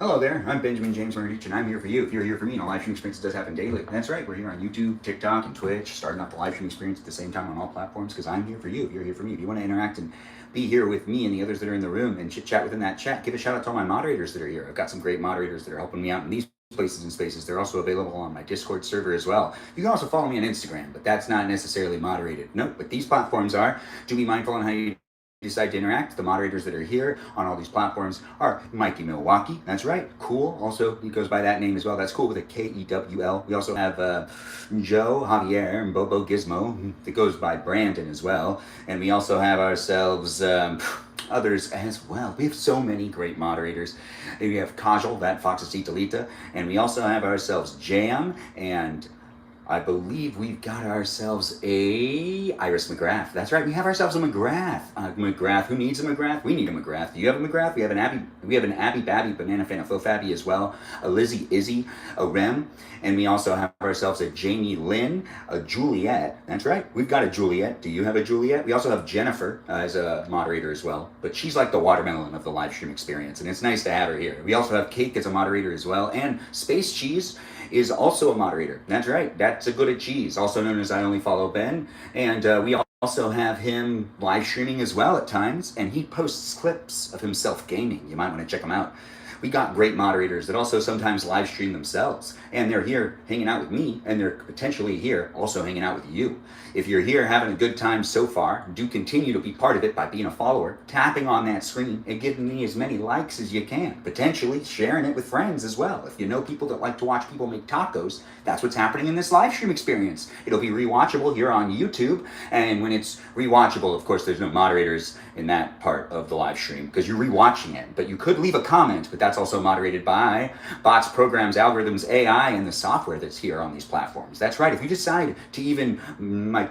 Hello there, I'm Benjamin James Magrdichian, and I'm here for you. If you're here for me, and a live stream experience does happen daily. That's right, we're here on YouTube, TikTok, and Twitch, starting up the live stream experience at the same time on all platforms, because I'm here for you. If you're here for me, if you want to interact and be here with me and the others that are in the room and chit-chat within that chat, give a shout out to all my moderators that are here. I've got some great moderators that are helping me out in these places and spaces. They're also available on my Discord server as well. You can also follow me on Instagram, but that's not necessarily moderated. Nope, but these platforms are. Do be mindful on how you decide to interact. The moderators that are here on all these platforms are Mikey Milwaukee. That's right. Cool. Also, he goes by that name as well. That's cool with a Kewl. We also have Joe, Javier, and Bobo Gizmo that goes by Brandon as well. And we also have ourselves others as well. We have so many great moderators. We have Kajal, that Foxesita, and we also have ourselves Jam, and I believe we've got ourselves a Iris McGrath. That's right, we have ourselves a McGrath. McGrath, who needs a McGrath? We need a McGrath. Do you have a McGrath? We have an Abby Babby, Banana Fan of Fabby as well, a Lizzie Izzy, a Rem, and we also have ourselves a Jamie Lynn, a Juliet. That's right, we've got a Juliet. Do you have a Juliet? We also have Jennifer as a moderator as well, but she's like the watermelon of the live stream experience, and it's nice to have her here. We also have Cake as a moderator as well, and Space Cheese is also a moderator. That's right, that's a good at cheese, also known as I Only Follow Ben, and we also have him live streaming as well at times, and he posts clips of himself gaming. You might want to check him out. We got great moderators that also sometimes live stream themselves, and they're here hanging out with me, and they're potentially here also hanging out with you. If you're here having a good time so far, do continue to be part of it by being a follower, tapping on that screen, and giving me as many likes as you can, potentially sharing it with friends as well. If you know people that like to watch people make tacos, that's what's happening in this live stream experience. It'll be rewatchable here on YouTube, and when it's rewatchable, of course, there's no moderators in that part of the live stream because you're rewatching it, but you could leave a comment, but that's also moderated by bots, programs, algorithms, AI, and the software that's here on these platforms. That's right, if you decide to even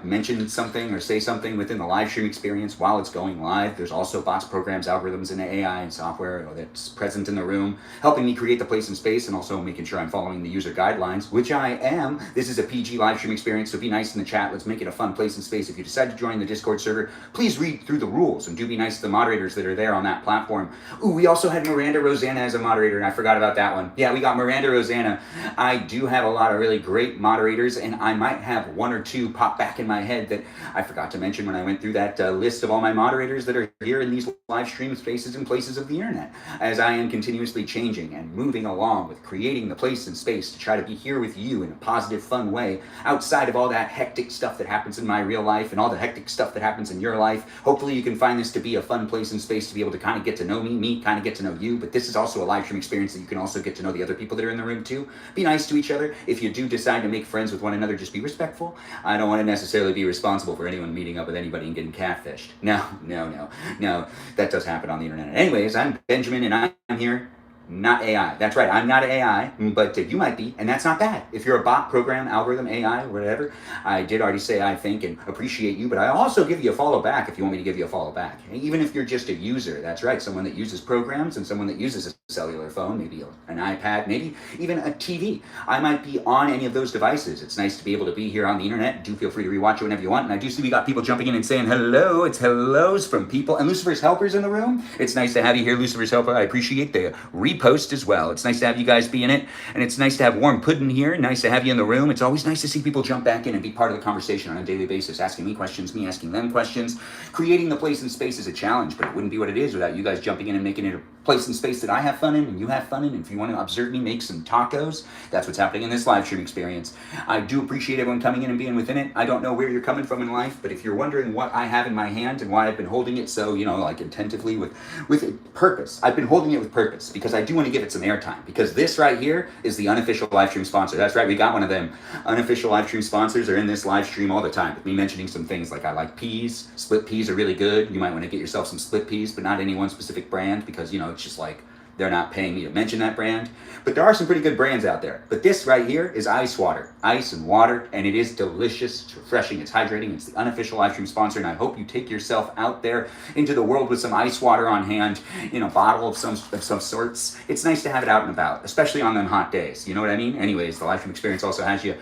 mention something or say something within the live stream experience while it's going live, there's also bots, programs, algorithms, and AI and software that's present in the room, helping me create the place and space, and also making sure I'm following the user guidelines, which I am. This is a PG live stream experience, so be nice in the chat. Let's make it a fun place and space. If you decide to join the Discord server, please read through the rules and do be nice to the moderators that are there on that platform. Ooh, we also had Miranda Rosanna as a moderator, and I forgot about that one. Yeah, we got Miranda Rosanna. I do have a lot of really great moderators, and I might have one or two pop back in my head that I forgot to mention when I went through that list of all my moderators that are here in these live stream spaces and places of the internet, as I am continuously changing and moving along with creating the place and space to try to be here with you in a positive, fun way, outside of all that hectic stuff that happens in my real life and all the hectic stuff that happens in your life. Hopefully you can find this to be a fun place and space to be able to kind of get to know me kind of get to know you, but this is also a live stream experience that you can also get to know the other people that are in the room too. Be nice to each other. If you do decide to make friends with one another, just be respectful. I don't want to necessarily be responsible for anyone meeting up with anybody and getting catfished. No, that does happen on the internet. Anyways, I'm Benjamin, and I'm here. Not AI. That's right, I'm not AI, but you might be, and that's not bad. If you're a bot, program, algorithm, AI, whatever, I did already say I think and appreciate you, but I also give you a follow back if you want me to give you a follow back. Even if you're just a user, that's right, someone that uses programs and someone that uses a cellular phone, maybe an iPad, maybe even a TV. I might be on any of those devices. It's nice to be able to be here on the internet. Do feel free to rewatch it whenever you want, and I do see we got people jumping in and saying hello. It's hellos from people, and Lucifer's Helper's in the room. It's nice to have you here, Lucifer's Helper. I appreciate the repost as well. It's nice to have you guys be in it, and it's nice to have Warm Puddin' here. Nice to have you in the room. It's always nice to see people jump back in and be part of the conversation on a daily basis, asking me questions, me asking them questions. Creating the place and space is a challenge, but it wouldn't be what it is without you guys jumping in and making it a place and space that I have fun in and you have fun in. And if you want to observe me make some tacos, that's what's happening in this live stream experience. I do appreciate everyone coming in and being within it. I don't know where you're coming from in life, but if you're wondering what I have in my hand and why I've been holding it so, like attentively with purpose, I've been holding it with purpose because I do want to give it some airtime, because this right here is the unofficial live stream sponsor. That's right, we got one of them. Unofficial live stream sponsors are in this live stream all the time, with me mentioning some things like I like peas. Split peas are really good. You might want to get yourself some split peas, but not any one specific brand, because it's just like they're not paying me to mention that brand. But there are some pretty good brands out there. But this right here is ice water. Ice and water, and it is delicious. It's refreshing, it's hydrating. It's the unofficial live stream sponsor, and I hope you take yourself out there into the world with some ice water on hand in a bottle of some sorts. It's nice to have it out and about, especially on them hot days. You know what I mean? Anyways, the live stream experience also has you,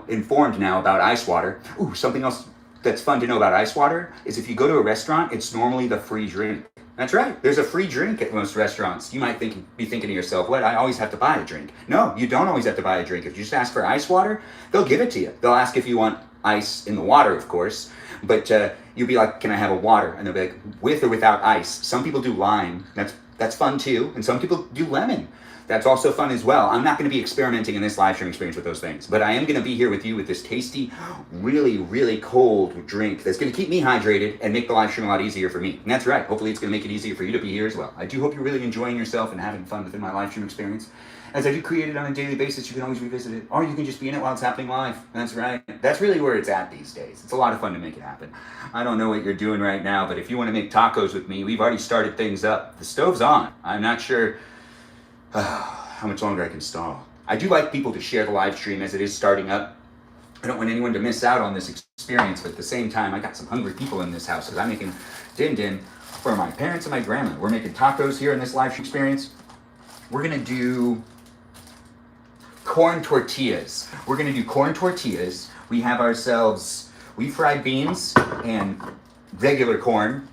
informed now about ice water. Ooh, something else that's fun to know about ice water is if you go to a restaurant, it's normally the free drink. That's right. There's a free drink at most restaurants. You might be thinking to yourself, what, I always have to buy a drink. No, you don't always have to buy a drink. If you just ask for ice water, they'll give it to you. They'll ask if you want ice in the water, of course. But you'll be like, can I have a water? And they'll be like, with or without ice. Some people do lime. That's fun too. And some people do lemon. That's also fun as well. I'm not going to be experimenting in this live stream experience with those things, but I am going to be here with you with this tasty, really, really cold drink that's going to keep me hydrated and make the live stream a lot easier for me. And that's right. Hopefully it's going to make it easier for you to be here as well. I do hope you're really enjoying yourself and having fun within my live stream experience. As I do create it on a daily basis, you can always revisit it, or you can just be in it while it's happening live. That's right. That's really where it's at these days. It's a lot of fun to make it happen. I don't know what you're doing right now, but if you want to make tacos with me, we've already started things up. The stove's on. I'm not sure how much longer I can stall. I do like people to share the live stream as it is starting up. I don't want anyone to miss out on this experience, but at the same time, I got some hungry people in this house because I'm making din-din for my parents and my grandma. We're making tacos here in this live stream experience. We're gonna do corn tortillas. We're gonna do corn tortillas. We have ourselves refried beans and regular corn,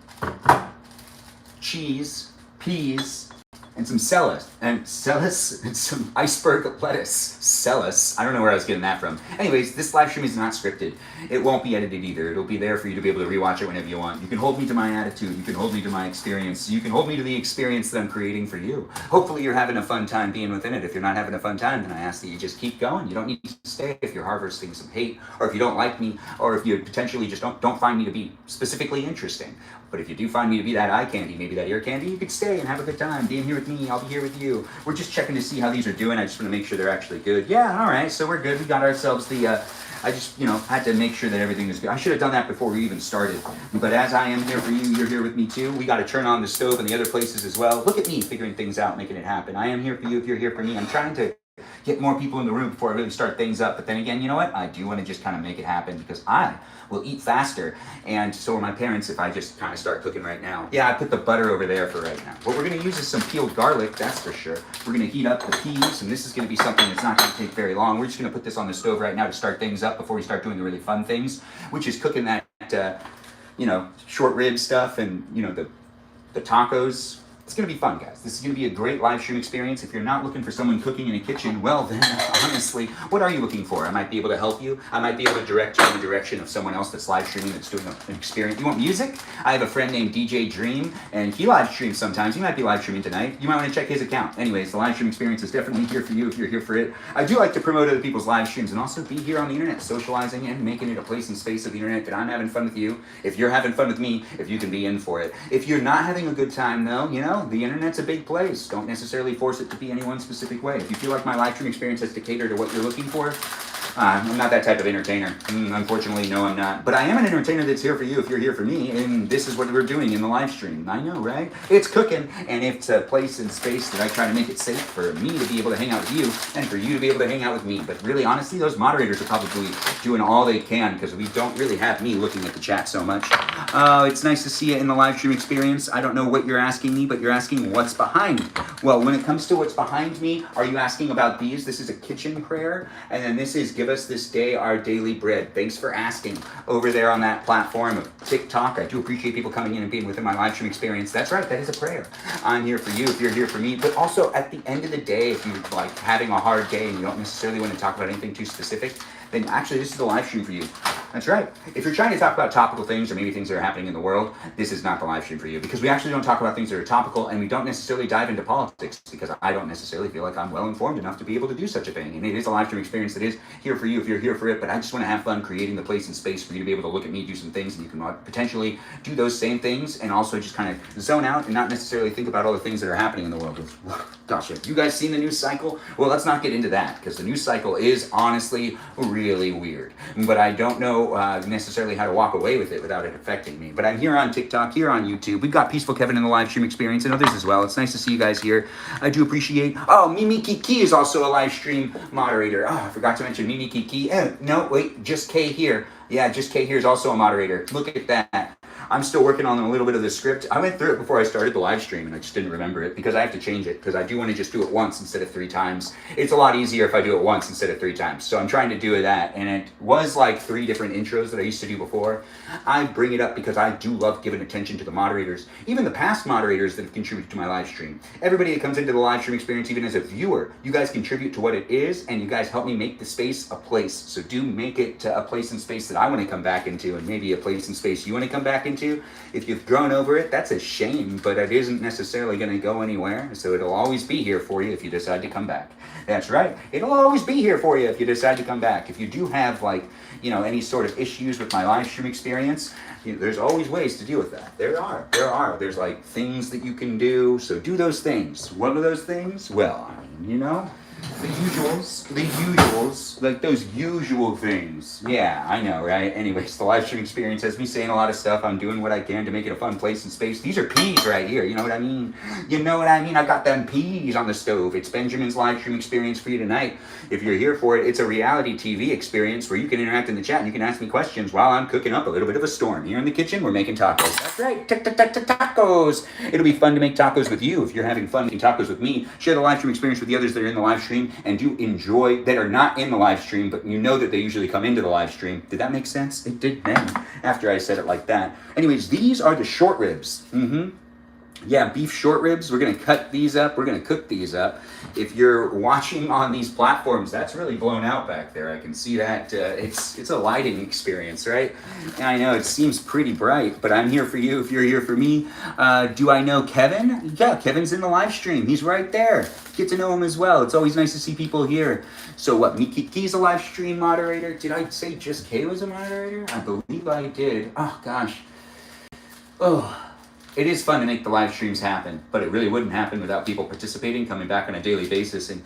cheese, peas, and some and some iceberg lettuce. I don't know where I was getting that from. Anyways, this live stream is not scripted. It won't be edited either. It'll be there for you to be able to rewatch it whenever you want. You can hold me to my attitude. You can hold me to my experience. You can hold me to the experience that I'm creating for you. Hopefully you're having a fun time being within it. If you're not having a fun time, then I ask that you just keep going. You don't need to stay if you're harvesting some hate, or if you don't like me, or if you potentially just don't find me to be specifically interesting. But if you do find me to be that eye candy, maybe that ear candy, you could stay and have a good time. Being here with me, I'll be here with you. We're just checking to see how these are doing. I just want to make sure they're actually good. Yeah, all right, so we're good. We got ourselves the, I just, had to make sure that everything is good. I should have done that before we even started. But as I am here for you, you're here with me too. We got to turn on the stove and the other places as well. Look at me figuring things out, making it happen. I am here for you if you're here for me. I'm trying to get more people in the room before I really start things up. But then again, you know what? I do want to just kind of make it happen because I will eat faster. And so are my parents if I just kind of start cooking right now. Yeah, I put the butter over there for right now. What we're going to use is some peeled garlic, that's for sure. We're going to heat up the peas, and this is going to be something that's not going to take very long. We're just going to put this on the stove right now to start things up before we start doing the really fun things, which is cooking that, short rib stuff and, the tacos. It's going to be fun, guys. This is going to be a great live stream experience. If you're not looking for someone cooking in a kitchen, well then, honestly, what are you looking for? I might be able to help you. I might be able to direct you in the direction of someone else that's live streaming, that's doing an experience. You want music? I have a friend named DJ Dream, and he live streams sometimes. He might be live streaming tonight. You might want to check his account. Anyways, the live stream experience is definitely here for you if you're here for it. I do like to promote other people's live streams and also be here on the internet, socializing and making it a place and space of the internet that I'm having fun with you. If you're having fun with me, if you can be in for it. If you're not having a good time though, the internet's a big place. Don't necessarily force it to be any one specific way. If you feel like my live stream experience has to cater to what you're looking for, I'm not that type of entertainer. Unfortunately, no, I'm not. But I am an entertainer that's here for you if you're here for me, and this is what we're doing in the live stream. I know, right? It's cooking, and it's a place and space that I try to make it safe for me to be able to hang out with you, and for you to be able to hang out with me. But really, honestly, those moderators are probably doing all they can, because we don't really have me looking at the chat so much. It's nice to see you in the live stream experience. I don't know what you're asking me, but you're asking what's behind. Well, when it comes to what's behind me, are you asking about these? This is a kitchen prayer, and then this is give us this day our daily bread. Thanks for asking over there on that platform of TikTok. I do appreciate people coming in and being within my live stream experience. That's right, that is a prayer. I'm here for you if you're here for me. But also at the end of the day, if you're like having a hard day and you don't necessarily want to talk about anything too specific, then actually this is the live stream for you. That's right. If you're trying to talk about topical things or maybe things that are happening in the world, this is not the live stream for you, because we actually don't talk about things that are topical, and we don't necessarily dive into politics, because I don't necessarily feel like I'm well informed enough to be able to do such a thing. And it is a live stream experience that is here for you if you're here for it, but I just want to have fun creating the place and space for you to be able to look at me do some things, and you can potentially do those same things and also just kind of zone out and not necessarily think about all the things that are happening in the world. Gosh, have you guys seen the news cycle? Well, let's not get into that, because the news cycle is honestly really weird, but I don't know necessarily how to walk away with it without it affecting me. But I'm here on TikTok, here on YouTube. We've got Peaceful Kevin in the live stream experience and others as well. It's nice to see you guys here. I do appreciate. Oh, Mimi Kiki is also a live stream moderator. Oh, I forgot to mention Mimi Kiki. No, wait, just K here. Yeah, just K here is also a moderator. Look at that. I'm still working on a little bit of the script. I went through it before I started the live stream and I just didn't remember it because I have to change it because I do want to just do it once instead of 3 times. It's a lot easier if I do it once instead of 3 times. So I'm trying to do that, and it was like 3 different intros that I used to do before. I bring it up because I do love giving attention to the moderators, even the past moderators that have contributed to my live stream. Everybody that comes into the live stream experience, even as a viewer, you guys contribute to what it is, and you guys help me make the space a place. So do make it a place and space that I want to come back into, and maybe a place and space you want to come back into. If you've grown over it, that's a shame, but it isn't necessarily going to go anywhere. So it'll always be here for you if you decide to come back. That's right. It'll always be here for you if you decide to come back. If you do have, like, any sort of issues with my live stream experience, there's always ways to deal with that. There are. There's like things that you can do. So do those things. What are those things? Well, the usuals, like those usual things. Yeah, I know, right? Anyways, the live stream experience has me saying a lot of stuff. I'm doing what I can to make it a fun place and space. These are peas right here. You know what I mean? I got them peas on the stove. It's Benjamin's live stream experience for you tonight. If you're here for it, it's a reality TV experience where you can interact in the chat and you can ask me questions while I'm cooking up a little bit of a storm. Here in the kitchen, we're making tacos. That's right, tacos. It'll be fun to make tacos with you. If you're having fun making tacos with me, share the live stream experience with the others that are in the live stream and do enjoy, that are not in the live stream, but you know that they usually come into the live stream. Did that make sense? It did then, after I said it like that. Anyways, these are the short ribs. Yeah, beef short ribs. We're going to cut these up. We're going to cook these up. If you're watching on these platforms, that's really blown out back there. I can see that. It's a lighting experience, right? And I know it seems pretty bright, but I'm here for you if you're here for me. Do I know Kevin? Yeah, Kevin's in the live stream. He's right there. Get to know him as well. It's always nice to see people here. So what, Mikiki's a live stream moderator? Did I say just Kay was a moderator? I believe I did. Oh, gosh. Oh. It is fun to make the live streams happen, but it really wouldn't happen without people participating, coming back on a daily basis, and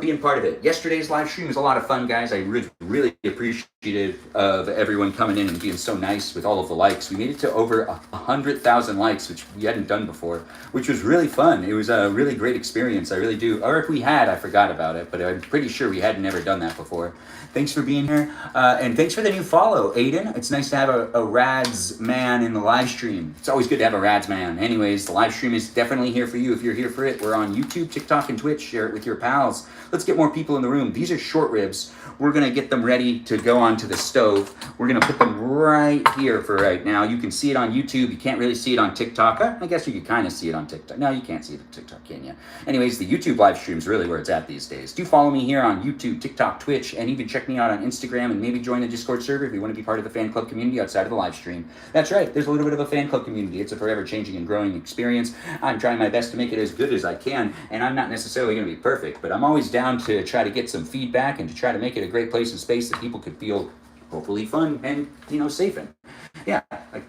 being part of it. Yesterday's live stream was a lot of fun, guys. I really appreciative of everyone coming in and being so nice with all of the likes. We made it to over 100,000 likes, which we hadn't done before, which was really fun. It was a really great experience. I really do. Or if we had, I forgot about it, but I'm pretty sure we had never done that before. Thanks for being here, and thanks for the new follow, Aiden. It's nice to have a Rads man in the live stream. It's always good to have a Rads man. Anyways, the live stream is definitely here for you if you're here for it. We're on YouTube, TikTok, and Twitch. Share it with your pals. Let's get more people in the room. These are short ribs. We're going to get them ready to go onto the stove. We're going to put them right here for right now. You can see it on YouTube. You can't really see it on TikTok. I guess you could kind of see it on TikTok. No, you can't see it on TikTok, can you? Anyways, the YouTube live stream is really where it's at these days. Do follow me here on YouTube, TikTok, Twitch, and even check me out on Instagram, and maybe join the Discord server if you want to be part of the fan club community outside of the live stream. That's right. There's a little bit of a fan club community. It's a forever changing and growing experience. I'm trying my best to make it as good as I can, and I'm not necessarily going to be perfect, but I'm always down to try to get some feedback and to try to make it a great place and space that people could feel hopefully fun and, safe in. Yeah, like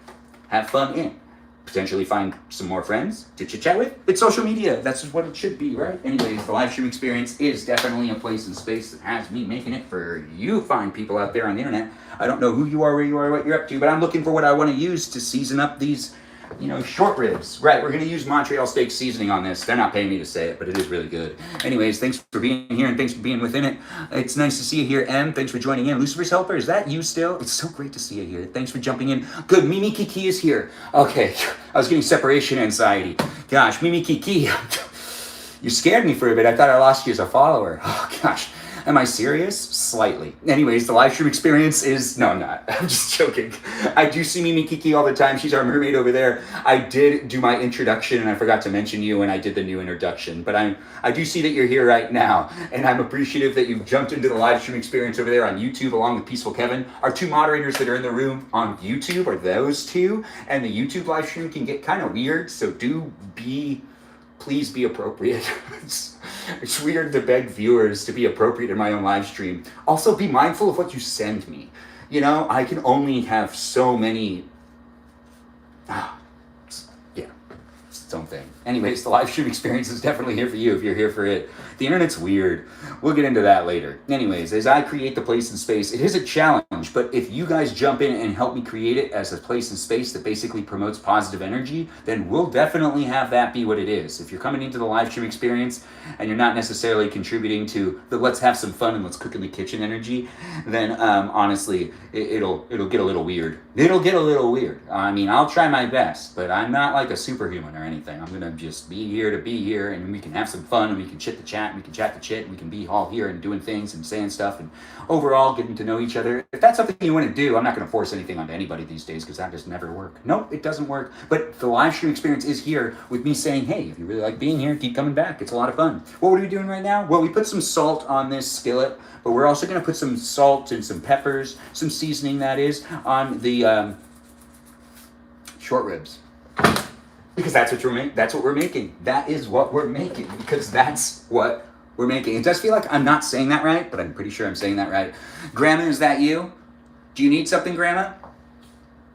have fun in. Potentially find some more friends to chit-chat with. It's social media. That's just what it should be, right? Anyways, the live stream experience is definitely a place and space that has me making it for you fine people out there on the internet. I don't know who you are, where you are, what you're up to, but I'm looking for what I want to use to season up these short ribs. Right, we're going to use Montreal steak seasoning on this. They're not paying me to say it, but it is really good. Anyways, thanks for being here and thanks for being within it. It's nice to see you here, Em. Thanks for joining in. Lucifer's Helper, is that you still? It's so great to see you here. Thanks for jumping in. Good, Mimi Kiki is here. Okay, I was getting separation anxiety. Gosh, Mimi Kiki, you scared me for a bit. I thought I lost you as a follower. Oh, gosh. Am I serious? Slightly. Anyways, the live stream experience is... No, I'm not. I'm just joking. I do see Mimi Kiki all the time. She's our mermaid over there. I did do my introduction, and I forgot to mention you when I did the new introduction. But I do see that you're here right now, and I'm appreciative that you've jumped into the live stream experience over there on YouTube, along with Peaceful Kevin. Our 2 moderators that are in the room on YouTube are those 2, and the YouTube live stream can get kind of weird, so please be appropriate. It's weird to beg viewers to be appropriate in my own live stream. Also, be mindful of what you send me. I can only have so many... yeah, it's its own thing. Anyways, the live stream experience is definitely here for you if you're here for it. The internet's weird. We'll get into that later. Anyways, as I create the place and space, it is a challenge, but if you guys jump in and help me create it as a place and space that basically promotes positive energy, then we'll definitely have that be what it is. If you're coming into the live stream experience and you're not necessarily contributing to the let's have some fun and let's cook in the kitchen energy, then honestly, it'll get a little weird. It'll get a little weird. I mean, I'll try my best, but I'm not like a superhuman or anything. I'm gonna just be here to be here, and we can have some fun, and we can chit the chat, and we can chat the chit, and we can be all here and doing things and saying stuff, and overall getting to know each other. If that's something you want to do, I'm not gonna force anything onto anybody these days because that just never works. Nope, it doesn't work. But the live stream experience is here with me saying, hey, if you really like being here, keep coming back. It's a lot of fun. What are we doing right now? Well, we put some salt on this skillet, but we're also gonna put some salt and some peppers, some seasoning that is, on the short ribs. Because that's what we're making. That is what we're making. Because that's what we're making. It does feel like I'm not saying that right, but I'm pretty sure I'm saying that right. Grandma, is that you? Do you need something, Grandma?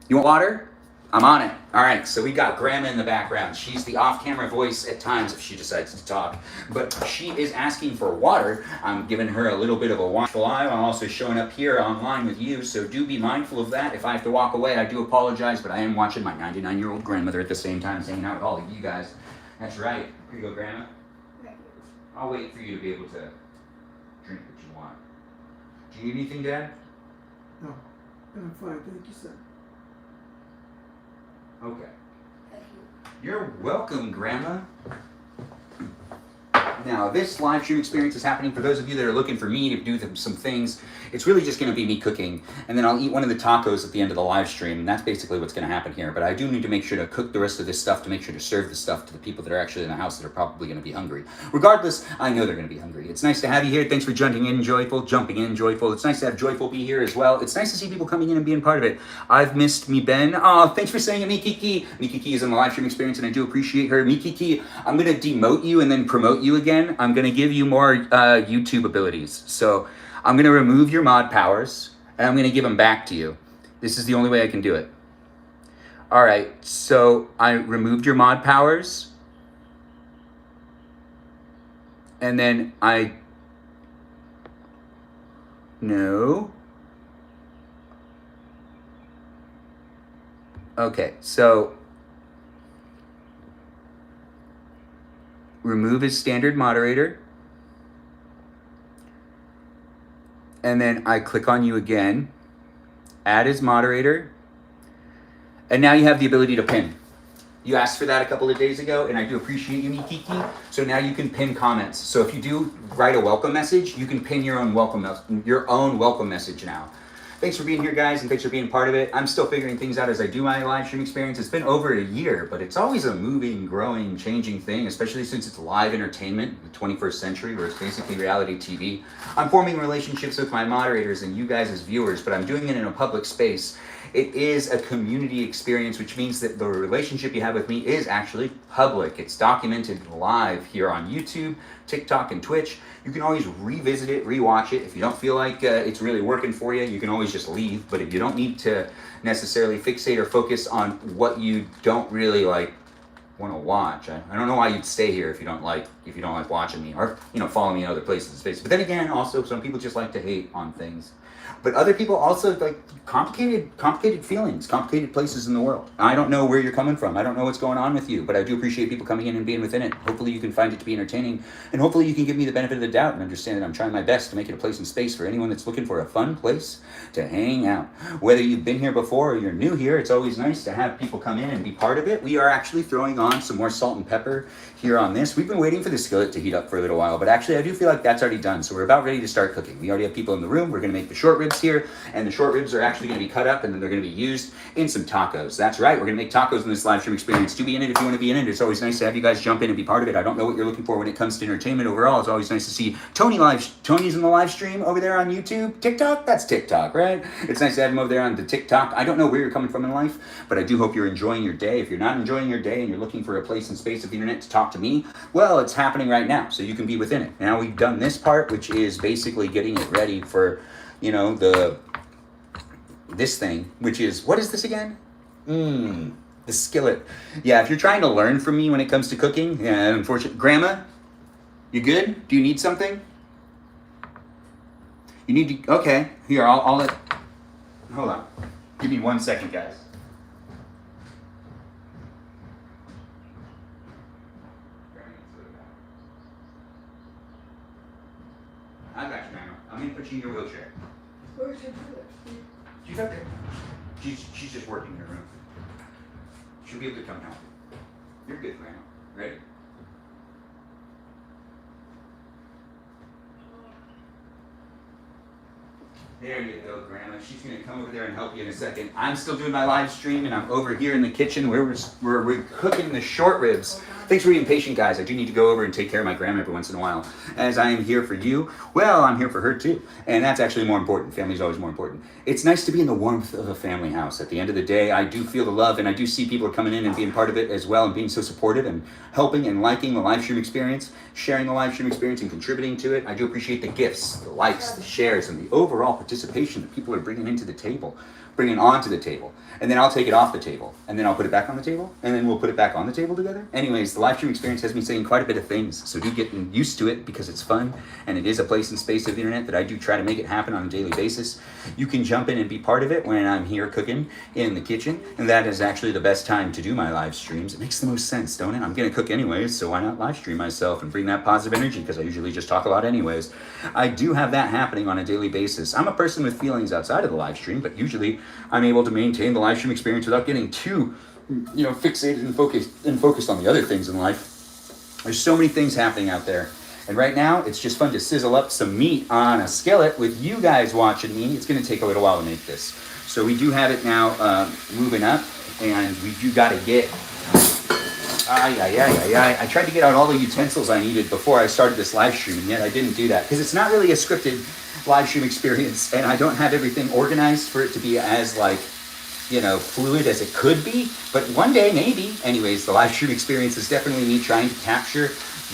You want water? I'm on it. All right, so we got Grandma in the background. She's the off-camera voice at times if she decides to talk, but she is asking for water. I'm giving her a little bit of a watchful eye. I'm also showing up here online with you, so do be mindful of that. If I have to walk away, I do apologize, but I am watching my 99-year-old grandmother at the same time, hanging out with all of you guys. That's right. Here you go, Grandma. I'll wait for you to be able to drink what you want. Do you need anything, Dad? No, I'm fine, thank you, sir. Okay. You're welcome, Grandma. Now, this live stream experience is happening for those of you that are looking for me to do some things. It's really just going to be me cooking, and then I'll eat one of the tacos at the end of the live stream, and that's basically what's going to happen here. But I do need to make sure to cook the rest of this stuff to make sure to serve the stuff to the people that are actually in the house that are probably going to be hungry. Regardless, I know they're going to be hungry. It's nice to have you here. Thanks for jumping in, Joyful. It's nice to have Joyful be here as well. It's nice to see people coming in and being part of it. I've missed me, Ben. Oh, thanks for saying it, Mikiki. Mikiki is in the live stream experience, and I do appreciate her. Mikiki, I'm going to demote you and then promote you again. I'm going to give you more YouTube abilities. So I'm going to remove your mod powers, and I'm going to give them back to you. This is the only way I can do it. All right, so I removed your mod powers, and then no. Okay, so remove his standard moderator. And then I click on you again, add as moderator, and now you have the ability to pin. You asked for that a couple of days ago, and I do appreciate you, Mikiki. So now you can pin comments. So if you do write a welcome message, you can pin your own welcome message now. Thanks for being here, guys, and thanks for being part of it. I'm still figuring things out as I do my live stream experience. It's been over a year, but it's always a moving, growing, changing thing, especially since it's live entertainment, the 21st century, where it's basically reality TV. I'm forming relationships with my moderators and you guys as viewers, but I'm doing it in a public space. It is a community experience, which means that the relationship you have with me is actually public. It's documented live here on YouTube, TikTok, and Twitch. You can always revisit it, rewatch it. If you don't feel like it's really working for you, you can always just leave. But if you don't need to necessarily fixate or focus on what you don't really like want to watch, I don't know why you'd stay here if you don't like watching me, or follow me in other places in space. But then again, also some people just like to hate on things. But other people also like complicated feelings, complicated places in the world. I don't know where you're coming from. I don't know what's going on with you, but I do appreciate people coming in and being within it. Hopefully you can find it to be entertaining, and hopefully you can give me the benefit of the doubt and understand that I'm trying my best to make it a place and space for anyone that's looking for a fun place to hang out. Whether you've been here before or you're new here, it's always nice to have people come in and be part of it. We are actually throwing on some more salt and pepper here on this. We've been waiting for the skillet to heat up for a little while, but actually I do feel like that's already done. So we're about ready to start cooking. We already have people in the room. We're going to make the short ribs here, and the short ribs are actually going to be cut up and then they're going to be used in some tacos. That's right. We're going to make tacos in this live stream experience. Do be in it if you want to be in it. It's always nice to have you guys jump in and be part of it. I don't know what you're looking for when it comes to entertainment overall. It's always nice to see Tony's in the live stream over there on YouTube. TikTok? That's TikTok, right? It's nice to have him over there on the TikTok. I don't know where you're coming from in life, but I do hope you're enjoying your day. If you're not enjoying your day and you're looking for a place and space of the internet to talk to me, well, it's happening right now, so you can be within it. Now we've done this part, which is basically getting it ready for, this thing, which is, what is this again? The The skillet. Yeah, if you're trying to learn from me when it comes to cooking, yeah, unfortunately. Grandma, you good? Do you need something? You need to, okay. Here, I'll let, hold on. Give me 1 second, guys. I got you, Grandma. I'm gonna put you in your wheelchair. Where's your brother? She's up there. She's just working in her room. She'll be able to come help. You're good, Grandma. Ready? There you go, Grandma. She's going to come over there and help you in a second. I'm still doing my live stream, and I'm over here in the kitchen where we're cooking the short ribs. Thanks for being patient, guys. I do need to go over and take care of my grandma every once in a while. As I am here for you, well, I'm here for her too. And that's actually more important. Family's always more important. It's nice to be in the warmth of a family house. At the end of the day, I do feel the love, and I do see people are coming in and being part of it as well, and being so supportive and helping and liking the live stream experience, sharing the live stream experience and contributing to it. I do appreciate the gifts, the likes, the shares, and the overall participation that people are bringing into the table, bringing onto the table. And then I'll take it off the table, and then I'll put it back on the table, and then we'll put it back on the table together. Anyways, the live stream experience has me saying quite a bit of things, so do get used to it because it's fun, and it is a place and space of the internet that I do try to make it happen on a daily basis. You can jump in and be part of it when I'm here cooking in the kitchen, and that is actually the best time to do my live streams. It makes the most sense, don't it? I'm gonna cook anyways, so why not live stream myself and bring that positive energy, because I usually just talk a lot anyways. I do have that happening on a daily basis. I'm a person with feelings outside of the live stream, but usually I'm able to maintain the live stream experience without getting too, fixated and focused on the other things in life. There's so many things happening out there. And right now, it's just fun to sizzle up some meat on a skillet with you guys watching me. It's gonna take a little while to make this. So we do have it now moving up, and we do gotta get, I tried to get out all the utensils I needed before I started this live stream, and yet I didn't do that, because it's not really a scripted live stream experience, and I don't have everything organized for it to be as fluid as it could be, but one day maybe. Anyways, the live stream experience is definitely me trying to capture,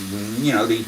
the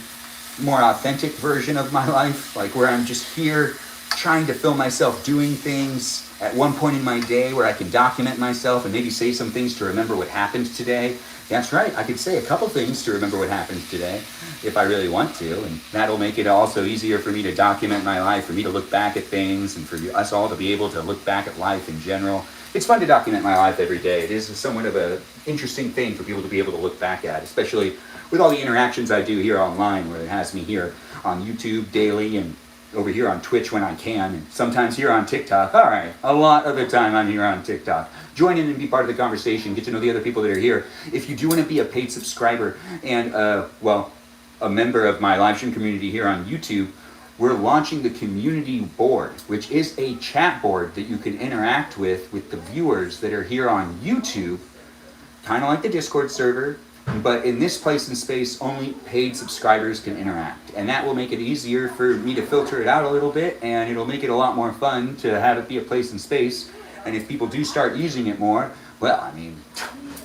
more authentic version of my life, like where I'm just here trying to film myself doing things at one point in my day where I can document myself and maybe say some things to remember what happened today. That's right, I could say a couple things to remember what happened today if I really want to, and that'll make it also easier for me to document my life, for me to look back at things, and for us all to be able to look back at life in general. It's fun to document my life every day. It is somewhat of an interesting thing for people to be able to look back at, especially with all the interactions I do here online, where it has me here on YouTube daily and over here on Twitch when I can, and sometimes here on TikTok. All right, a lot of the time I'm here on TikTok. Join in and be part of the conversation, get to know the other people that are here. If you do want to be a paid subscriber and, a member of my live stream community here on YouTube, we're launching the community board, which is a chat board that you can interact with the viewers that are here on YouTube, kind of like the Discord server. But in this place and space, only paid subscribers can interact. And that will make it easier for me to filter it out a little bit, and it'll make it a lot more fun to have it be a place and space. And if people do start using it more, well,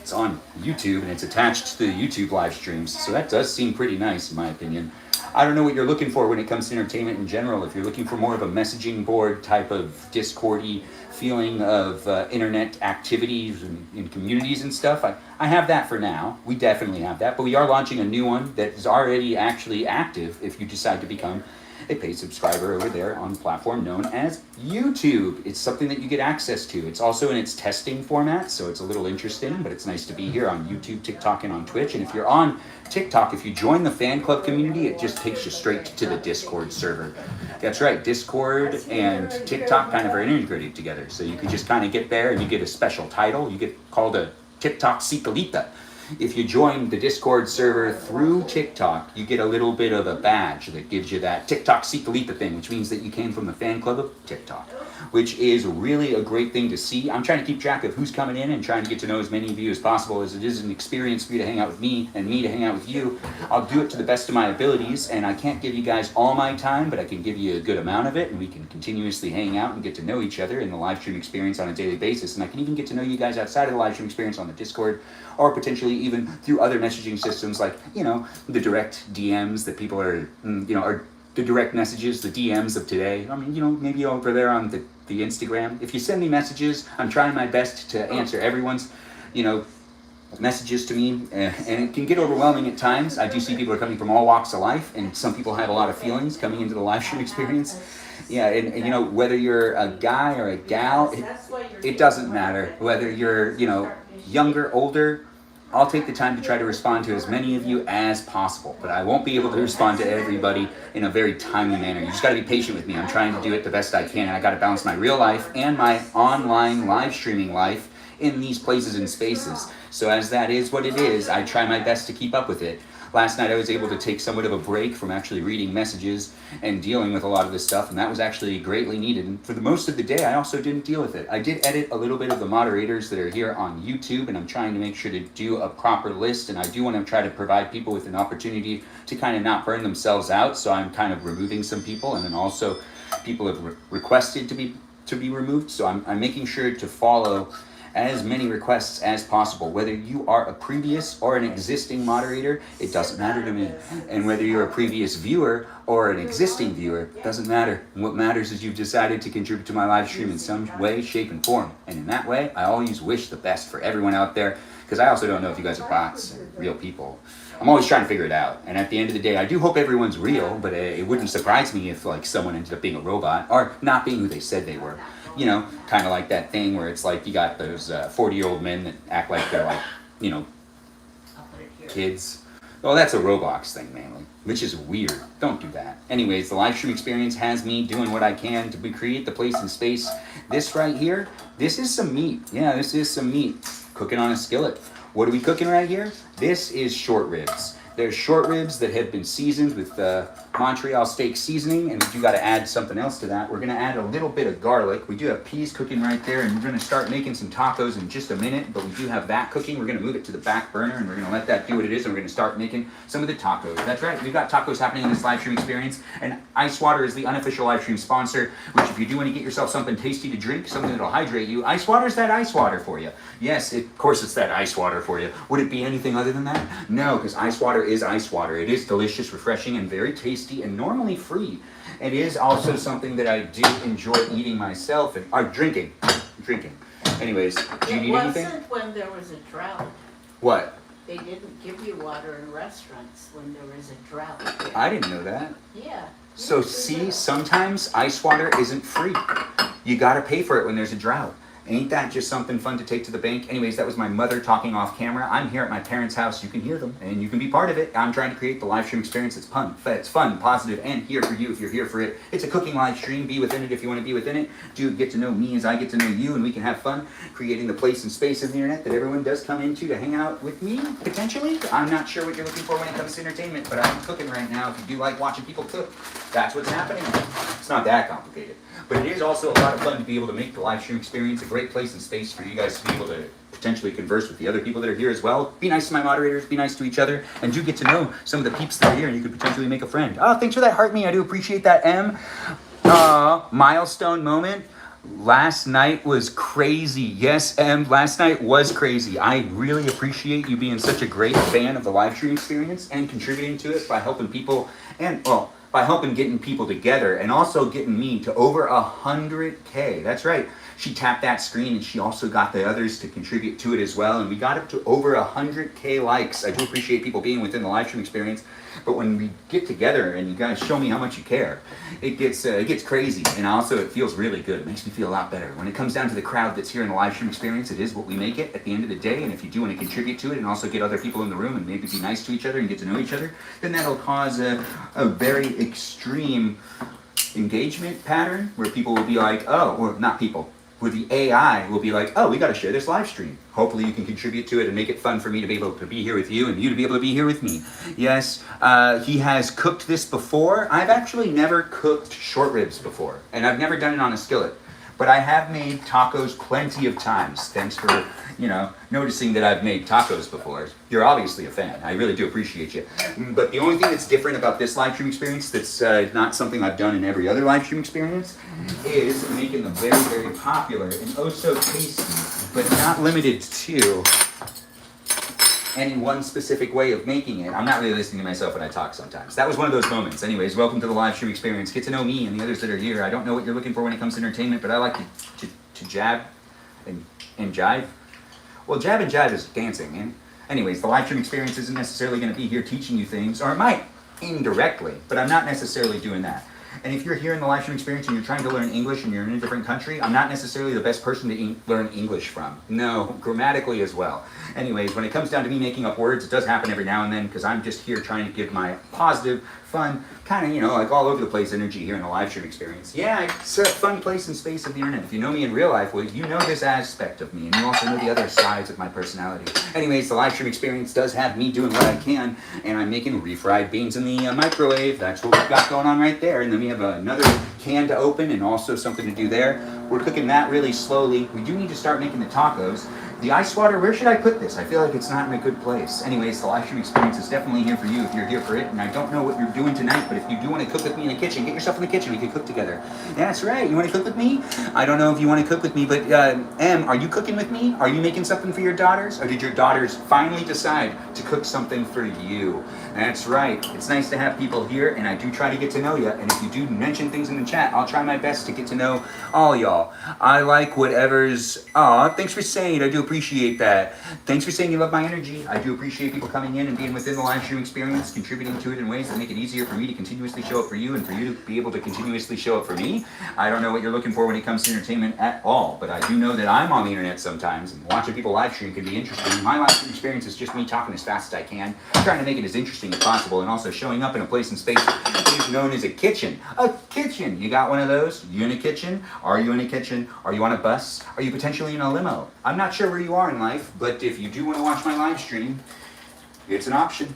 it's on YouTube and it's attached to the YouTube live streams. So that does seem pretty nice in my opinion. I don't know what you're looking for when it comes to entertainment in general. If you're looking for more of a messaging board type of Discord-y feeling of internet activities and communities and stuff, I have that for now. We definitely have that, but we are launching a new one that is already actually active if you decide to become a paid subscriber over there on the platform known as YouTube. It's something that you get access to. It's also in its testing format, so it's a little interesting, but it's nice to be here on YouTube, TikTok, and on Twitch. And if you're on TikTok, if you join the fan club community, it just takes you straight to the Discord server. That's right, Discord and TikTok kind of are integrated together. So you can just kind of get there and you get a special title. You get called a TikTok Citalita. If you join the Discord server through TikTok, you get a little bit of a badge that gives you that TikTok Citalita thing, which means that you came from the fan club of TikTok, which is really a great thing to see. I'm trying to keep track of who's coming in and trying to get to know as many of you as possible, as it is an experience for you to hang out with me and me to hang out with you. I'll do it to the best of my abilities, and I can't give you guys all my time, but I can give you a good amount of it, and we can continuously hang out and get to know each other in the live stream experience on a daily basis. And I can even get to know you guys outside of the live stream experience on the Discord, or potentially even through other messaging systems like, the direct DMs that people are, or the direct messages, the DMs of today. Maybe over there on the Instagram. If you send me messages, I'm trying my best to answer everyone's, messages to me, and it can get overwhelming at times. I do see people are coming from all walks of life, and some people have a lot of feelings coming into the live stream experience. Yeah, and you know, whether you're a guy or a gal, it doesn't matter. Whether you're, you know, younger, older, I'll take the time to try to respond to as many of you as possible, but I won't be able to respond to everybody in a very timely manner. You just got to be patient with me. I'm trying to do it the best I can, and I got to balance my real life and my online live streaming life in these places and spaces. So as that is what it is, I try my best to keep up with it. Last night I was able to take somewhat of a break from actually reading messages and dealing with a lot of this stuff, and that was actually greatly needed. And for the most of the day, I also didn't deal with it. I did edit a little bit of the moderators that are here on YouTube, and I'm trying to make sure to do a proper list, and I do want to try to provide people with an opportunity to kind of not burn themselves out, so I'm kind of removing some people, and then also people have requested to be removed, so I'm making sure to follow as many requests as possible. Whether you are a previous or an existing moderator, it doesn't matter to me. And whether you're a previous viewer or an existing viewer, doesn't matter. What matters is you've decided to contribute to my live stream in some way, shape, and form. And in that way, I always wish the best for everyone out there, because I also don't know if you guys are bots or real people. I'm always trying to figure it out. And at the end of the day, I do hope everyone's real, but it wouldn't surprise me if like someone ended up being a robot or not being who they said they were. You know, kind of like that thing where it's like you got those 40-year-old men that act like they're like, you know, kids. Well, that's a Roblox thing mainly, which is weird. Don't do that. Anyways, the live stream experience has me doing what I can to create the place and space. This right here, this is some meat. Yeah, this is some meat cooking on a skillet. What are we cooking right here? This is short ribs. There's short ribs that have been seasoned with Montreal steak seasoning, and you got to add something else to that. We're going to add a little bit of garlic. We do have peas cooking right there, and we're going to start making some tacos in just a minute, but we do have that cooking. We're going to move it to the back burner, and we're going to let that do what it is, and we're going to start making some of the tacos. That's right, we've got tacos happening in this live stream experience, and Ice Water is the unofficial live stream sponsor, which if you do want to get yourself something tasty to drink, something that'll hydrate you, Ice Water is that ice water for you. Yes, of course it's that ice water for you. Would it be anything other than that? No, because Ice Water is ice water. It is delicious, refreshing, and very tasty, and normally free. It is also something that I do enjoy eating myself and drinking. Anyways, do you need anything? It wasn't when there was a drought. What? They didn't give you water in restaurants when there was a drought. I didn't know that. Yeah. So see, sometimes ice water isn't free. You gotta pay for it when there's a drought. Ain't that just something fun to take to the bank? Anyways, that was my mother talking off camera. I'm here at my parents' house. You can hear them, and you can be part of it. I'm trying to create the live stream experience that's fun, positive, and here for you if you're here for it. It's a cooking live stream. Be within it if you want to be within it. Do get to know me as I get to know you, and we can have fun creating the place and space of the internet that everyone does come into to hang out with me, potentially. I'm not sure what you're looking for when it comes to entertainment, but I'm cooking right now. If you do like watching people cook, that's what's happening. It's not that complicated. But it is also a lot of fun to be able to make the live stream experience a great place and space for you guys to be able to potentially converse with the other people that are here as well. Be nice to my moderators, be nice to each other, and do get to know some of the peeps that are here, and you could potentially make a friend. Oh, thanks for that heart me. I do appreciate that, M. Milestone moment. Last night was crazy. Yes, M, last night was crazy. I really appreciate you being such a great fan of the live stream experience and contributing to it by helping people and, well, by helping getting people together and also getting me to over 100K. That's right. She tapped that screen and she also got the others to contribute to it as well. And we got up to over 100K likes. I do appreciate people being within the live stream experience. But when we get together and you guys show me how much you care, it gets crazy. And also it feels really good. It makes me feel a lot better. When it comes down to the crowd that's here in the live stream experience, it is what we make it at the end of the day. And if you do want to contribute to it and also get other people in the room and maybe be nice to each other and get to know each other, then that'll cause a very extreme engagement pattern where people will be like, oh, or not people, where the AI will be like, oh, we got to share this live stream. Hopefully you can contribute to it and make it fun for me to be able to be here with you and you to be able to be here with me. Yes, he has cooked this before. I've actually never cooked short ribs before, and I've never done it on a skillet. But I have made tacos plenty of times. Thanks for, noticing that I've made tacos before. You're obviously a fan. I really do appreciate you. But the only thing that's different about this live stream experience that's not something I've done in every other live stream experience is making them very, very popular and oh so tasty, but not limited to any one specific way of making it. I'm not really listening to myself when I talk sometimes. That was one of those moments. Anyways, welcome to the live stream experience. Get to know me and the others that are here. I don't know what you're looking for when it comes to entertainment, but I like to jab and jive. Well, jab and jive is dancing, man. Anyways, the live stream experience isn't necessarily going to be here teaching you things, or it might indirectly, but I'm not necessarily doing that. And if you're here in the live stream experience and you're trying to learn English and you're in a different country, I'm not necessarily the best person to learn English from. No, grammatically as well. Anyways, when it comes down to me making up words, it does happen every now and then because I'm just here trying to give my positive, fun, kind of, you know, like all over the place energy here in the live stream experience. Yeah, it's a fun place and space of the internet. If you know me in real life, well, you know this aspect of me, and you also know the other sides of my personality. Anyways, the live stream experience does have me doing what I can, and I'm making refried beans in the microwave. That's what we've got going on right there. And then we have another can to open and also something to do there. We're cooking that really slowly. We do need to start making the tacos. The ice water, where should I put this? I feel like it's not in a good place. Anyways, the live stream experience is definitely here for you if you're here for it. And I don't know what you're doing tonight, but if you do want to cook with me in the kitchen, get yourself in the kitchen. We can cook together. That's right. You want to cook with me? I don't know if you want to cook with me, but Em, are you cooking with me? Are you making something for your daughters? Or did your daughters finally decide to cook something for you? That's right. It's nice to have people here, and I do try to get to know you. And if you do mention things in the chat, I'll try my best to get to know all y'all. I like whatever's... Aw, thanks for saying it. I do appreciate that. Thanks for saying you love my energy. I do appreciate people coming in and being within the live stream experience, contributing to it in ways that make it easier for me to continuously show up for you and for you to be able to continuously show up for me. I don't know what you're looking for when it comes to entertainment at all, but I do know that I'm on the internet sometimes, and watching people live stream can be interesting. My live stream experience is just me talking as fast as I can, trying to make it as interesting as possible, and also showing up in a place and space that is known as a kitchen. A kitchen! You got one of those? You in a kitchen? Are you in a kitchen? Are you on a bus? Are you potentially in a limo? I'm not sure where you are in life, but if you do want to watch my live stream, it's an option.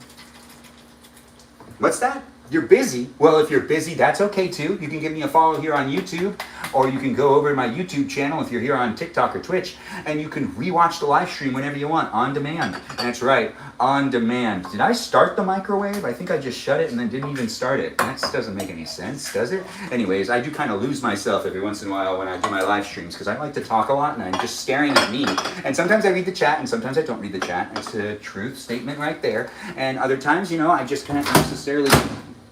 What's that? You're busy? Well, if you're busy, that's okay too. You can give me a follow here on YouTube, or you can go over to my YouTube channel if you're here on TikTok or Twitch, and you can rewatch the live stream whenever you want, on demand. That's right, on demand. Did I start the microwave? I think I just shut it and then didn't even start it. That doesn't make any sense, does it? Anyways, I do kind of lose myself every once in a while when I do my live streams, because I like to talk a lot and I'm just staring at me. And sometimes I read the chat, and sometimes I don't read the chat. It's a truth statement right there. And other times, you know, I just can't necessarily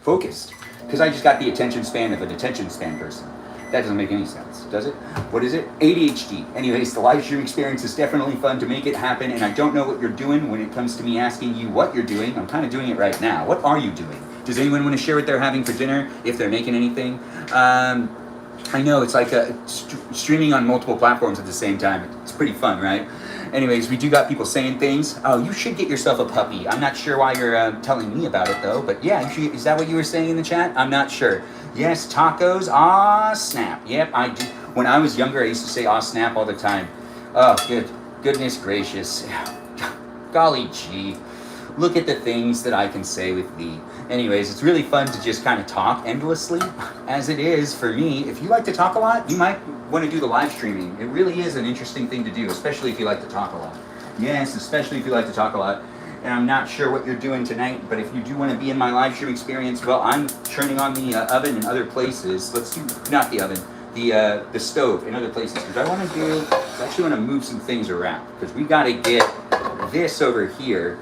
focused, because I just got the attention span of a detention span person. That doesn't make any sense, does it? What is it? ADHD. Anyways, the live stream experience is definitely fun to make it happen, and I don't know what you're doing when it comes to me asking you what you're doing. I'm kind of doing it right now. What are you doing? Does anyone want to share what they're having for dinner, if they're making anything? I know, it's like streaming on multiple platforms at the same time. It's pretty fun, right? Anyways, we do got people saying things. Oh, you should get yourself a puppy. I'm not sure why you're telling me about it, though. But yeah, you should, is that what you were saying in the chat? I'm not sure. Yes, tacos. Ah, snap. Yep, I do. When I was younger, I used to say ah, snap all the time. Oh, goodness gracious. Golly gee. Look at the things that I can say with thee. Anyways, it's really fun to just kind of talk endlessly, as it is for me. If you like to talk a lot, you might want to do the live streaming. It really is an interesting thing to do, especially if you like to talk a lot. Yes, especially if you like to talk a lot. And I'm not sure what you're doing tonight, but if you do want to be in my live stream experience, well, I'm turning on the oven in other places. Let's do, not the oven, the stove in other places. Because I want to do, I actually want to move some things around. Because we got to get this over here.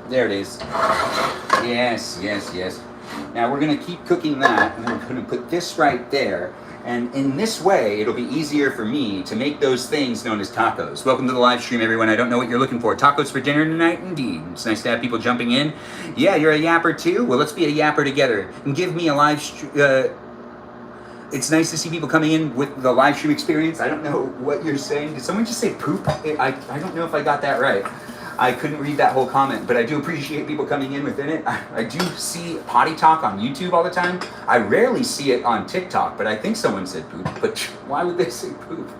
There it is. Yes, yes, yes. Now we're going to keep cooking that, and then we're going to put this right there. And in this way, it'll be easier for me to make those things known as tacos. Welcome to the live stream, everyone. I don't know what you're looking for. Tacos for dinner tonight? Indeed. It's nice to have people jumping in. Yeah, you're a yapper too? Well, let's be a yapper together. And give me a live stream. It's nice to see people coming in with the live stream experience. I don't know what you're saying. Did someone just say poop? I don't know if I got that right. I couldn't read that whole comment, but I do appreciate people coming in within it. I do see potty talk on YouTube all the time. I rarely see it on TikTok, but I think someone said poop. But why would they say poop?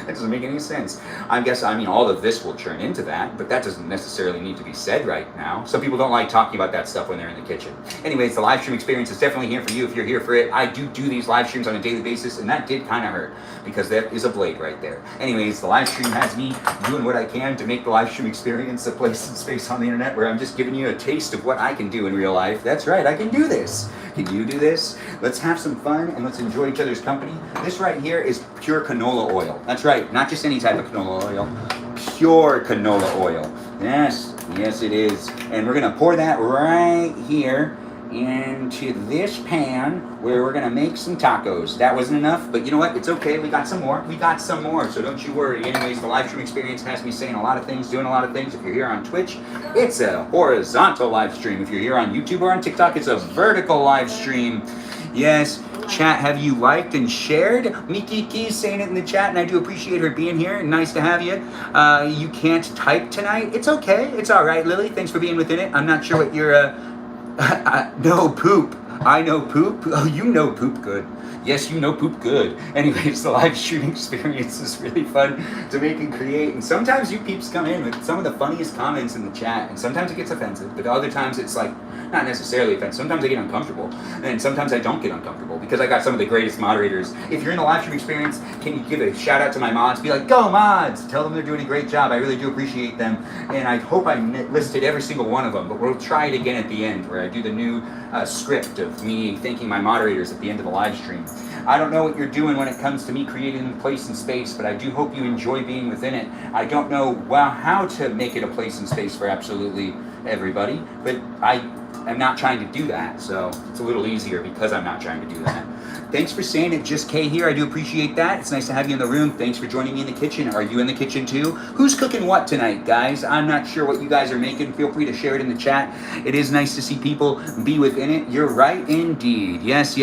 That doesn't make any sense. I guess, I mean, all of this will turn into that, but that doesn't necessarily need to be said right now. Some people don't like talking about that stuff when they're in the kitchen. Anyways, the live stream experience is definitely here for you if you're here for it. I do these live streams on a daily basis, and that did kind of hurt because that is a blade right there. Anyways, the live stream has me doing what I can to make the live stream experience a place and space on the internet where I'm just giving you a taste of what I can do in real life. That's right, I can do this. Can you do this? Let's have some fun and let's enjoy each other's company. This right here is pure canola oil. That's right, not just any type of canola oil. Pure canola oil. Yes, yes it is. And we're gonna pour that right here into this pan where we're gonna make some tacos. That wasn't enough, but you know what? It's okay. We got some more. So don't you worry. Anyways, the live stream experience has me saying a lot of things, doing a lot of things. If you're here on Twitch, it's a horizontal live stream. If you're here on YouTube or on TikTok, it's a vertical live stream. Yes, chat, have you liked and shared? Mikiki saying it in the chat, and I do appreciate her being here. Nice to have you. You can't type tonight. It's okay. It's all right, Lily. Thanks for being within it. I'm not sure what your no poop. I know poop. Oh, you know poop good. Yes, you know poop good. Anyways, the live stream experience is really fun to make and create. And sometimes you peeps come in with some of the funniest comments in the chat. And sometimes it gets offensive, but other times it's like, not necessarily offensive. Sometimes I get uncomfortable. And sometimes I don't get uncomfortable because I got some of the greatest moderators. If you're in the live stream experience, can you give a shout out to my mods? Be like, go mods! Tell them they're doing a great job. I really do appreciate them. And I hope I listed every single one of them, but we'll try it again at the end where I do the new script of me thanking my moderators at the end of the live stream. I don't know what you're doing when it comes to me creating a place and space, but I do hope you enjoy being within it. I don't know how to make it a place and space for absolutely everybody, but I'm not trying to do that, so it's a little easier because I'm not trying to do that. Thanks for saying it, Just Kay here. I do appreciate that. It's nice to have you in the room. Thanks for joining me in the kitchen. Are you in the kitchen too? Who's cooking what tonight, guys? I'm not sure what you guys are making. Feel free to share it in the chat. It is nice to see people be within it. You're right indeed. Yes.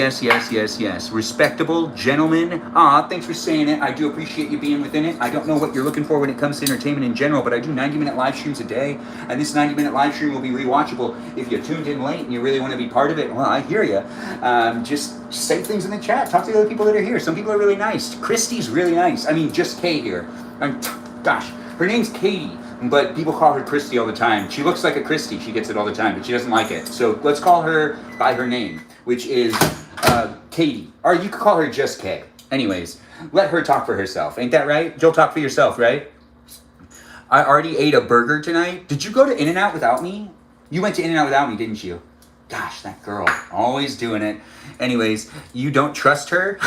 Respectable gentlemen. Thanks for saying it. I do appreciate you being within it. I don't know what you're looking for when it comes to entertainment in general, but I do 90-minute live streams a day, and this 90-minute live stream will be rewatchable. If you tuned in late and you really want to be part of it, well, I hear you. Just say things in the chat. Talk to the other people that are here. Some people are really nice. Christy's really nice. I mean, Just Kay here. Gosh, her name's Katie, but people call her Christy all the time. She looks like a Christy. She gets it all the time, but she doesn't like it. So let's call her by her name, which is Katie. Or you could call her Just Kay. Anyways, let her talk for herself. Ain't that right? You'll talk for yourself, right? I already ate a burger tonight. Did you go to In-N-Out without me? You went to In-N-Out without me, didn't you? Gosh, that girl, always doing it. Anyways, you don't trust her?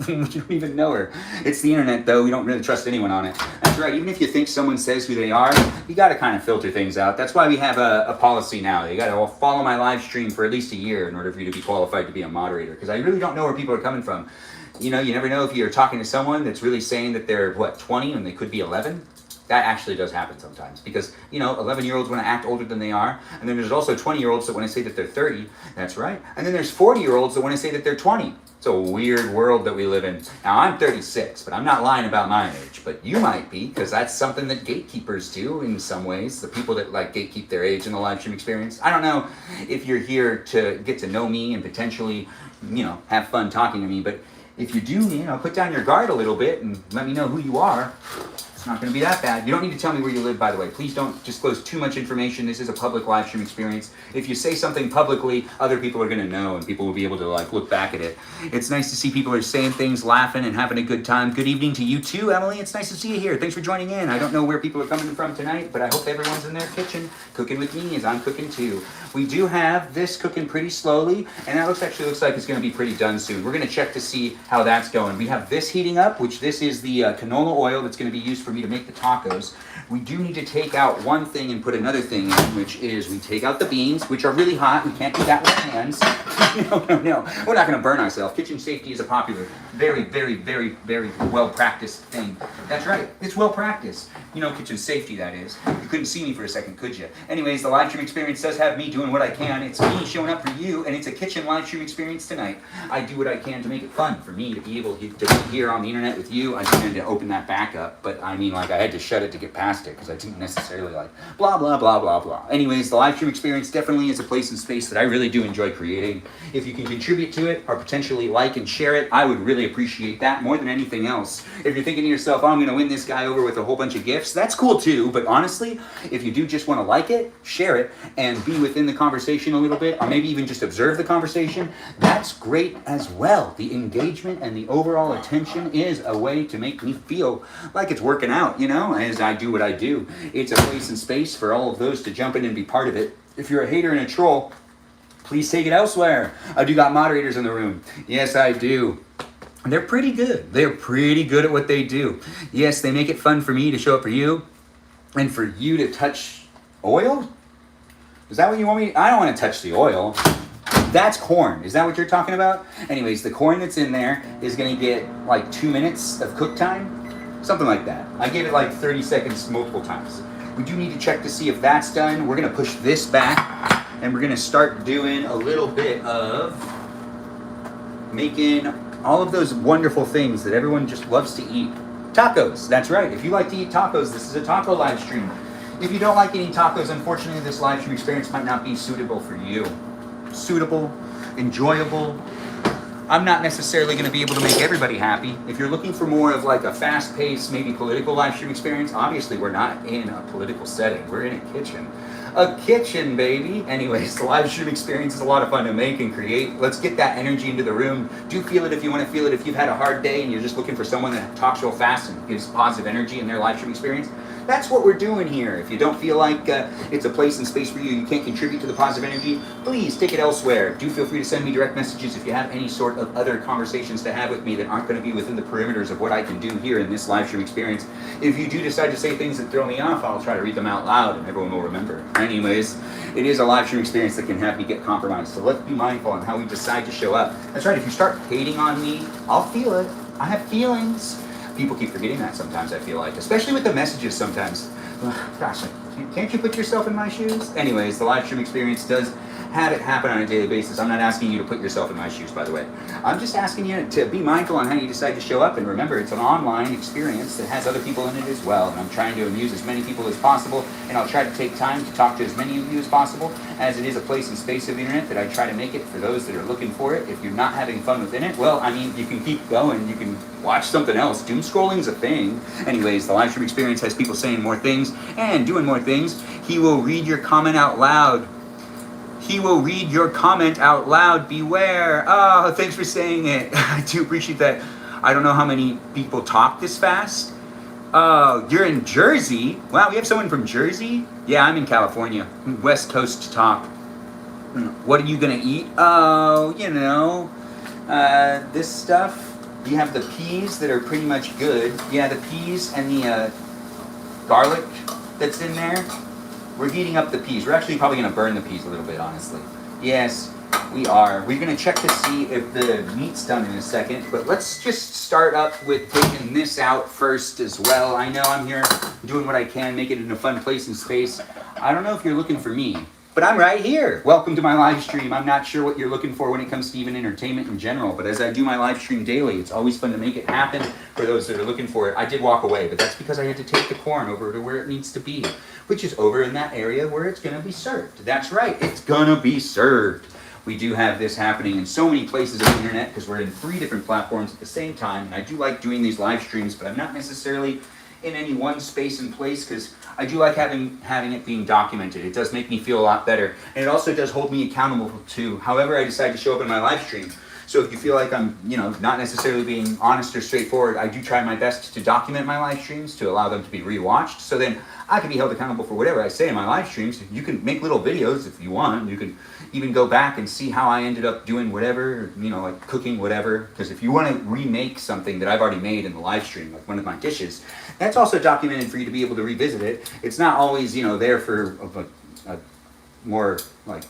You don't even know her. It's the internet, though. We don't really trust anyone on it. That's right. Even if you think someone says who they are, you got to kind of filter things out. That's why we have a policy now. You got to follow my live stream for at least a year in order for you to be qualified to be a moderator, because I really don't know where people are coming from. You know, you never know if you're talking to someone that's really saying that they're, 20 and they could be 11? That actually does happen sometimes because, 11-year-olds want to act older than they are. And then there's also 20-year-olds that want to say that they're 30. That's right. And then there's 40-year-olds that want to say that they're 20. It's a weird world that we live in. Now, I'm 36, but I'm not lying about my age. But you might be, because that's something that gatekeepers do in some ways. The people that gatekeep their age in the live stream experience. I don't know if you're here to get to know me and potentially, have fun talking to me. But if you do, put down your guard a little bit and let me know who you are. It's not going to be that bad. You don't need to tell me where you live, by the way. Please don't disclose too much information. This is a public live stream experience. If you say something publicly, other people are going to know, and people will be able to look back at it. It's nice to see people are saying things, laughing, and having a good time. Good evening to you too, Emily. It's nice to see you here. Thanks for joining in. I don't know where people are coming from tonight, but I hope everyone's in their kitchen cooking with me as I'm cooking too. We do have this cooking pretty slowly, and that actually looks like it's going to be pretty done soon. We're going to check to see how that's going. We have this heating up, which this is the canola oil that's going to be used for me to make the tacos. We do need to take out one thing and put another thing in, which is we take out the beans, which are really hot. We can't do that with our hands. No. We're not going to burn ourselves. Kitchen safety is a popular, very, very, very, very well-practiced thing. That's right. It's well-practiced. Kitchen safety, that is. You couldn't see me for a second, could you? Anyways, the live stream experience does have me doing what I can. It's me showing up for you, and it's a kitchen live stream experience tonight. I do what I can to make it fun for me to be able to be here on the internet with you. I just had to open that back up, but I had to shut it to get past it because I didn't necessarily blah, blah, blah, blah, blah. Anyways, the live stream experience definitely is a place and space that I really do enjoy creating. If you can contribute to it or potentially like and share it, I would really appreciate that more than anything else. If you're thinking to yourself, I'm going to win this guy over with a whole bunch of gifts, that's cool too. But honestly, if you do just want to like it, share it, and be within the conversation a little bit, or maybe even just observe the conversation, that's great as well. The engagement and the overall attention is a way to make me feel like it's working out, as I do what I do. It's a place and space for all of those to jump in and be part of it. If you're a hater and a troll, please take it elsewhere. I do got moderators in the room. Yes, I do. They're pretty good. They're pretty good at what they do. Yes, they make it fun for me to show up for you and for you to touch oil. Is that what you want me? I don't want to touch the oil. That's corn. Is that what you're talking about? Anyways, the corn that's in there is gonna get like 2 minutes of cook time, something like that. I gave it like 30 seconds multiple times. We do need to check to see if that's done. We're gonna push this back and we're gonna start doing a little bit of making all of those wonderful things that everyone just loves to eat. Tacos, that's right. If you like to eat tacos, this is a taco live stream. If you don't like eating tacos, unfortunately, this live stream experience might not be suitable for you. Suitable, enjoyable. I'm not necessarily going to be able to make everybody happy. If you're looking for more of like a fast-paced, maybe political live stream experience, obviously we're not in a political setting. We're in a kitchen. A kitchen, baby. Anyways, the live stream experience is a lot of fun to make and create. Let's get that energy into the room. Do feel it if you want to feel it. If you've had a hard day and you're just looking for someone that talks real fast and gives positive energy in their live stream experience, that's what we're doing here. If you don't feel like it's a place and space for you, you can't contribute to the positive energy, please take it elsewhere. Do feel free to send me direct messages if you have any sort of other conversations to have with me that aren't going to be within the perimeters of what I can do here in this live stream experience. If you do decide to say things that throw me off, I'll try to read them out loud and everyone will remember. Anyways, it is a live stream experience that can have me get compromised. So let's be mindful on how we decide to show up. That's right, if you start hating on me, I'll feel it. I have feelings. People keep forgetting that sometimes, I feel like, especially with the messages sometimes. Gosh, can't you put yourself in my shoes? Anyways, the live stream experience does have it happen on a daily basis. I'm not asking you to put yourself in my shoes, by the way. I'm just asking you to be mindful on how you decide to show up. And remember, it's an online experience that has other people in it as well. And I'm trying to amuse as many people as possible. And I'll try to take time to talk to as many of you as possible, as it is a place and space of the internet that I try to make it for those that are looking for it. If you're not having fun within it, well, I mean, you can keep going. You can watch something else. Doom scrolling's a thing. Anyways, the live stream experience has people saying more things and doing more things. He will read your comment out loud. He will read your comment out loud. Beware. Oh, thanks for saying it. I do appreciate that. I don't know how many people talk this fast. Oh, you're in Jersey? Wow, we have someone from Jersey? Yeah, I'm in California. West Coast talk. What are you gonna eat? Oh, you know, this stuff. You have the peas that are pretty much good. Yeah, the peas and the garlic that's in there. We're heating up the peas. We're actually probably going to burn the peas a little bit, honestly. Yes, we are. We're going to check to see if the meat's done in a second, but let's just start up with taking this out first as well. I know I'm here doing what I can, make it in a fun place and space. I don't know if you're looking for me, but I'm right here. Welcome to my live stream. I'm not sure what you're looking for when it comes to even entertainment in general, but as I do my live stream daily, it's always fun to make it happen for those that are looking for it. I did walk away, but that's because I had to take the corn over to where it needs to be, which is over in that area where it's going to be served. That's right, it's going to be served. We do have this happening in so many places on the internet because we're in 3 different platforms at the same time, and I do like doing these live streams, but I'm not necessarily in any one space and place because I do like having it being documented. It does make me feel a lot better, and it also does hold me accountable to however I decide to show up in my live stream. So if you feel like I'm, not necessarily being honest or straightforward, I do try my best to document my live streams to allow them to be rewatched. So then I can be held accountable for whatever I say in my live streams. You can make little videos if you want. You can even go back and see how I ended up doing whatever, like cooking whatever. Because if you want to remake something that I've already made in the live stream, like one of my dishes, that's also documented for you to be able to revisit it. It's not always, there for a more like,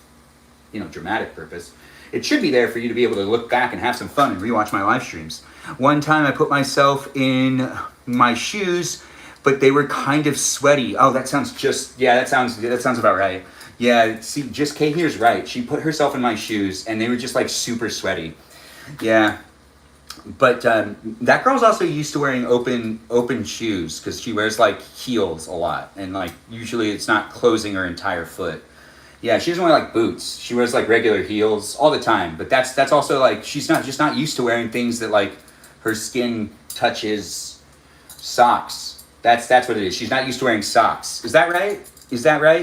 dramatic purpose. It should be there for you to be able to look back and have some fun and rewatch my live streams. One time I put myself in my shoes, but they were kind of sweaty. Oh, that sounds about right. Yeah, see, just Kay here's right. She put herself in my shoes and they were just like super sweaty. Yeah. But that girl's also used to wearing open shoes because she wears like heels a lot. And like usually it's not closing her entire foot. Yeah, she doesn't wear like boots. She wears like regular heels all the time. But that's also like she's not used to wearing things that like her skin touches socks. That's what it is. She's not used to wearing socks. Is that right?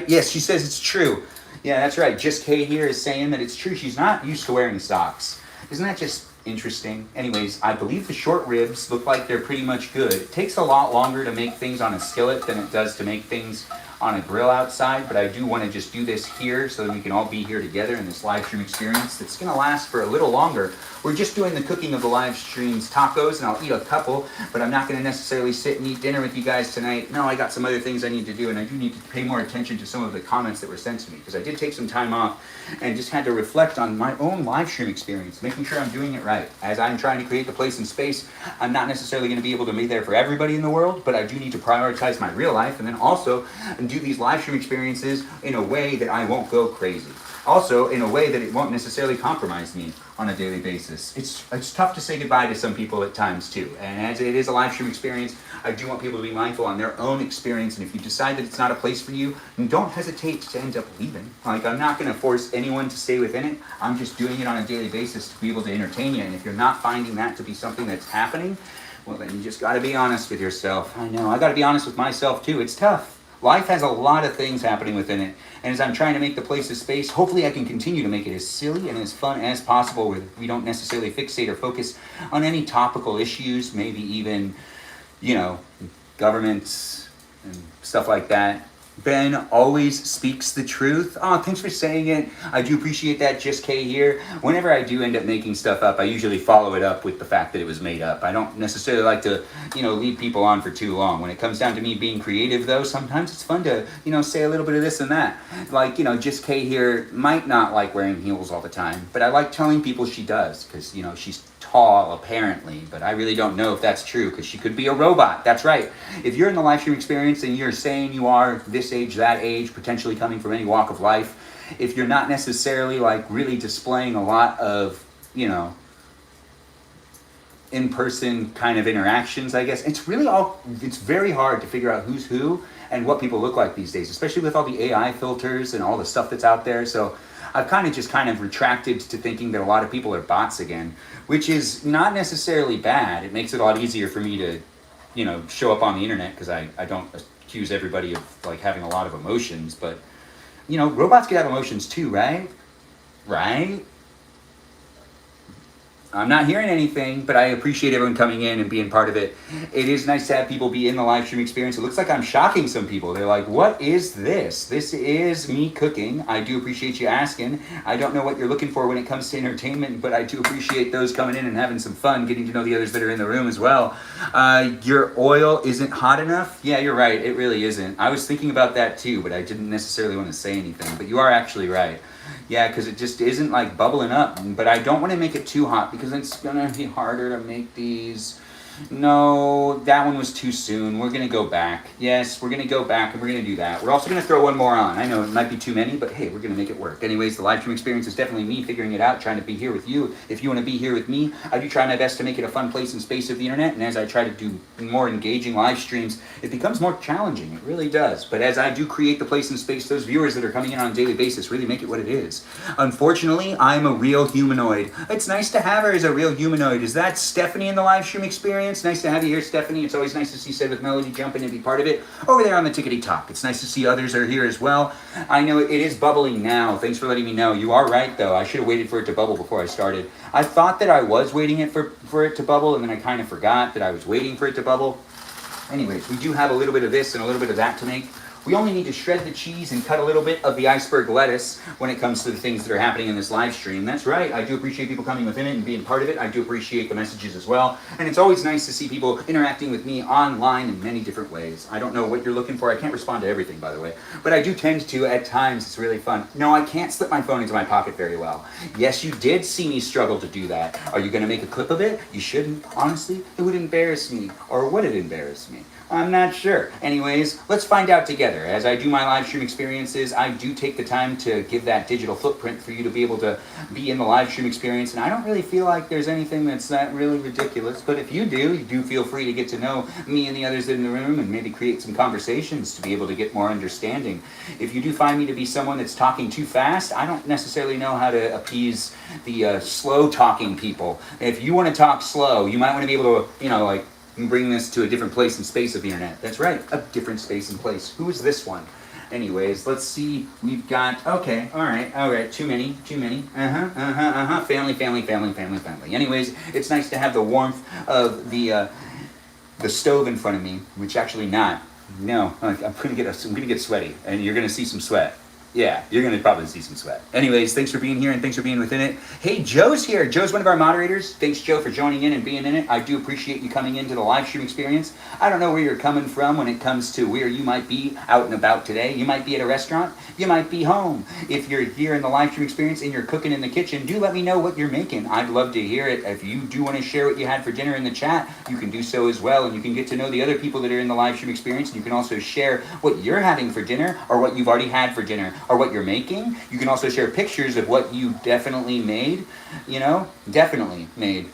Yes, she says it's true. Yeah, that's right. Just Kay here is saying that it's true. She's not used to wearing socks. Isn't that just interesting? Anyways, I believe the short ribs look like they're pretty much good. It takes a lot longer to make things on a skillet than it does to make things on a grill outside, but I do want to just do this here so that we can all be here together in this live stream experience that's going to last for a little longer. We're just doing the cooking of the live streams tacos, and I'll eat a couple, but I'm not going to necessarily sit and eat dinner with you guys tonight. No, I got some other things I need to do, and I do need to pay more attention to some of the comments that were sent to me, because I did take some time off and just had to reflect on my own live stream experience, making sure I'm doing it right. As I'm trying to create the place and space, I'm not necessarily going to be able to be there for everybody in the world, but I do need to prioritize my real life, and then also do these live stream experiences in a way that I won't go crazy. Also, in a way that it won't necessarily compromise me on a daily basis. It's tough to say goodbye to some people at times too, and as it is a live stream experience, I do want people to be mindful on their own experience, and if you decide that it's not a place for you, don't hesitate to end up leaving. Like, I'm not going to force anyone to stay within it. I'm just doing it on a daily basis to be able to entertain you, and if you're not finding that to be something that's happening, well, then you just got to be honest with yourself. I know, I got to be honest with myself too. It's tough. Life has a lot of things happening within it, and as I'm trying to make the place a space, hopefully I can continue to make it as silly and as fun as possible, where we don't necessarily fixate or focus on any topical issues, maybe even, governments and stuff like that. Ben always speaks the truth. Oh, thanks for saying it. I do appreciate that, Just K here. Whenever I do end up making stuff up, I usually follow it up with the fact that it was made up. I don't necessarily like to, lead people on for too long. When it comes down to me being creative, though, sometimes it's fun to, say a little bit of this and that. Like, Just K here might not like wearing heels all the time, but I like telling people she does, because, she's tall apparently, but I really don't know if that's true, because she could be a robot. That's right. If you're in the live stream experience and you're saying you are this age, that age, potentially coming from any walk of life, if you're not necessarily really displaying a lot of, in-person kind of interactions, I guess, it's very hard to figure out who's who and what people look like these days, especially with all the AI filters and all the stuff that's out there. So I've kind of retracted to thinking that a lot of people are bots again, which is not necessarily bad. It makes it a lot easier for me to, show up on the internet, because I don't accuse everybody of having a lot of emotions, but robots can have emotions too, right? Right? I'm not hearing anything, but I appreciate everyone coming in and being part of it. It is nice to have people be in the live stream experience. It looks like I'm shocking some people. They're like, what is this? This is me cooking. I do appreciate you asking. I don't know what you're looking for when it comes to entertainment, but I do appreciate those coming in and having some fun, getting to know the others that are in the room as well. Your oil isn't hot enough? Yeah, you're right. It really isn't. I was thinking about that too, but I didn't necessarily want to say anything. But you are actually right. Yeah, because it just isn't bubbling up. But I don't want to make it too hot, because it's going to be harder to make these. No, that one was too soon. We're going to go back. Yes, we're going to go back and we're going to do that. We're also going to throw one more on. I know it might be too many, but hey, we're going to make it work. Anyways, the live stream experience is definitely me figuring it out, trying to be here with you. If you want to be here with me, I do try my best to make it a fun place and space of the internet. And as I try to do more engaging live streams, it becomes more challenging. It really does. But as I do create the place and space, those viewers that are coming in on a daily basis really make it what it is. Unfortunately, I'm a real humanoid. It's nice to have her as a real humanoid. Is that Stephanie in the live stream experience? Nice to have you here, Stephanie. It's always nice to see Said with Melody jump in and be part of it. Over there on the Tickety Talk. It's nice to see others are here as well. I know it is bubbling now. Thanks for letting me know. You are right, though. I should have waited for it to bubble before I started. I thought that I was waiting for it to bubble, and then I kind of forgot that I was waiting for it to bubble. Anyways, we do have a little bit of this and a little bit of that to make. We only need to shred the cheese and cut a little bit of the iceberg lettuce when it comes to the things that are happening in this live stream. That's right. I do appreciate people coming within it and being part of it. I do appreciate the messages as well. And it's always nice to see people interacting with me online in many different ways. I don't know what you're looking for. I can't respond to everything, by the way. But I do tend to at times. It's really fun. No, I can't slip my phone into my pocket very well. Yes, you did see me struggle to do that. Are you going to make a clip of it? You shouldn't. Honestly, it would embarrass me. Or would it embarrass me? I'm not sure. Anyways, let's find out together. As I do my live stream experiences, I do take the time to give that digital footprint for you to be able to be in the live stream experience. And I don't really feel like there's anything that's that really ridiculous. But if you do feel free to get to know me and the others in the room and maybe create some conversations to be able to get more understanding. If you do find me to be someone that's talking too fast, I don't necessarily know how to appease the slow talking people. If you want to talk slow, you might want to be able to, bring this to a different place and space of the internet. That's right, a different space and place. Who is this one? Anyways, let's see. We've got, okay, all right. Too many. Family. Anyways, it's nice to have the warmth of the stove in front of me, which actually not. No, I'm gonna get sweaty, and you're gonna see some sweat. Yeah, you're gonna probably see some sweat. Anyways, thanks for being here and thanks for being within it. Hey, Joe's here. Joe's one of our moderators. Thanks, Joe, for joining in and being in it. I do appreciate you coming into the live stream experience. I don't know where you're coming from when it comes to where you might be out and about today. You might be at a restaurant. You might be home. If you're here in the live stream experience and you're cooking in the kitchen, do let me know what you're making. I'd love to hear it. If you do want to share what you had for dinner in the chat, you can do so as well, and you can get to know the other people that are in the live stream experience, and you can also share what you're having for dinner or what you've already had for dinner or what you're making. You can also share pictures of what you definitely made, definitely made.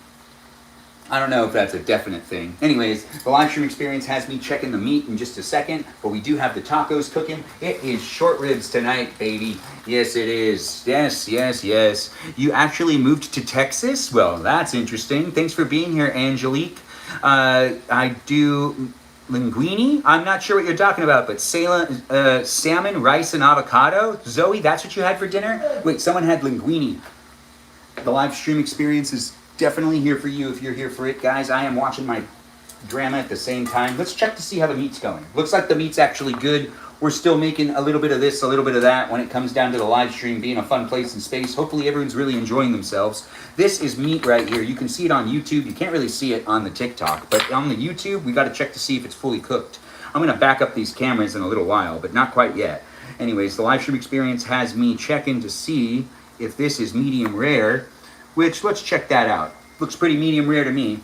I don't know if that's a definite thing. Anyways, the live stream experience has me checking the meat in just a second, but we do have the tacos cooking. It is short ribs tonight, baby. Yes, it is. Yes, yes, yes. You actually moved to Texas? Well, that's interesting. Thanks for being here, Angelique. I do linguine? I'm not sure what you're talking about, but salmon, rice, and avocado? Zoe, that's what you had for dinner? Wait, someone had linguine. The live stream experience is definitely here for you if you're here for it, guys. I am watching my drama at the same time. Let's check to see how the meat's going. Looks like the meat's actually good. We're still making a little bit of this, a little bit of that when it comes down to the live stream being a fun place and space. Hopefully everyone's really enjoying themselves. This is meat right here. You can see it on YouTube. You can't really see it on the TikTok, but on the YouTube, we got to check to see if it's fully cooked. I'm going to back up these cameras in a little while, but not quite yet. Anyways, the live stream experience has me checking to see if this is medium rare, which let's check that out. Looks pretty medium rare to me.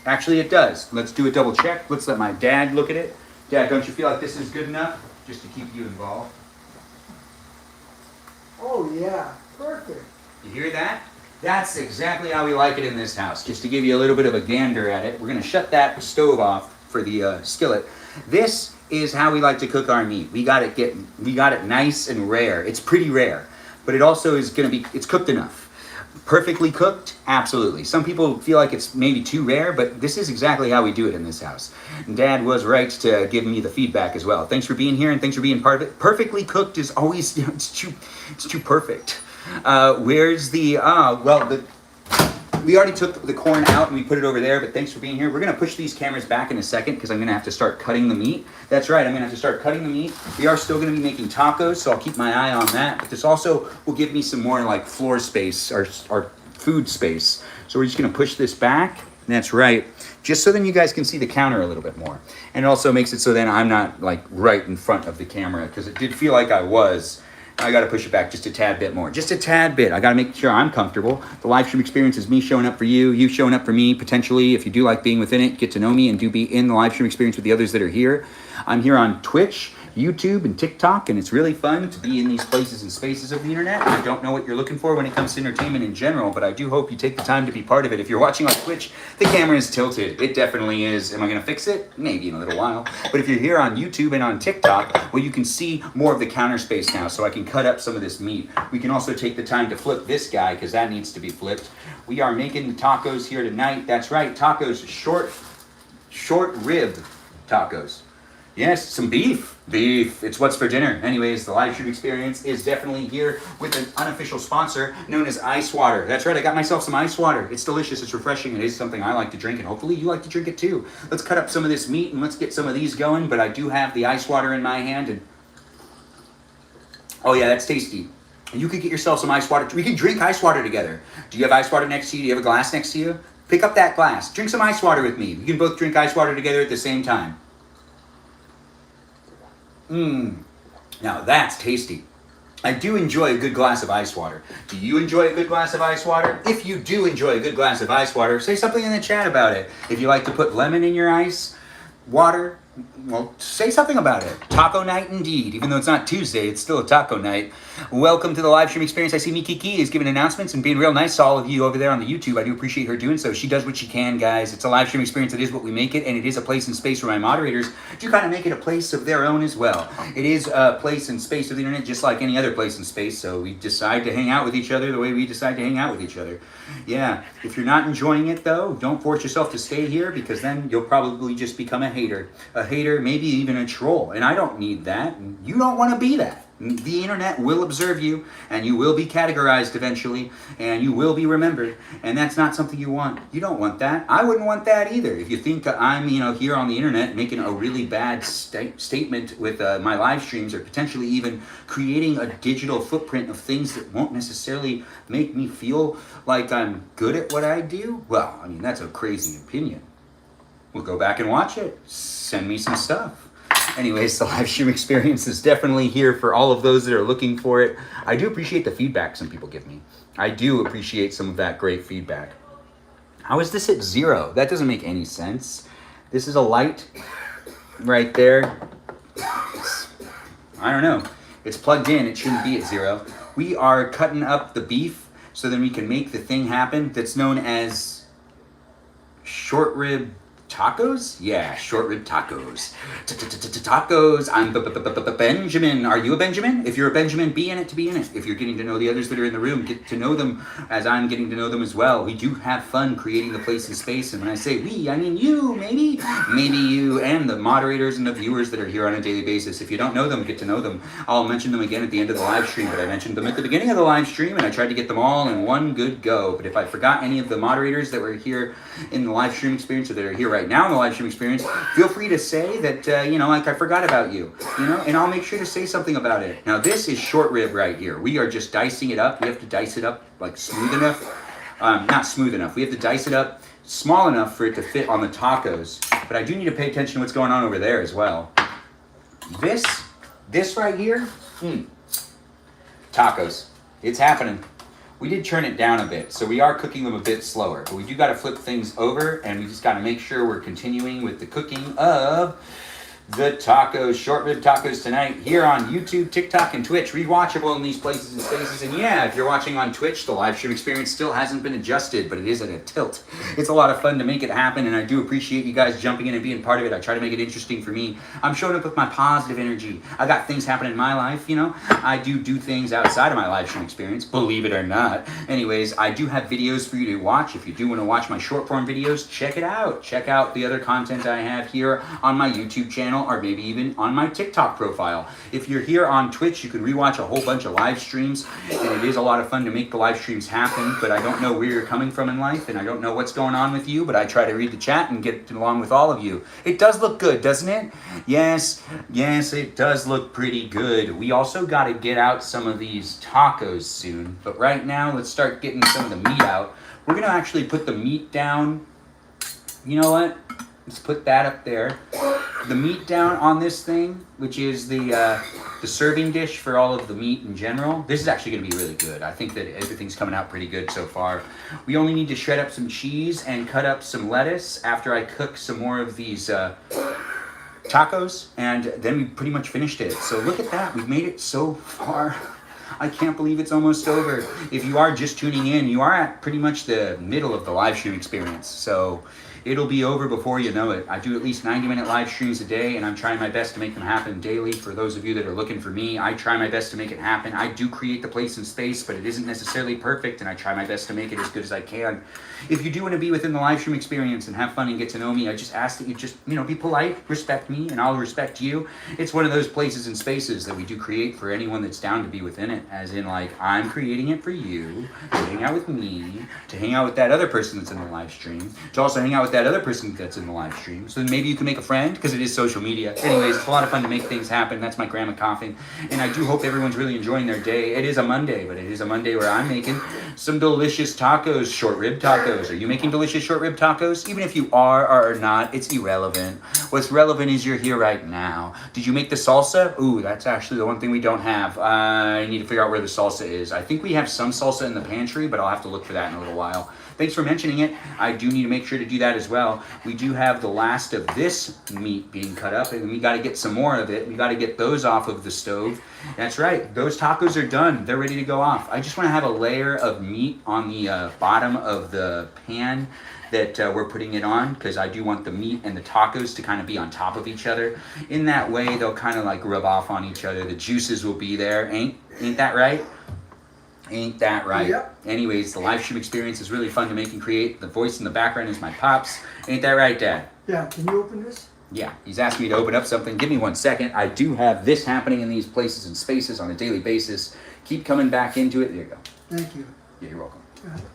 Actually, it does. Let's do a double check. Let's let my dad look at it. Dad, don't you feel like this is good enough? Just to keep you involved. Oh yeah, perfect. You hear that? That's exactly how we like it in this house. Just to give you a little bit of a gander at it, we're going to shut that stove off for the skillet. This is how we like to cook our meat. We got it nice and rare. It's pretty rare, but it also is going to be, it's cooked enough. Perfectly cooked? Absolutely. Some people feel like it's maybe too rare, but this is exactly how we do it in this house. And Dad was right to give me the feedback as well. Thanks for being here and thanks for being part of it. Perfectly cooked is always, it's too perfect. Where's the, we already took the corn out and we put it over there, but thanks for being here. We're going to push these cameras back in a second because I'm going to have to start cutting the meat. That's right, I'm going to have to start cutting the meat. We are still going to be making tacos, so I'll keep my eye on that. But this also will give me some more like floor space or food space. So we're just going to push this back. That's right. Just so then you guys can see the counter a little bit more. And it also makes it so then I'm not like right in front of the camera because it did feel like I was. I got to push it back just a tad bit more. Just a tad bit. I got to make sure I'm comfortable. The live stream experience is me showing up for you, you showing up for me, potentially. If you do like being within it, get to know me and do be in the live stream experience with the others that are here. I'm here on Twitch, YouTube, and TikTok, and it's really fun to be in these places and spaces of the internet. I don't know what you're looking for when it comes to entertainment in general, but I do hope you take the time to be part of it. If you're watching on Twitch, the camera is tilted. It definitely is. Am I going to fix it? Maybe in a little while. But if you're here on YouTube and on TikTok, well, you can see more of the counter space now, so I can cut up some of this meat. We can also take the time to flip this guy, because that needs to be flipped. We are making tacos here tonight. That's right, tacos, short rib tacos. Yes, some beef. Beef. It's what's for dinner. Anyways, the live stream experience is definitely here with an unofficial sponsor known as ice water. That's right, I got myself some ice water. It's delicious, it's refreshing, it is something I like to drink, and hopefully you like to drink it too. Let's cut up some of this meat and let's get some of these going, but I do have the ice water in my hand, and oh yeah, that's tasty. You could get yourself some ice water. We can drink ice water together. Do you have ice water next to you? Do you have a glass next to you? Pick up that glass. Drink some ice water with me. We can both drink ice water together at the same time. Now that's tasty. I do enjoy a good glass of ice water. Do you enjoy a good glass of ice water? If you do enjoy a good glass of ice water, say something in the chat about it. If you like to put lemon in your ice water, well, say something about it. Taco night indeed. Even though it's not Tuesday, it's still a taco night. Welcome to the live stream experience. I see Mikiki is giving announcements and being real nice to all of you over there on the YouTube. I do appreciate her doing so. She does what she can, guys. It's a live stream experience. It is what we make it, and it is a place and space where my moderators do kind of make it a place of their own as well. It is a place and space of the internet just like any other place and space, so we decide to hang out with each other the way we decide to hang out with each other. Yeah, if you're not enjoying it though, don't force yourself to stay here because then you'll probably just become a hater. A hater, maybe even a troll, and I don't need that, and you don't want to be that. The internet will observe you, and you will be categorized eventually, and you will be remembered, and that's not something you want. You don't want that. I wouldn't want that either. If you think I'm, here on the internet making a really bad statement with my live streams, or potentially even creating a digital footprint of things that won't necessarily make me feel like I'm good at what I do, well, I mean, that's a crazy opinion. We'll go back and watch it. Send me some stuff. Anyways, the live stream experience is definitely here for all of those that are looking for it. I do appreciate the feedback some people give me. I do appreciate some of that great feedback. How is this at 0? That doesn't make any sense. This is a light right there. I don't know. It's plugged in. It shouldn't be at 0. We are cutting up the beef so then we can make the thing happen that's known as short rib tacos? Yeah, short rib tacos. Tacos. I'm Benjamin. Are you a Benjamin? If you're a Benjamin, be in it to be in it. If you're getting to know the others that are in the room, get to know them as I'm getting to know them as well. We do have fun creating the place and space. And when I say we, I mean you, maybe. Maybe you and the moderators and the viewers that are here on a daily basis. If you don't know them, get to know them. I'll mention them again at the end of the live stream, but I mentioned them at the beginning of the live stream, and I tried to get them all in one good go. But if I forgot any of the moderators that were here in the live stream experience, or that are here right now in the live stream experience, feel free to say that, like I forgot about you, and I'll make sure to say something about it. Now, this is short rib right here. We are just dicing it up. We have to dice it up like smooth enough. Not smooth enough. We have to dice it up small enough for it to fit on the tacos. But I do need to pay attention to what's going on over there as well. This right here, tacos. It's happening. We did turn it down a bit, so we are cooking them a bit slower. But we do got to flip things over, and we just got to make sure we're continuing with the cooking of the tacos, short rib tacos tonight here on YouTube, TikTok, and Twitch. Rewatchable in these places and spaces. And yeah, if you're watching on Twitch, the live stream experience still hasn't been adjusted, but it is at a tilt. It's a lot of fun to make it happen, and I do appreciate you guys jumping in and being part of it. I try to make it interesting for me. I'm showing up with my positive energy. I got things happening in my life, I do things outside of my live stream experience, believe it or not. Anyways, I do have videos for you to watch. If you do want to watch my short form videos, check it out. Check out the other content I have here on my YouTube channel, or maybe even on my TikTok profile. If you're here on Twitch, you can rewatch a whole bunch of live streams, and it is a lot of fun to make the live streams happen, but I don't know where you're coming from in life, and I don't know what's going on with you, but I try to read the chat and get along with all of you. It does look good, doesn't it? Yes, it does look pretty good. We also got to get out some of these tacos soon, but right now, let's start getting some of the meat out. We're going to actually put the meat down. You know what? Let's put that up there. The meat down on this thing, which is the serving dish for all of the meat in general. This is actually going to be really good. I think that everything's coming out pretty good so far. We only need to shred up some cheese and cut up some lettuce after I cook some more of these tacos, and then we pretty much finished it. So look at that. We've made it so far. I can't believe it's almost over. If you are just tuning in, you are at pretty much the middle of the live stream experience. So it'll be over before you know it. I do at least 90-minute live streams a day, and I'm trying my best to make them happen daily. For those of you that are looking for me, I try my best to make it happen. I do create the place and space, but it isn't necessarily perfect, and I try my best to make it as good as I can. If you do want to be within the live stream experience and have fun and get to know me, I just ask that you just, be polite, respect me, and I'll respect you. It's one of those places and spaces that we do create for anyone that's down to be within it, as in, I'm creating it for you, to hang out with me, to hang out with that other person that's in the live stream, to also hang out with that other person that's in the live stream. So then maybe you can make a friend, because it is social media. Anyways, it's a lot of fun to make things happen. That's my grandma coughing. And I do hope everyone's really enjoying their day. It is a Monday, but it is a Monday where I'm making some delicious tacos, short rib tacos. Are you making delicious short rib tacos? Even if you are or not, it's irrelevant. What's relevant is you're here right now. Did you make the salsa? Ooh, that's actually the one thing we don't have. I need to figure out where the salsa is. I think we have some salsa in the pantry, but I'll have to look for that in a little while. Thanks for mentioning it. I do need to make sure to do that as well. We do have the last of this meat being cut up, and we got to get some more of it. We got to get those off of the stove. That's right. Those tacos are done. They're ready to go off. I just want to have a layer of meat on the bottom of the pan that we're putting it on, because I do want the meat and the tacos to kind of be on top of each other. In that way, they'll kind of rub off on each other. The juices will be there. Ain't that right? Ain't that right? Yep. Anyways, the live stream experience is really fun to make and create. The voice in the background is my pops. Ain't that right, Dad? Yeah, can you open this? Yeah, he's asking me to open up something. Give me 1 second. I do have this happening in these places and spaces on a daily basis. Keep coming back into it. There you go. Thank you. Yeah, you're welcome.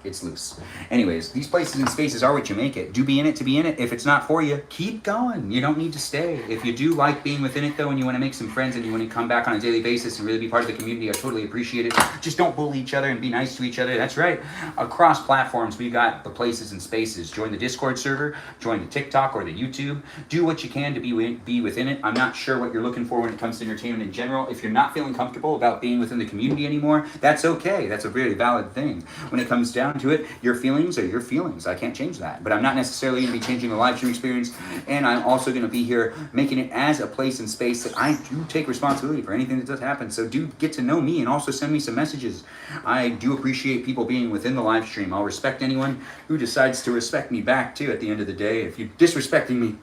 It's loose. Anyways, these places and spaces are what you make it. Do be in it to be in it. If it's not for you, keep going. You don't need to stay. If you do like being within it, though, and you want to make some friends and you want to come back on a daily basis and really be part of the community, I totally appreciate it. Just don't bully each other and be nice to each other. That's right. Across platforms, we got the places and spaces. Join the Discord server, join the TikTok or the YouTube. Do what you can to be within it. I'm not sure what you're looking for when it comes to entertainment in general. If you're not feeling comfortable about being within the community anymore, that's okay. That's a very valid thing. When it comes down to it, your feelings are your feelings. I can't change that. But I'm not necessarily going to be changing the live stream experience, and I'm also going to be here making it as a place and space that I do take responsibility for anything that does happen. So do get to know me and also send me some messages. I do appreciate people being within the live stream. I'll respect anyone who decides to respect me back too at the end of the day. If you're disrespecting me,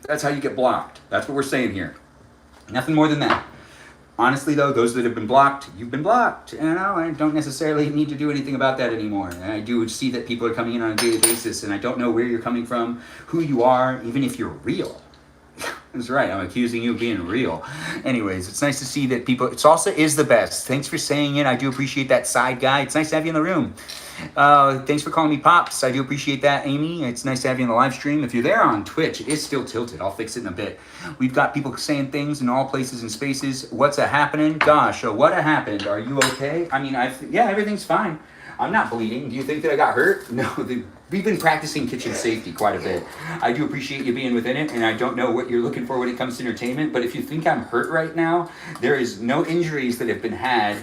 that's how you get blocked. That's what we're saying here. Nothing more than that. Honestly, though, those that have been blocked, you've been blocked. You know, I don't necessarily need to do anything about that anymore. And I do see that people are coming in on a daily basis, and I don't know where you're coming from, who you are, even if you're real. That's right, I'm accusing you of being real. Anyways, it's nice to see that people... Salsa is the best. Thanks for saying it. I do appreciate that side guy. It's nice to have you in the room. Thanks for calling me Pops. I do appreciate that, Amy. It's nice to have you in the live stream. If you're there on Twitch, it is still tilted. I'll fix it in a bit. We've got people saying things in all places and spaces. What's happening? Gosh, what happened? Are you okay? I mean, yeah, everything's fine. I'm not bleeding. Do you think that I got hurt? No, we've been practicing kitchen safety quite a bit. I do appreciate you being within it, and I don't know what you're looking for when it comes to entertainment, but if you think I'm hurt right now, there is no injuries that have been had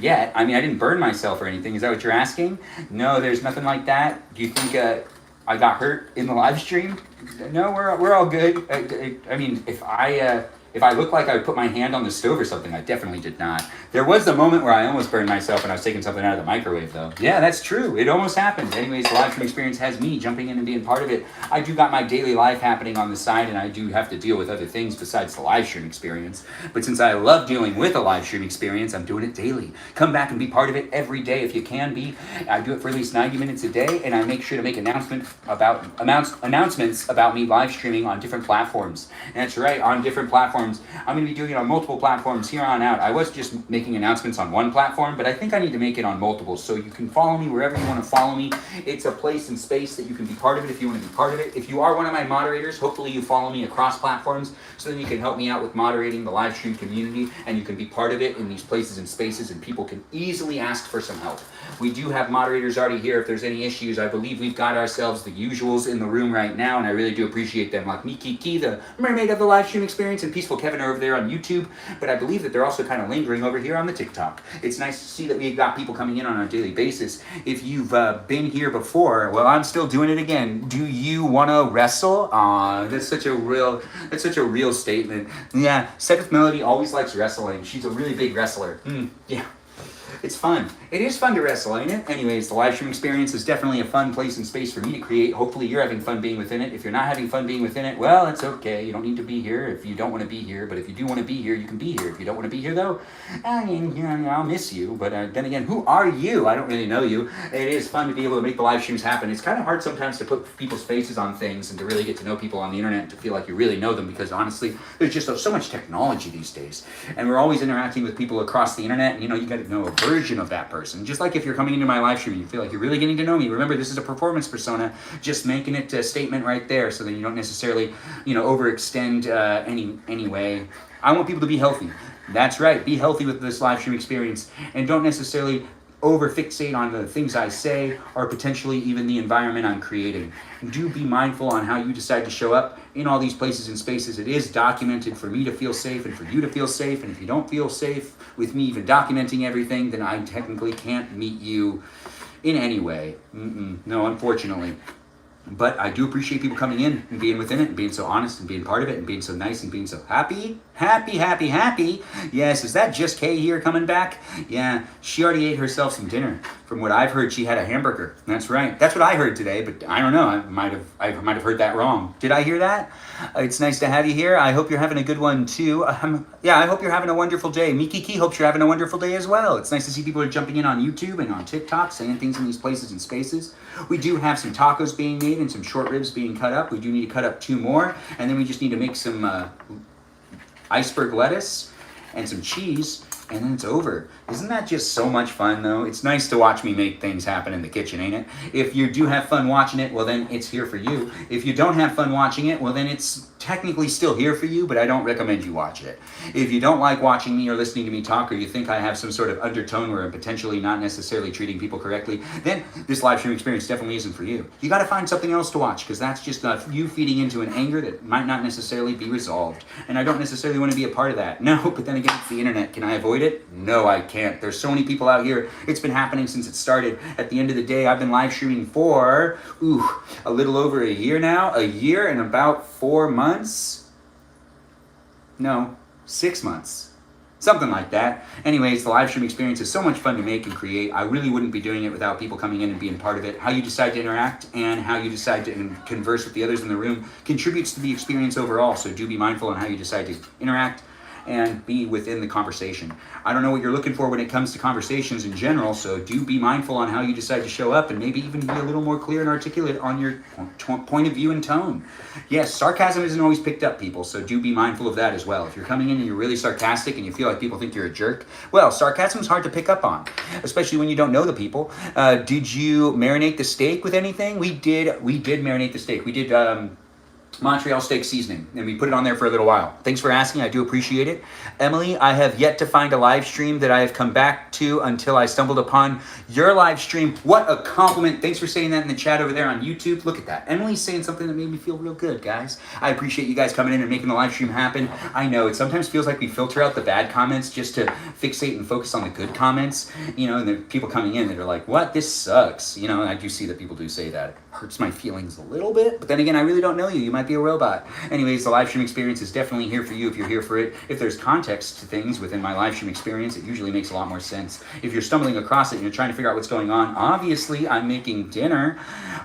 yet. I mean, I didn't burn myself or anything. Is that what you're asking? No, there's nothing like that. Do you think I got hurt in the live stream? No, we're all good. I mean, if I look like I put my hand on the stove or something, I definitely did not. There was the moment where I almost burned myself when I was taking something out of the microwave, though. Yeah, that's true. It almost happened. Anyways, the live stream experience has me jumping in and being part of it. I do got my daily life happening on the side, and I do have to deal with other things besides the live stream experience. But since I love dealing with a live stream experience, I'm doing it daily. Come back and be part of it every day if you can be. I do it for at least 90 minutes a day, and I make sure to make announcements about me live streaming on different platforms. And that's right, on different platforms. I'm going to be doing it on multiple platforms here on out. I was just making announcements on one platform, but I think I need to make it on multiple, so you can follow me wherever you want to follow me. It's a place and space that you can be part of it if you want to be part of it. If you are one of my moderators, hopefully you follow me across platforms, so then you can help me out with moderating the live stream community, and you can be part of it in these places and spaces, and people can easily ask for some help. We do have moderators already here if there's any issues. I believe we've got ourselves the usuals in the room right now, and I really do appreciate them, like Miki, the mermaid of the live stream experience, and Peaceful Kevin are over there on YouTube, but I believe that they're also kind of lingering over here on the TikTok. It's nice to see that we've got people coming in on a daily basis. If you've been here before, well, I'm still doing it again. Do you want to wrestle? That's such a real statement. Yeah, Cedric Melody always likes wrestling. She's a really big wrestler. Yeah. It's fun. It is fun to wrestle, ain't it? Anyways, the live stream experience is definitely a fun place and space for me to create. Hopefully you're having fun being within it. If you're not having fun being within it, well, it's okay. You don't need to be here if you don't want to be here. But if you do want to be here, you can be here. If you don't want to be here, though, I mean, you know, I'll miss you. But then again, who are you? I don't really know you. It is fun to be able to make the live streams happen. It's kind of hard sometimes to put people's faces on things and to really get to know people on the internet and to feel like you really know them, because honestly, there's just so much technology these days. And we're always interacting with people across the internet. And, you know, you got to know a version of that person. Just like if you're coming into my live stream and you feel like you're really getting to know me, remember, this is a performance persona, just making it a statement right there so that you don't necessarily, you know, overextend any way. I want people to be healthy. That's right, be healthy with this live stream experience, and don't necessarily over fixate on the things I say or potentially even the environment I'm creating. Do be mindful on how you decide to show up in all these places and spaces. It is documented for me to feel safe and for you to feel safe, and if you don't feel safe with me even documenting everything, then I technically can't meet you in any way. No, unfortunately. But I do appreciate people coming in and being within it and being so honest and being part of it and being so nice and being so happy. Happy, happy, happy. Yes, is that just Kay here coming back? Yeah, she already ate herself some dinner. From what I've heard, she had a hamburger. That's right. That's what I heard today, but I don't know. I might have heard that wrong. Did I hear that? It's nice to have you here. I hope you're having a good one too. Yeah, I hope you're having a wonderful day. Miki Ki hopes you're having a wonderful day as well. It's nice to see people are jumping in on YouTube and on TikTok, saying things in these places and spaces. We do have some tacos being made and some short ribs being cut up. We do need to cut up 2 more, and then we just need to make some iceberg lettuce and some cheese, and then it's over. Isn't that just so much fun though? It's nice to watch me make things happen in the kitchen, ain't it? If you do have fun watching it, well then it's here for you. If you don't have fun watching it, well then it's technically still here for you, but I don't recommend you watch it. If you don't like watching me or listening to me talk, or you think I have some sort of undertone where I'm potentially not necessarily treating people correctly, then this live stream experience definitely isn't for you. You gotta find something else to watch, because that's just you feeding into an anger that might not necessarily be resolved. And I don't necessarily want to be a part of that. No, but then again, it's the internet. Can I avoid it? No, I can't. There's so many people out here. It's been happening since it started. At the end of the day, I've been live streaming for, a little over a year now. A year and about 4 months. No, 6 months. Something like that. Anyways, the live stream experience is so much fun to make and create. I really wouldn't be doing it without people coming in and being part of it. How you decide to interact and how you decide to converse with the others in the room contributes to the experience overall. So do be mindful on how you decide to interact and be within the conversation. I don't know what you're looking for when it comes to conversations in general, so do be mindful on how you decide to show up and maybe even be a little more clear and articulate on your point of view and tone. Yes, sarcasm isn't always picked up, people, so do be mindful of that as well. If you're coming in and you're really sarcastic and you feel like people think you're a jerk, well, sarcasm is hard to pick up on, especially when you don't know the people. Did you marinate the steak with anything? We did marinate the steak. We did Montreal steak seasoning, and we put it on there for a little while. Thanks for asking. I do appreciate it. Emily, I have yet to find a live stream that I have come back to until I stumbled upon your live stream. What a compliment. Thanks for saying that in the chat over there on YouTube. Look at that. Emily's saying something that made me feel real good, guys. I appreciate you guys coming in and making the live stream happen. I know it sometimes feels like we filter out the bad comments just to fixate and focus on the good comments. And the people coming in that are like, what? This sucks. And I do see that people do say that. It hurts my feelings a little bit, but then again, I really don't know you. You might be a robot. Anyways, the live stream experience is definitely here for you if you're here for it. If there's context to things within my live stream experience, it usually makes a lot more sense. If you're stumbling across it and you're trying to figure out what's going on, obviously I'm making dinner.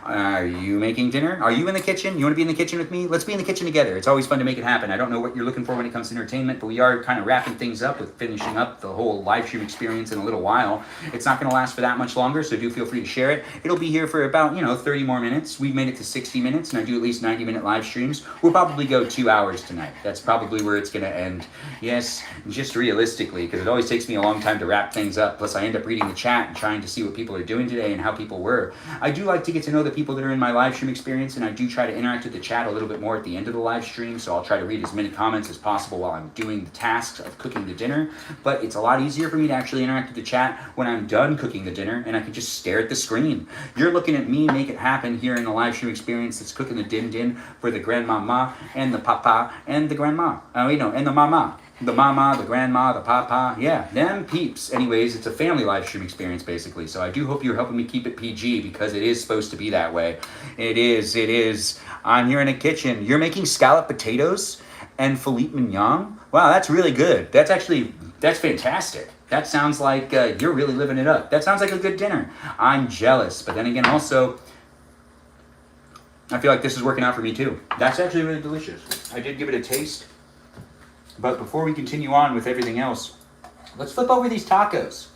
Are you making dinner? Are you in the kitchen? You want to be in the kitchen with me? Let's be in the kitchen together. It's always fun to make it happen. I don't know what you're looking for when it comes to entertainment, but we are kind of wrapping things up with finishing up the whole live stream experience in a little while. It's not going to last for that much longer, so do feel free to share it. It'll be here for about, 30 more minutes. We've made it to 60 minutes, and I do at least 90-minute live streams. We'll probably go 2 hours tonight. That's probably where it's going to end. Yes, just realistically, because it always takes me a long time to wrap things up. Plus, I end up reading the chat and trying to see what people are doing today and how people were. I do like to get to know the people that are in my live stream experience, and I do try to interact with the chat a little bit more at the end of the live stream, so I'll try to read as many comments as possible while I'm doing the tasks of cooking the dinner. But it's a lot easier for me to actually interact with the chat when I'm done cooking the dinner, and I can just stare at the screen. You're looking at me make it happen here in the live stream experience that's cooking the din-din for the grandmama and the papa and the grandma. And the mama. The mama, the grandma, the papa, yeah, them peeps. Anyways, it's a family live stream experience, basically. So I do hope you're helping me keep it PG, because it is supposed to be that way. It is. I'm here in a kitchen. You're making scalloped potatoes and filet mignon? Wow, that's really good. That's fantastic. That sounds like you're really living it up. That sounds like a good dinner. I'm jealous. But then again, also, I feel like this is working out for me too. That's actually really delicious. I did give it a taste. But before we continue on with everything else, let's flip over these tacos.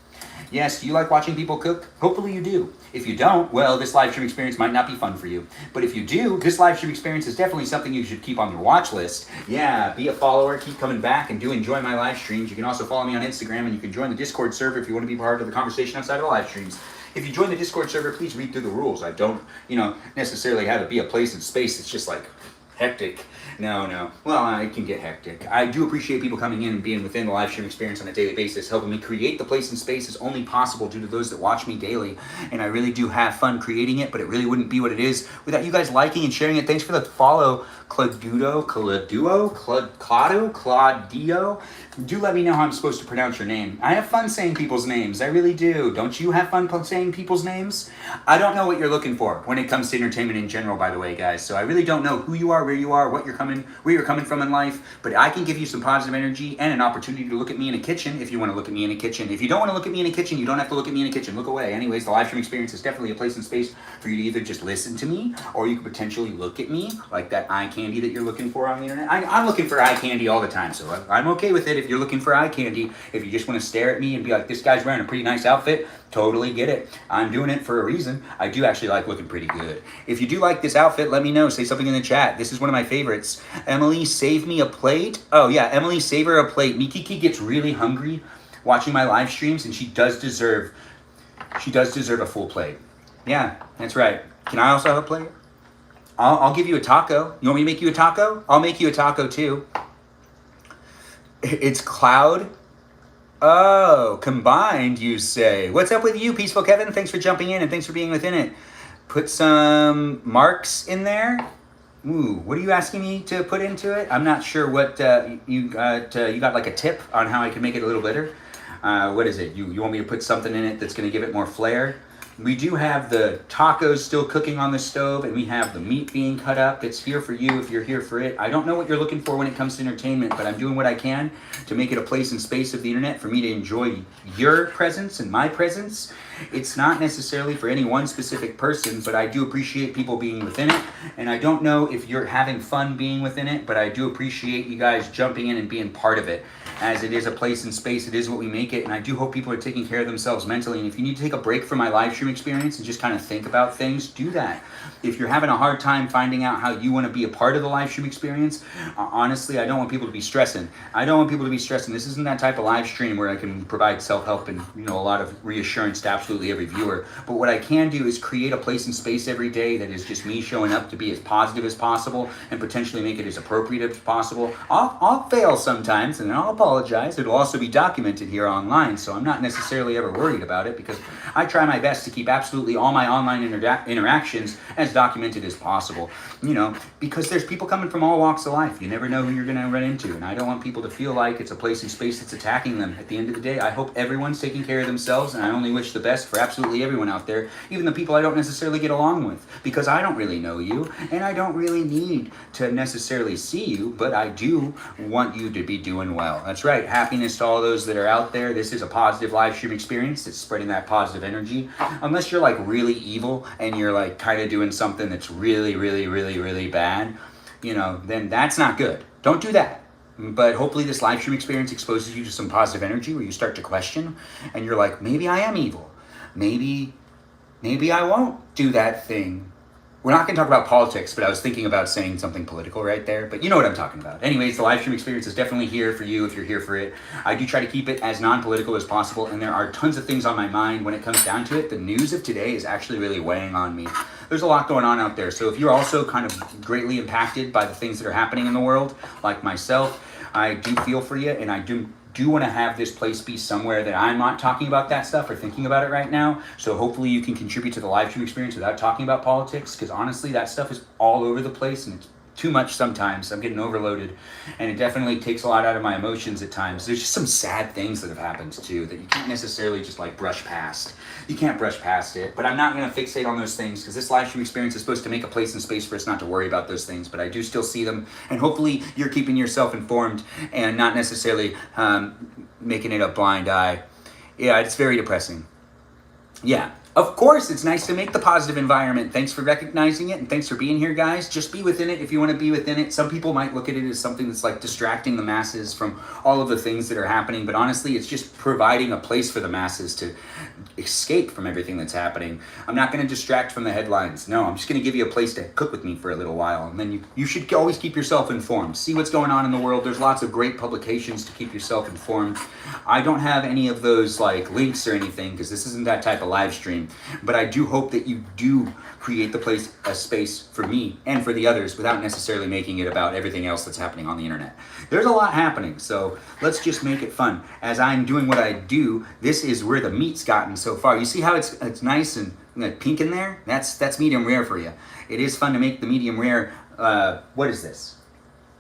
Yes, do you like watching people cook? Hopefully you do. If you don't, well, this live stream experience might not be fun for you. But if you do, this live stream experience is definitely something you should keep on your watch list. Yeah, be a follower, keep coming back, and do enjoy my live streams. You can also follow me on Instagram, and you can join the Discord server if you want to be part of the conversation outside of the live streams. If you join the Discord server, please read through the rules. I don't, necessarily have it be a place and space. It's just like hectic. No. Well, it can get hectic. I do appreciate people coming in and being within the live stream experience on a daily basis, helping me create the place and space is only possible due to those that watch me daily. And I really do have fun creating it, but it really wouldn't be what it is without you guys liking and sharing it. Thanks for the follow, Claudio. Do let me know how I'm supposed to pronounce your name. I have fun saying people's names. I really do. Don't you have fun saying people's names? I don't know what you're looking for when it comes to entertainment in general, by the way, guys. So I really don't know who you are, where you're coming from in life. But I can give you some positive energy and an opportunity to look at me in a kitchen if you want to look at me in a kitchen. If you don't want to look at me in a kitchen, you don't have to look at me in a kitchen. Look away. Anyways, the live stream experience is definitely a place and space for you to either just listen to me or you could potentially look at me like that eye candy that you're looking for on the internet. I'm looking for eye candy all the time, so I'm okay with it if you're looking for eye candy. If you just want to stare at me and be like, this guy's wearing a pretty nice outfit, totally get it. I'm doing it for a reason. I do actually like looking pretty good. If you do like this outfit, let me know. Say something in the chat. This is one of my favorites. Emily, save me a plate. Oh yeah, Emily, save her a plate. Mikiki gets really hungry watching my live streams, and she does deserve a full plate. Yeah, that's right. Can I also have a plate? I'll give you a taco. You want me to make you a taco? I'll make you a taco too. It's Cloud. Oh, combined, you say. What's up with you, Peaceful Kevin? Thanks for jumping in and thanks for being within it. Put some marks in there. Ooh, what are you asking me to put into it? I'm not sure what you got. You got like a tip on how I can make it a little better. What is it? You want me to put something in it that's going to give it more flair? We do have the tacos still cooking on the stove, and we have the meat being cut up. It's here for you if you're here for it. I don't know what you're looking for when it comes to entertainment, but I'm doing what I can to make it a place and space of the internet for me to enjoy your presence and my presence. It's not necessarily for any one specific person, but I do appreciate people being within it. And I don't know if you're having fun being within it, but I do appreciate you guys jumping in and being part of it. As it is a place and space, it is what we make it. And I do hope people are taking care of themselves mentally. And if you need to take a break from my live stream experience and just kind of think about things, do that. If you're having a hard time finding out how you want to be a part of the live stream experience, honestly, I don't want people to be stressing. This isn't that type of live stream where I can provide self-help and a lot of reassurance to absolutely every viewer. But what I can do is create a place and space every day that is just me showing up to be as positive as possible and potentially make it as appropriate as possible. I'll fail sometimes and I'll apologize. It'll also be documented here online, so I'm not necessarily ever worried about it because I try my best to keep absolutely all my online interactions as documented as possible. Because there's people coming from all walks of life. You never know who you're going to run into, and I don't want people to feel like it's a place and space that's attacking them. At the end of the day, I hope everyone's taking care of themselves, and I only wish the best for absolutely everyone out there, even the people I don't necessarily get along with, because I don't really know you, and I don't really need to necessarily see you, but I do want you to be doing well. That's right. Happiness to all those that are out there. This is a positive live stream experience that's spreading that positive energy. Unless you're like really evil and you're like kind of doing something that's really, really, really, really bad, then that's not good. Don't do that. But hopefully this live stream experience exposes you to some positive energy where you start to question and you're like, maybe I am evil. Maybe I won't do that thing. We're not going to talk about politics, but I was thinking about saying something political right there. But you know what I'm talking about. Anyways, the live stream experience is definitely here for you if you're here for it. I do try to keep it as non-political as possible, and there are tons of things on my mind when it comes down to it. The news of today is actually really weighing on me. There's a lot going on out there. So if you're also kind of greatly impacted by the things that are happening in the world, like myself, I do feel for you, and I do want to have this place be somewhere that I'm not talking about that stuff or thinking about it right now. So hopefully you can contribute to the live stream experience without talking about politics, because honestly, that stuff is all over the place and it's too much sometimes. I'm getting overloaded, and it definitely takes a lot out of my emotions at times. There's just some sad things that have happened too that you can't necessarily just like brush past. You can't brush past it, but I'm not going to fixate on those things because this live stream experience is supposed to make a place and space for us not to worry about those things, but I do still see them, and hopefully you're keeping yourself informed and not necessarily making it a blind eye. Yeah, it's very depressing. Yeah. Of course, it's nice to make the positive environment. Thanks for recognizing it, and thanks for being here, guys. Just be within it if you want to be within it. Some people might look at it as something that's like distracting the masses from all of the things that are happening, but honestly, it's just providing a place for the masses to escape from everything that's happening. I'm not going to distract from the headlines. No, I'm just going to give you a place to cook with me for a little while, and then you should always keep yourself informed. See what's going on in the world. There's lots of great publications to keep yourself informed. I don't have any of those like links or anything because this isn't that type of live stream. But I do hope that you do create a space for me and for the others without necessarily making it about everything else that's happening on the internet. There's a lot happening, so let's just make it fun. As I'm doing what I do, this is where the meat's gotten so far. You see how it's nice and pink in there? That's medium rare for you. It is fun to make the medium rare What is this?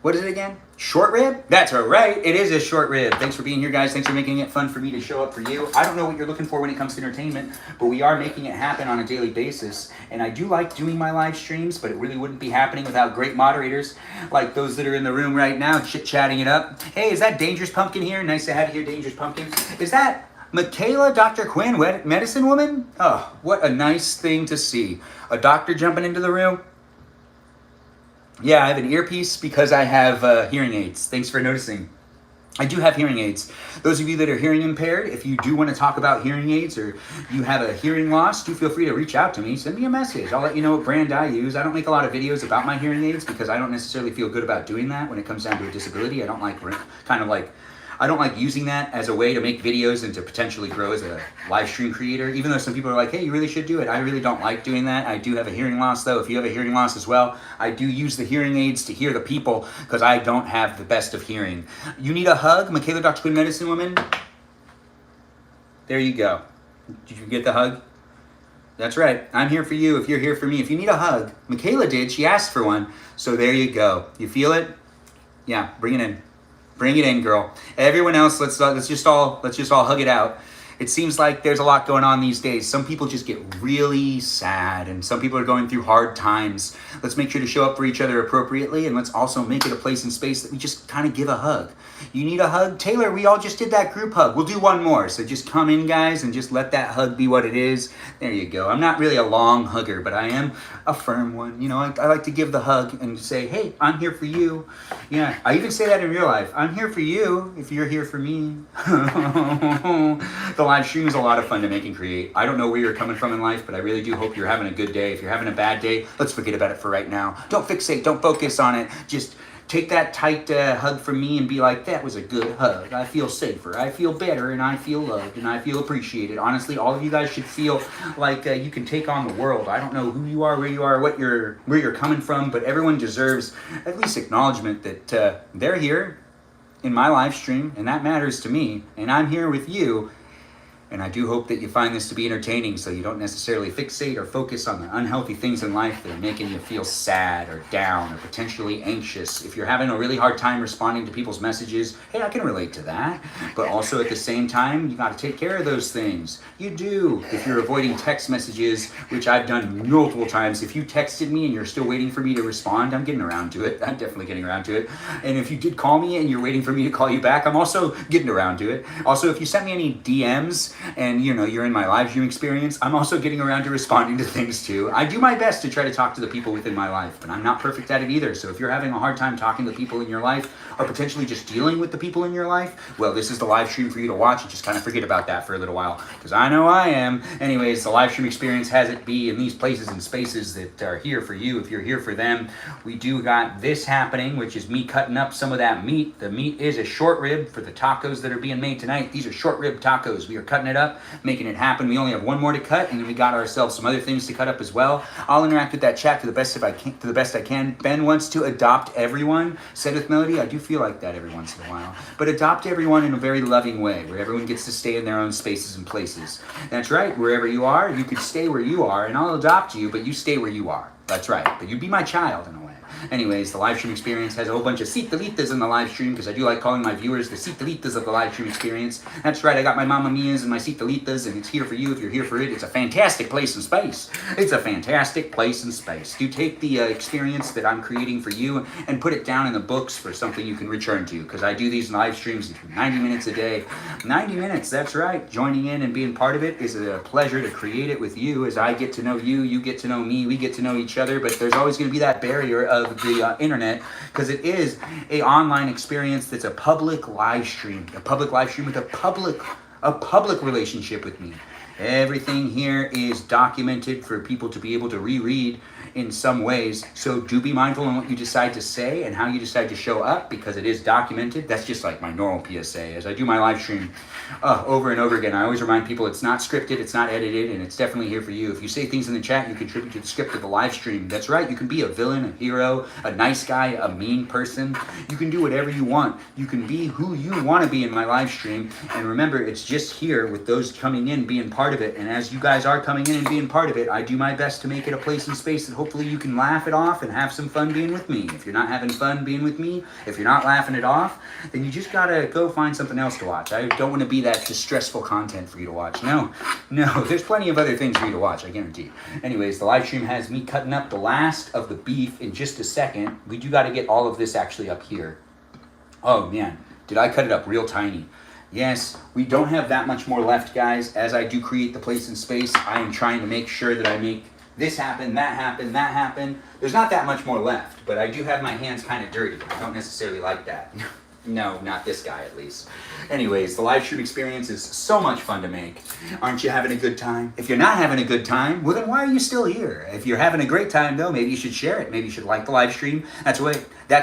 What is it again? Short rib? That's right. It is a short rib. Thanks for being here, guys. Thanks for making it fun for me to show up for you. I don't know what you're looking for when it comes to entertainment, but we are making it happen on a daily basis. And I do like doing my live streams, but it really wouldn't be happening without great moderators like those that are in the room right now, chit-chatting it up. Hey, is that Dangerous Pumpkin here? Nice to have you here, Dangerous Pumpkin. Is that Michaela, Dr. Quinn, medicine woman? Oh, what a nice thing to see. A doctor jumping into the room. Yeah, I have an earpiece because I have hearing aids. Thanks for noticing. I do have hearing aids. Those of you that are hearing impaired, if you do want to talk about hearing aids or you have a hearing loss, do feel free to reach out to me. Send me a message. I'll let you know what brand I use. I don't make a lot of videos about my hearing aids because I don't necessarily feel good about doing that when it comes down to a disability. I don't like using that as a way to make videos and to potentially grow as a live stream creator, even though some people are like, hey, you really should do it. I really don't like doing that. I do have a hearing loss, though. If you have a hearing loss as well, I do use the hearing aids to hear the people because I don't have the best of hearing. You need a hug, Michaela, Dr. Quinn, medicine woman? There you go. Did you get the hug? That's right. I'm here for you if you're here for me. If you need a hug, Michaela did. She asked for one. So there you go. You feel it? Yeah, bring it in. Bring it in, girl. Everyone else, let's just all hug it out. It seems like there's a lot going on these days. Some people just get really sad, and some people are going through hard times. Let's make sure to show up for each other appropriately, and let's also make it a place and space that we just kind of give a hug. You need a hug? Taylor, we all just did that group hug. We'll do one more. So just come in, guys, and just let that hug be what it is. There you go. I'm not really a long hugger, but I am a firm one. You know, I like to give the hug and say, hey, I'm here for you. Yeah, I even say that in real life. I'm here for you if you're here for me. The live stream is a lot of fun to make and create. I don't know where you're coming from in life, but I really do hope you're having a good day. If you're having a bad day, let's forget about it for right now. Don't fixate. Don't focus on it. Just take that tight hug from me and be like, that was a good hug. I feel safer. I feel better, and I feel loved, and I feel appreciated. Honestly, all of you guys should feel like you can take on the world. I don't know who you are, where you're coming from, but everyone deserves at least acknowledgement that they're here in my live stream, and that matters to me, and I'm here with you. And I do hope that you find this to be entertaining so you don't necessarily fixate or focus on the unhealthy things in life that are making you feel sad or down or potentially anxious. If you're having a really hard time responding to people's messages, hey, I can relate to that. But also at the same time, you got to take care of those things. You do. If you're avoiding text messages, which I've done multiple times, if you texted me and you're still waiting for me to respond, I'm getting around to it. I'm definitely getting around to it. And if you did call me and you're waiting for me to call you back, I'm also getting around to it. Also, if you sent me any DMs, and you know you're in my live stream experience, I'm also getting around to responding to things too. I do my best to try to talk to the people within my life, but I'm not perfect at it either. So if you're having a hard time talking to people in your life or potentially just dealing with the people in your life, well, this is the live stream for you to watch and just kind of forget about that for a little while, because I know I am. Anyways, the live stream experience has it be in these places and spaces that are here for you if you're here for them. We do got this happening, which is me cutting up some of that meat. The meat is a short rib for the tacos that are being made tonight. These are short rib tacos. We are cutting it up, making it happen. We only have one more to cut, and then we got ourselves some other things to cut up as well. I'll interact with that chat to the best I can. Ben wants to adopt everyone. Said with Melody, I do feel like that every once in a while. But adopt everyone in a very loving way, where everyone gets to stay in their own spaces and places. That's right. Wherever you are, you could stay where you are, and I'll adopt you, but you stay where you are. That's right. But you be my child in a way. Anyways, the live stream experience has a whole bunch of citalitas in the live stream, because I do like calling my viewers the citalitas of the live stream experience. That's right, I got my Mamma Mias and my citalitas, and it's here for you if you're here for it. It's a fantastic place and space. It's a fantastic place and space. Do take the experience that I'm creating for you and put it down in the books for something you can return to, because I do these live streams 90 minutes a day. 90 minutes, that's right. Joining in and being part of it is a pleasure to create it with you as I get to know you, you get to know me, we get to know each other, but there's always going to be that barrier of the internet, because it is a online experience that's a public live stream with a public relationship with me. Everything here is documented for people to be able to reread in some ways, so do be mindful on what you decide to say and how you decide to show up, because it is documented. That's just like my normal PSA as I do my live stream over and over again. I always remind people it's not scripted, it's not edited, and it's definitely here for you. If you say things in the chat, you contribute to the script of the live stream. That's right, you can be a villain, a hero, a nice guy, a mean person. You can do whatever you want. You can be who you want to be in my live stream, and remember, it's just here with those coming in being part part of it. And as you guys are coming in and being part of it, I do my best to make it a place and space that hopefully you can laugh it off and have some fun being with me. If you're not having fun being with me, if you're not laughing it off, then you just gotta go find something else to watch. I don't want to be that distressful content for you to watch. No, there's plenty of other things for you to watch, I guarantee. Anyways, the live stream has me cutting up the last of the beef in just a second. We do gotta get all of this actually up here. Oh man, did I cut it up real tiny? Yes, we don't have that much more left, guys. As I do create the place and space, I am trying to make sure that I make this happen, that happen, that happen. There's not that much more left, but I do have my hands kind of dirty. I don't necessarily like that. No, not this guy at least. Anyways, the live stream experience is so much fun to make. Aren't you having a good time? If you're not having a good time, well then why are you still here? If you're having a great time though, maybe you should share it. Maybe you should like the live stream. That's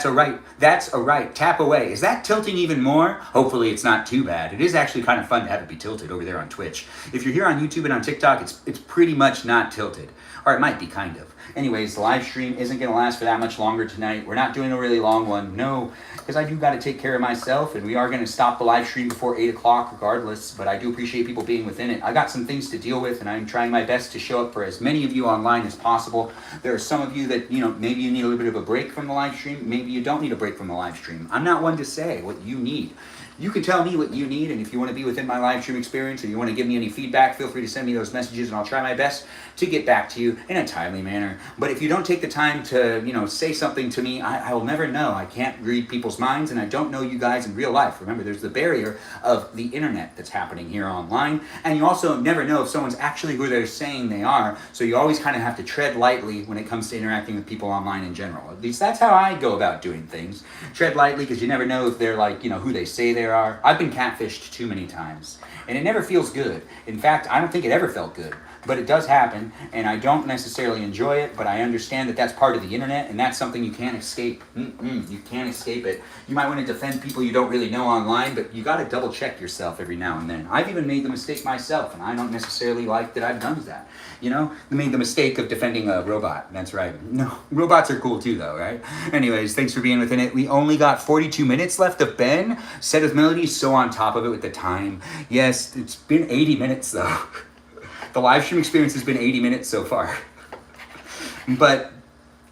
a right. Tap away. Is that tilting even more? Hopefully it's not too bad. It is actually kind of fun to have it be tilted over there on Twitch. If you're here on YouTube and on TikTok, it's pretty much not tilted. Or it might be kind of. Anyways, the live stream isn't going to last for that much longer tonight. We're not doing a really long one. No, because I do got to take care of myself, and we are going to stop the live stream before 8 o'clock regardless, but I do appreciate people being within it. I got some things to deal with, and I'm trying my best to show up for as many of you online as possible. There are some of you that, maybe you need a little bit of a break from the live stream. Maybe you don't need a break from the live stream. I'm not one to say what you need. You can tell me what you need, and if you want to be within my live stream experience or you want to give me any feedback, feel free to send me those messages, and I'll try my best to get back to you in a timely manner. But if you don't take the time to, say something to me, I will never know. I can't read people's minds, and I don't know you guys in real life. Remember, there's the barrier of the internet that's happening here online, and you also never know if someone's actually who they're saying they are, so you always kind of have to tread lightly when it comes to interacting with people online in general. At least that's how I go about doing things. Tread lightly, because you never know if they're like, who they say they are. I've been catfished too many times, and it never feels good. In fact, I don't think it ever felt good. But it does happen, and I don't necessarily enjoy it, but I understand that that's part of the internet, and that's something you can't escape. You can't escape it. You might want to defend people you don't really know online, but you got to double check yourself every now and then. I've even made the mistake myself, and I don't necessarily like that I've done that. I made the mistake of defending a robot. That's right. No, robots are cool too, though, right? Anyways, thanks for being within it. We only got 42 minutes left of Ben. Set with Melody, so on top of it with the time. Yes, it's been 80 minutes, though. The live stream experience has been 80 minutes so far. But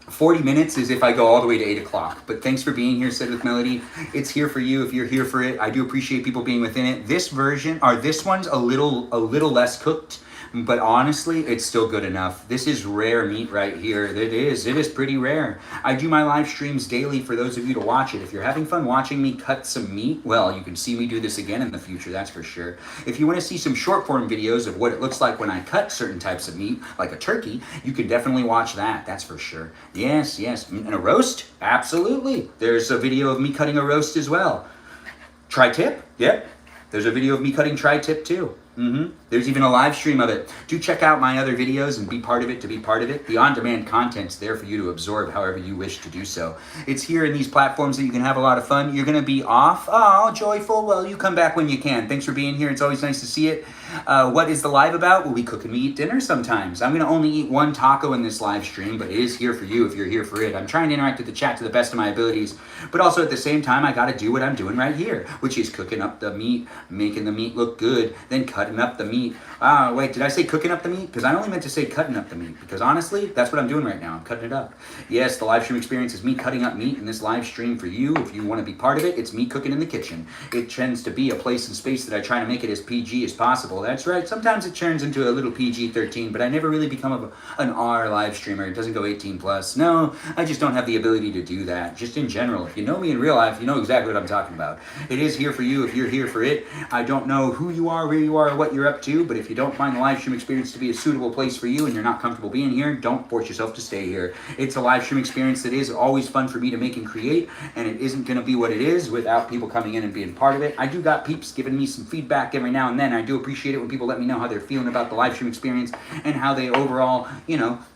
40 minutes is if I go all the way to 8 o'clock. But thanks for being here, Said with Melody. It's here for you if you're here for it. I do appreciate people being within it. This one's a little less cooked. But honestly, it's still good enough. This is rare meat right here. It is pretty rare. I do my live streams daily for those of you to watch it. If you're having fun watching me cut some meat, well, you can see me do this again in the future, that's for sure. If you want to see some short form videos of what it looks like when I cut certain types of meat, like a turkey, you can definitely watch that, that's for sure. Yes. And a roast? Absolutely. There's a video of me cutting a roast as well. Tri-tip? Yep. There's a video of me cutting tri-tip too. There's even a live stream of it. Do check out my other videos and be part of it to be part of it. The on-demand content's there for you to absorb however you wish to do so. It's here in these platforms that you can have a lot of fun. You're going to be off. Oh, joyful. Well, you come back when you can. Thanks for being here. It's always nice to see it. What is the live about? We'll be cooking me eat dinner sometimes. I'm going to only eat one taco in this live stream, but it is here for you if you're here for it. I'm trying to interact with the chat to the best of my abilities, but also at the same time, I got to do what I'm doing right here, which is cooking up the meat, making the meat look good, then cutting up the meat. Wait, did I say cooking up the meat? Because I only meant to say cutting up the meat, because honestly, that's what I'm doing right now. I'm cutting it up. Yes, the live stream experience is me cutting up meat in this live stream for you. If you want to be part of it, it's me cooking in the kitchen. It tends to be a place and space that I try to make it as PG as possible. That's right. Sometimes it turns into a little PG-13, but I never really become an R live streamer. It doesn't go 18 plus. No, I just don't have the ability to do that. Just in general, if you know me in real life, you know exactly what I'm talking about. It is here for you if you're here for it. I don't know who you are, where you are, or what you're up to, but if you don't find the live stream experience to be a suitable place for you and you're not comfortable being here, don't force yourself to stay here. It's a live stream experience that is always fun for me to make and create, and it isn't going to be what it is without people coming in and being part of it. I do got peeps giving me some feedback every now and then. I do appreciate it when people let me know how they're feeling about the live stream experience and how they overall,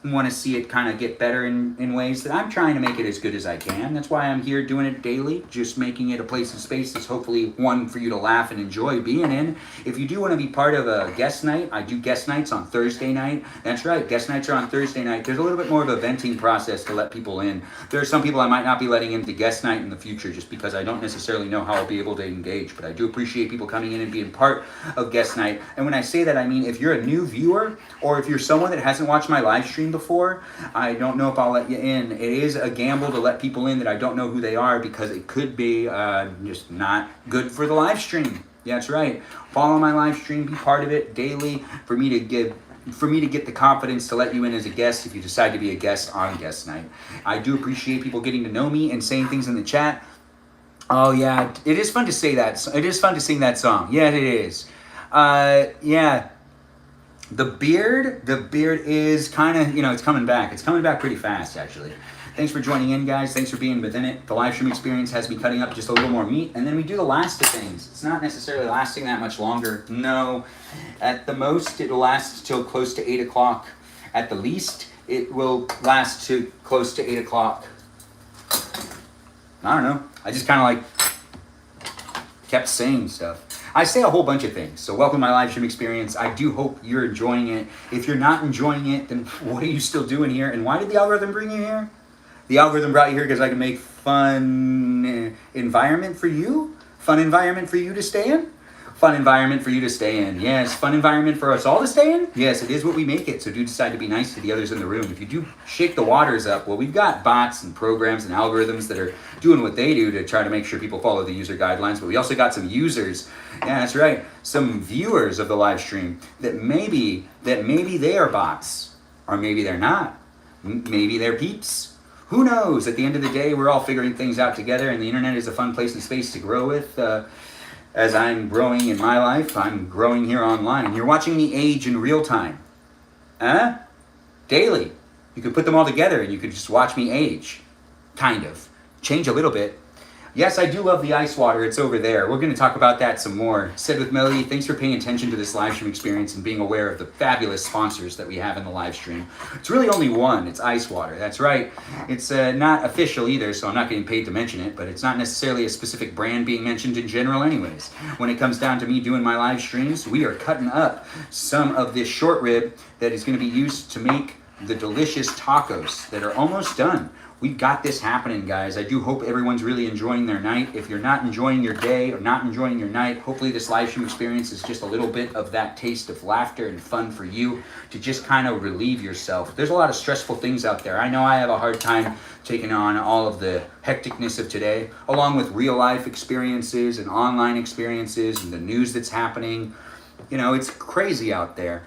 want to see it kind of get better in ways that I'm trying to make it as good as I can. That's why I'm here doing it daily, just making it a place and space that's hopefully one for you to laugh and enjoy being in. If you do want to be be part of a guest night, I do guest nights on Thursday night. That's right, guest nights are on Thursday night. There's a little bit more of a venting process to let people in. There are some people I might not be letting into guest night in the future just because I don't necessarily know how I'll be able to engage, but I do appreciate people coming in and being part of guest night. And when I say that, I mean if you're a new viewer or if you're someone that hasn't watched my live stream before, I don't know if I'll let you in. It is a gamble to let people in that I don't know who they are because it could be just not good for the live stream. Yeah, that's right. Follow my live stream, be part of it daily for me to get the confidence to let you in as a guest if you decide to be a guest on guest night. I do appreciate people getting to know me and saying things in the chat. Oh yeah, it is fun to say that. It is fun to sing that song. Yeah, it is. Yeah. The beard is kind of, it's coming back. It's coming back pretty fast, actually. Thanks for joining in, guys. Thanks for being within it. The live stream experience has me cutting up just a little more meat, and then we do the last of things. It's not necessarily lasting that much longer. No. At the most, it'll last till close to 8 o'clock. At the least, it will last to close to 8 o'clock. I don't know. I just kind of kept saying stuff. I say a whole bunch of things. So welcome to my live stream experience. I do hope you're enjoying it. If you're not enjoying it, then what are you still doing here? And why did the algorithm bring you here? The algorithm brought you here because I can make fun environment for you. Fun environment for you to stay in. Fun environment for you to stay in. Yes, fun environment for us all to stay in. Yes, it is what we make it. So do decide to be nice to the others in the room. If you do shake the waters up, well, we've got bots and programs and algorithms that are doing what they do to try to make sure people follow the user guidelines. But we also got some users. Yeah, that's right. Some viewers of the live stream that maybe they are bots, or maybe they're not. Maybe they're peeps. Who knows? At the end of the day, we're all figuring things out together, and the internet is a fun place and space to grow with. As I'm growing in my life, I'm growing here online. You're watching me age in real time. Daily. You could put them all together and you could just watch me age. Kind of. Change a little bit. Yes, I do love the ice water. It's over there. We're going to talk about that some more. Said with Melody, thanks for paying attention to this live stream experience and being aware of the fabulous sponsors that we have in the live stream. It's really only one. It's ice water. That's right. It's not official either, so I'm not getting paid to mention it, but it's not necessarily a specific brand being mentioned in general anyways. When it comes down to me doing my live streams, we are cutting up some of this short rib that is going to be used to make the delicious tacos that are almost done. We've got this happening, guys. I do hope everyone's really enjoying their night. If you're not enjoying your day or not enjoying your night, hopefully this live stream experience is just a little bit of that taste of laughter and fun for you to just kind of relieve yourself. There's a lot of stressful things out there. I know I have a hard time taking on all of the hecticness of today, along with real life experiences and online experiences and the news that's happening. It's crazy out there.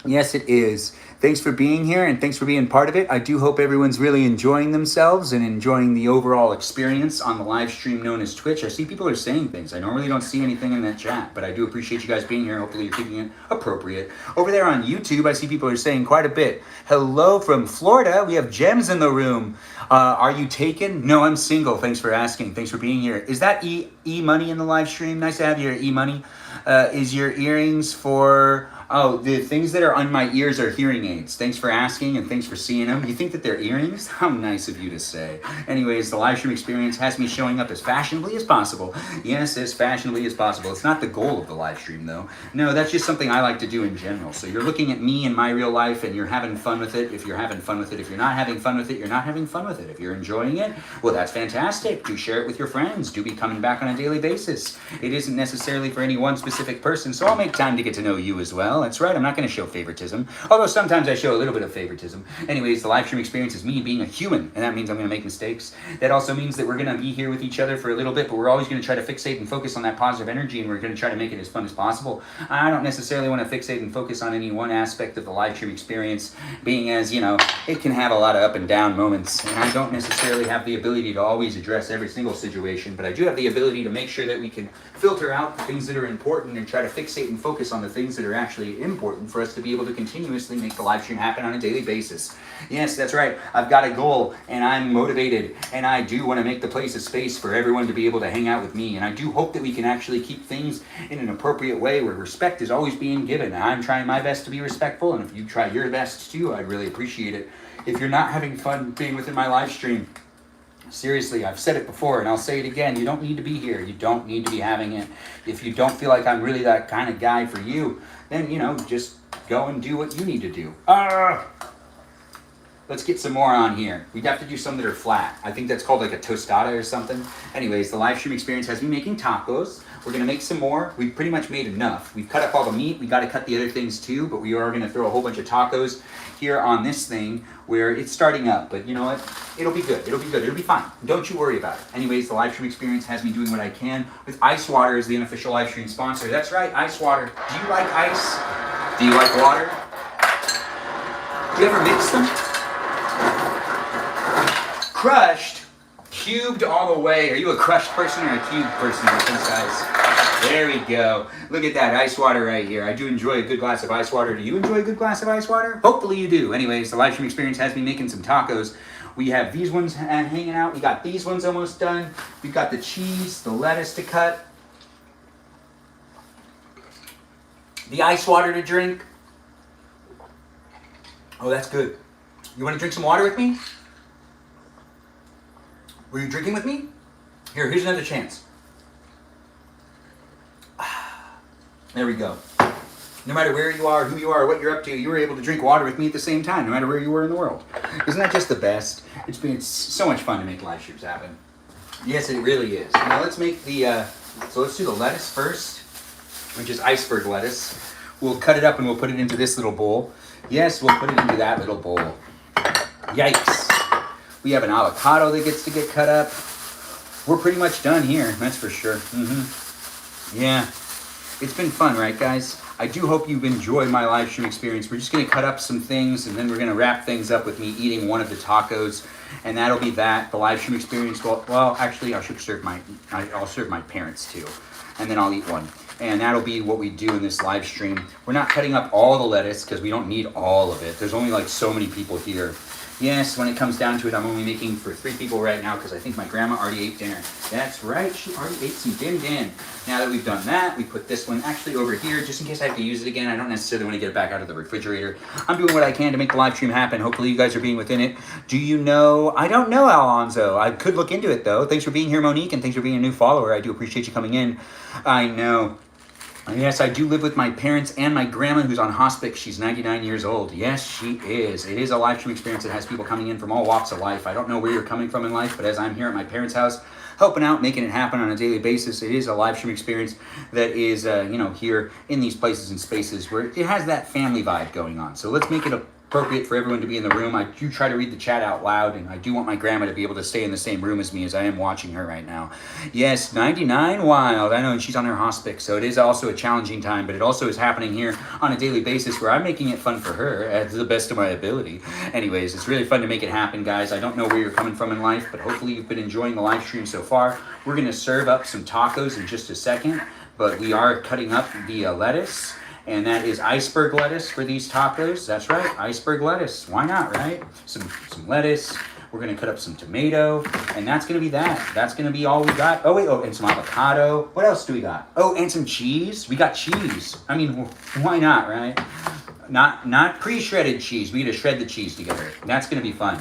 Yes, it is. Thanks for being here and thanks for being part of it. I do hope everyone's really enjoying themselves and enjoying the overall experience on the live stream known as Twitch. I see people are saying things. I normally don't see anything in that chat, but I do appreciate you guys being here. Hopefully you're keeping it appropriate. Over there on YouTube, I see people are saying quite a bit. Hello from Florida. We have Gems in the room. Are you taken? No, I'm single. Thanks for asking. Thanks for being here. Is that E-Money in the live stream? Nice to have you here, E-Money. Is your earrings for... Oh, the things that are on my ears are hearing aids. Thanks for asking and thanks for seeing them. You think that they're earrings? How nice of you to say. Anyways, the live stream experience has me showing up as fashionably as possible. Yes, as fashionably as possible. It's not the goal of the live stream, though. No, that's just something I like to do in general. So you're looking at me in my real life and you're having fun with it. If you're having fun with it, if you're not having fun with it, you're not having fun with it. If you're enjoying it, well, that's fantastic. Do share it with your friends. Do be coming back on a daily basis. It isn't necessarily for any one specific person, so I'll make time to get to know you as well. That's right. I'm not going to show favoritism, although sometimes I show a little bit of favoritism. Anyways, the live stream experience is me being a human, and that means I'm going to make mistakes. That also means that we're going to be here with each other for a little bit, but we're always going to try to fixate and focus on that positive energy, and we're going to try to make it as fun as possible. I don't necessarily want to fixate and focus on any one aspect of the live stream experience, being as, it can have a lot of up and down moments, and I don't necessarily have the ability to always address every single situation, but I do have the ability to make sure that we can filter out the things that are important and try to fixate and focus on the things that are actually important for us to be able to continuously make the live stream happen on a daily basis. Yes, that's right. I've got a goal and I'm motivated and I do want to make the place a space for everyone to be able to hang out with me. And I do hope that we can actually keep things in an appropriate way where respect is always being given. I'm trying my best to be respectful, and if you try your best too, I'd really appreciate it. If you're not having fun being within my live stream, Seriously, I've said it before and I'll say it again. You don't need to be here. You don't need to be having it. If you don't feel like I'm really that kind of guy for you, then, just go and do what you need to do. Let's get some more on here. We'd have to do some that are flat. I think that's called like a tostada or something. Anyways, the live stream experience has me making tacos. We're gonna make some more. We've pretty much made enough. We've cut up all the meat. We gotta cut the other things too, but we are gonna throw a whole bunch of tacos here on this thing where it's starting up. But you know what? It'll be good. It'll be good. It'll be fine. Don't you worry about it. Anyways, the live stream experience has me doing what I can with Ice Water as the unofficial live stream sponsor. That's right, Ice Water. Do you like ice? Do you like water? Do you ever mix them? Crushed, cubed all the way. Are you a crushed person or a cubed person with these guys? There we go. Look at that ice water right here. I do enjoy a good glass of ice water. Do you enjoy a good glass of ice water? Hopefully you do. Anyways, the live stream experience has me making some tacos. We have these ones hanging out. We got these ones almost done. We've got the cheese, the lettuce to cut, the ice water to drink. Oh, that's good. You want to drink some water with me? Were you drinking with me? Here's another chance. There we go. No matter where you are, who you are, what you're up to, you were able to drink water with me at the same time, no matter where you were in the world. Isn't that just the best? It's been so much fun to make live streams happen. Yes, it really is. Now let's make so let's do the lettuce first, which is iceberg lettuce. We'll cut it up and we'll put it into this little bowl. Yes, we'll put it into that little bowl. Yikes. We have an avocado that gets to get cut up. We're pretty much done here, that's for sure. Yeah, it's been fun, right, guys? I do hope you've enjoyed my live stream experience. We're just gonna cut up some things and then we're gonna wrap things up with me eating one of the tacos, and that'll be that. The live stream experience. Well, actually, I'll serve my parents too, and then I'll eat one. And that'll be what we do in this live stream. We're not cutting up all the lettuce because we don't need all of it. There's only like so many people here. Yes, when it comes down to it, I'm only making for 3 people right now because I think my grandma already ate dinner. That's right, she already ate some din. Now that we've done that, we put this one actually over here just in case I have to use it again. I don't necessarily want to get it back out of the refrigerator. I'm doing what I can to make the live stream happen. Hopefully you guys are being within it. Do you know? I don't know, Alonzo. I could look into it though. Thanks for being here, Monique, and thanks for being a new follower. I do appreciate you coming in. I know. Yes, I do live with my parents and my grandma who's on hospice. She's 99 years old. Yes, she is. It is a live stream experience that has people coming in from all walks of life. I don't know where you're coming from in life, but as I'm here at my parents' house, helping out, making it happen on a daily basis, it is a live stream experience that is, here in these places and spaces where it has that family vibe going on. So let's make it appropriate for everyone to be in the room. I do try to read the chat out loud, and I do want my grandma to be able to stay in the same room as me as I am watching her right now. Yes, 99 wild. I know, and she's on her hospice, so it is also a challenging time, but it also is happening here on a daily basis where I'm making it fun for her at the best of my ability. Anyways, it's really fun to make it happen, guys. I don't know where you're coming from in life, but hopefully you've been enjoying the live stream so far. We're going to serve up some tacos in just a second, but we are cutting up the lettuce. And that is iceberg lettuce for these tacos. That's right, iceberg lettuce. Why not, right? Some lettuce. We're gonna cut up some tomato, and that's gonna be that. That's gonna be all we got. And some avocado. What else do we got? Oh, and some cheese. We got cheese. I mean, why not, right? Not pre-shredded cheese. We need to shred the cheese together. That's gonna be fun.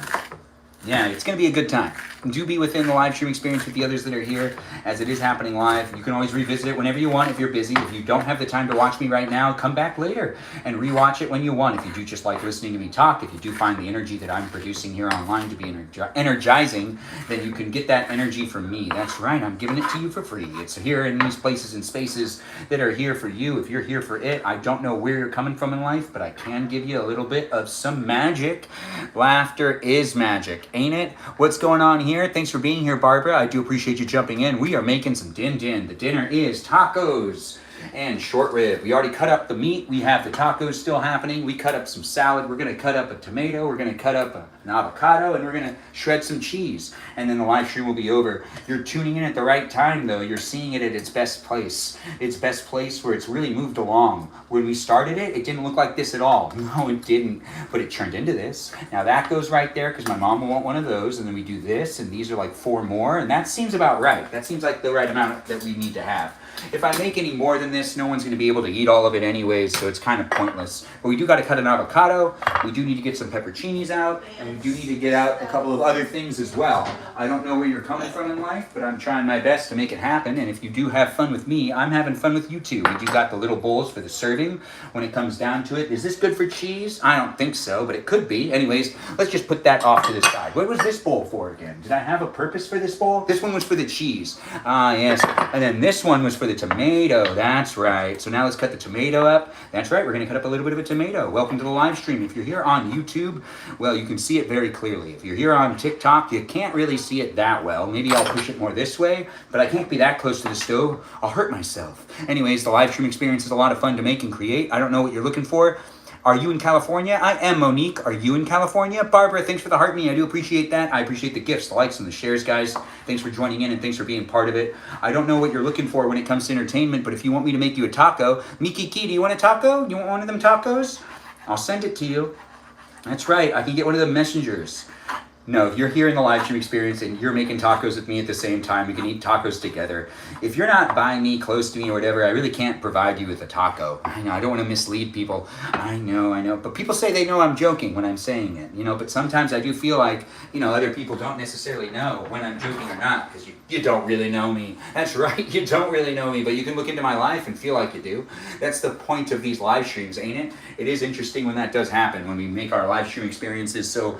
Yeah, it's going to be a good time. Do be within the live stream experience with the others that are here, as it is happening live. You can always revisit it whenever you want if you're busy. If you don't have the time to watch me right now, come back later and rewatch it when you want. If you do just like listening to me talk, if you do find the energy that I'm producing here online to be energizing, then you can get that energy from me. That's right, I'm giving it to you for free. It's here in these places and spaces that are here for you. If you're here for it, I don't know where you're coming from in life, but I can give you a little bit of some magic. Laughter is magic. Ain't it? What's going on here? Thanks for being here, Barbara. I do appreciate you jumping in. We are making some din. The dinner is tacos and short rib. We already cut up the meat. We have the tacos still happening. We cut up some salad. We're going to cut up a tomato. We're going to cut up an avocado, and we're going to shred some cheese. And then the live stream will be over. You're tuning in at the right time, though. You're seeing it at its best place. Its best place where it's really moved along. When we started it, it didn't look like this at all. No, it didn't. But it turned into this. Now that goes right there because my mom will want one of those. And then we do this, and these are like 4 more. And that seems about right. That seems like the right amount that we need to have. If I make any more than this, no one's going to be able to eat all of it anyways, so it's kind of pointless. But we do got to cut an avocado, we do need to get some pepperoncinis out, and we do need to get out a couple of other things as well. I don't know where you're coming from in life, but I'm trying my best to make it happen, and if you do have fun with me, I'm having fun with you too. We do got the little bowls for the serving when it comes down to it. Is this good for cheese? I don't think so, but it could be. Anyways, let's just put that off to the side. What was this bowl for again? Did I have a purpose for this bowl? This one was for the cheese. Yes. And then this one was for the tomato. That's right. So now let's cut the tomato up. That's right. We're going to cut up a little bit of a tomato. Welcome to the live stream. If you're here on YouTube, well, you can see it very clearly. If you're here on TikTok, you can't really see it that well. Maybe I'll push it more this way, but I can't be that close to the stove. I'll hurt myself. Anyways, the live stream experience is a lot of fun to make and create. I don't know what you're looking for. Are you in California? I am Monique. Are you in California? Barbara, thanks for the heart me. I do appreciate that. I appreciate the gifts, the likes, and the shares, guys. Thanks for joining in and thanks for being part of it. I don't know what you're looking for when it comes to entertainment, but if you want me to make you a taco, Miki Key, do you want a taco? You want one of them tacos? I'll send it to you. That's right. I can get one of the messengers. No, if you're here in the live stream experience and you're making tacos with me at the same time, we can eat tacos together. If you're not by me, close to me, or whatever, I really can't provide you with a taco. I know, I don't want to mislead people. I know. But people say they know I'm joking when I'm saying it, but sometimes I do feel like, other people don't necessarily know when I'm joking or not, because you don't really know me. That's right, you don't really know me, but you can look into my life and feel like you do. That's the point of these live streams, ain't it? It is interesting when that does happen, when we make our live stream experiences so,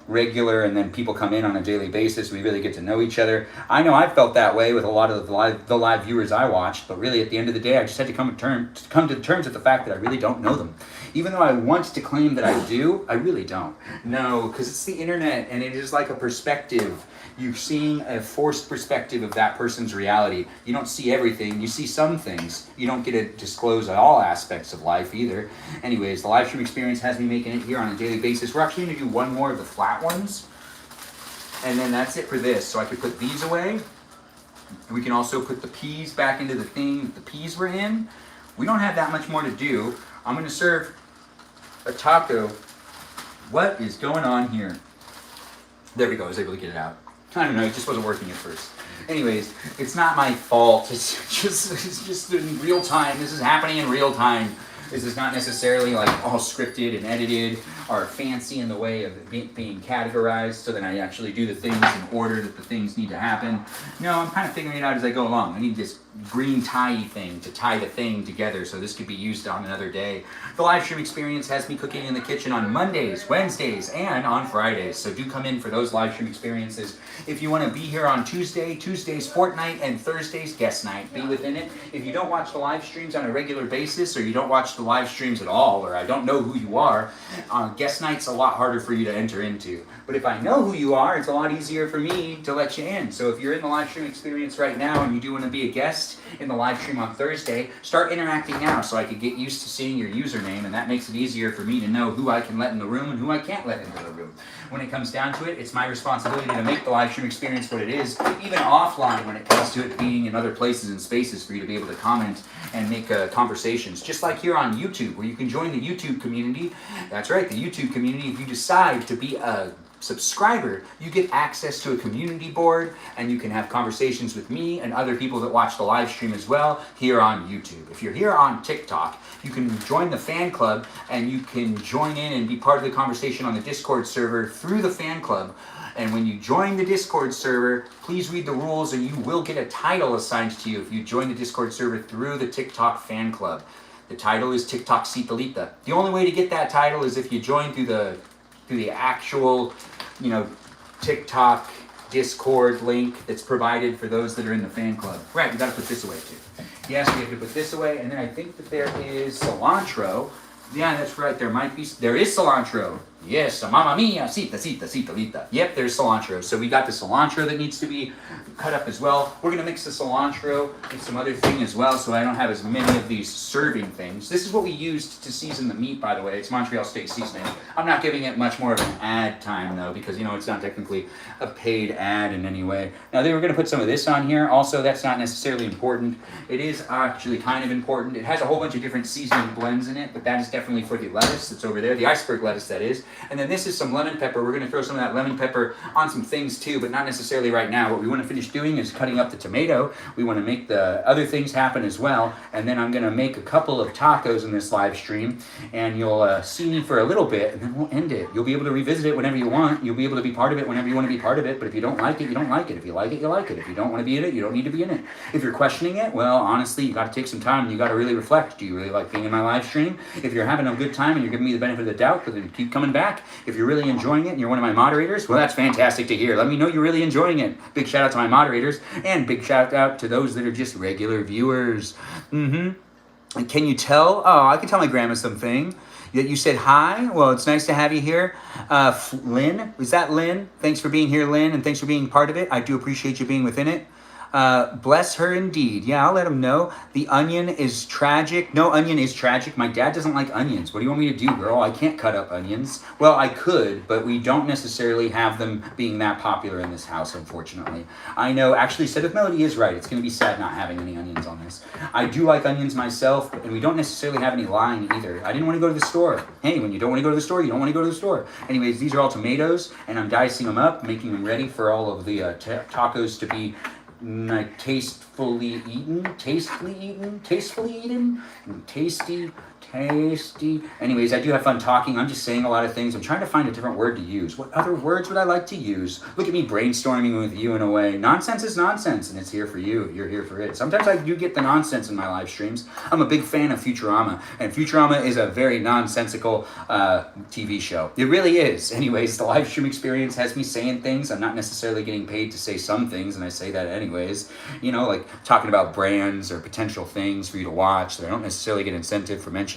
regular, and then people come in on a daily basis. We really get to know each other. I know I felt that way with a lot of the live viewers I watched, but really at the end of the day, I just had to come to terms with the fact that I really don't know them. Even though I want to claim that I do, I really don't. No, because it's the internet, and it is like a perspective. You're seeing a forced perspective of that person's reality. You don't see everything. You see some things. You don't get to disclose all aspects of life either. Anyways, the live stream experience has me making it here on a daily basis. We're actually going to do one more of the flat ones. And then that's it for this. So I could put these away. We can also put the peas back into the thing that the peas were in. We don't have that much more to do. I'm going to serve a taco. What is going on here? There we go. I was able to get it out. I don't know. It just wasn't working at first. Anyways, it's not my fault. It's just in real time. This is happening in real time. This is not necessarily like all scripted and edited or fancy in the way of it being categorized so that I actually do the things in order that the things need to happen. No, I'm kind of figuring it out as I go along. I need this green tie thing to tie the thing together so this could be used on another day. The live stream experience has me cooking in the kitchen on Mondays, Wednesdays, and on Fridays. So do come in for those live stream experiences. If you want to be here on Tuesday's Fortnight, and Thursday's Guest Night, be within it. If you don't watch the live streams on a regular basis, or you don't watch the live streams at all, or I don't know who you are, Guest Night's a lot harder for you to enter into. But if I know who you are, it's a lot easier for me to let you in. So if you're in the live stream experience right now and you do want to be a guest in the live stream on Thursday, start interacting now so I can get used to seeing your username, and that makes it easier for me to know who I can let in the room and who I can't let into the room. When it comes down to it, it's my responsibility to make the live stream experience what it is, even offline when it comes to it being in other places and spaces for you to be able to comment and make conversations. Just like here on YouTube, where you can join the YouTube community. That's right, the YouTube community. If you decide to be a subscriber, you get access to a community board, and you can have conversations with me and other people that watch the live stream as well here on YouTube. If you're here on TikTok, you can join the fan club, and you can join in and be part of the conversation on the Discord server through the fan club. And when you join the Discord server, please read the rules, and you will get a title assigned to you if you join the Discord server through the TikTok fan club. The title is TikTok Citalita. The only way to get that title is if you join through the actual, TikTok Discord link that's provided for those that are in the fan club. Right, we gotta put this away too. Yes, we have to put this away, and then I think that there is cilantro. Yeah, that's right, there is cilantro. Yes, mamma mia, citalita. Yep, there's cilantro. So we got the cilantro that needs to be cut up as well. We're gonna mix the cilantro with some other thing as well, so I don't have as many of these serving things. This is what we used to season the meat, by the way. It's Montreal steak seasoning. I'm not giving it much more of an ad time though, because it's not technically a paid ad in any way. Now they were gonna put some of this on here. Also, that's not necessarily important. It is actually kind of important. It has a whole bunch of different seasoning blends in it, but that is definitely for the lettuce that's over there, the iceberg lettuce that is. And then this is some lemon pepper. We're going to throw some of that lemon pepper on some things too, but not necessarily right now. What we want to finish doing is cutting up the tomato. We want to make the other things happen as well. And then I'm going to make a couple of tacos in this live stream, and you'll see me for a little bit, and then we'll end it. You'll be able to revisit it whenever you want. You'll be able to be part of it whenever you want to be part of it. But if you don't like it, you don't like it. If you like it, you like it. If you don't want to be in it, you don't need to be in it. If you're questioning it, well, honestly, you got to take some time and you got to really reflect. Do you really like being in my live stream? If you're having a good time and you're giving me the benefit of the doubt, then keep coming back. If you're really enjoying it and you're one of my moderators, well, that's fantastic to hear. Let me know you're really enjoying it. Big shout out to my moderators, and big shout out to those that are just regular viewers. And can you tell? Oh, I can tell my grandma something. That you said hi. Well, it's nice to have you here. Lynn, is that Lynn? Thanks for being here, Lynn, and thanks for being part of it. I do appreciate you being within it. Bless her indeed. Yeah, I'll let him know. The onion is tragic. No, onion is tragic. My dad doesn't like onions. What do you want me to do, girl? I can't cut up onions. Well, I could, but we don't necessarily have them being that popular in this house, unfortunately. I know, actually, Set of Melody is right. It's going to be sad not having any onions on this. I do like onions myself, and we don't necessarily have any line either. I didn't want to go to the store. Hey, when you don't want to go to the store, you don't want to go to the store. Anyways, these are all tomatoes, and I'm dicing them up, making them ready for all of the tacos to be tastefully eaten. Anyways, I do have fun talking. I'm just saying a lot of things. I'm trying to find a different word to use. What other words would I like to use? Look at me brainstorming with you in a way. Nonsense is nonsense, and it's here for you. You're here for it. Sometimes I do get the nonsense in my live streams. I'm a big fan of Futurama, and Futurama is a very nonsensical TV show. It really is. Anyways, the live stream experience has me saying things. I'm not necessarily getting paid to say some things, and I say that anyways. You know, like talking about brands or potential things for you to watch that I don't necessarily get incentive for mentioning.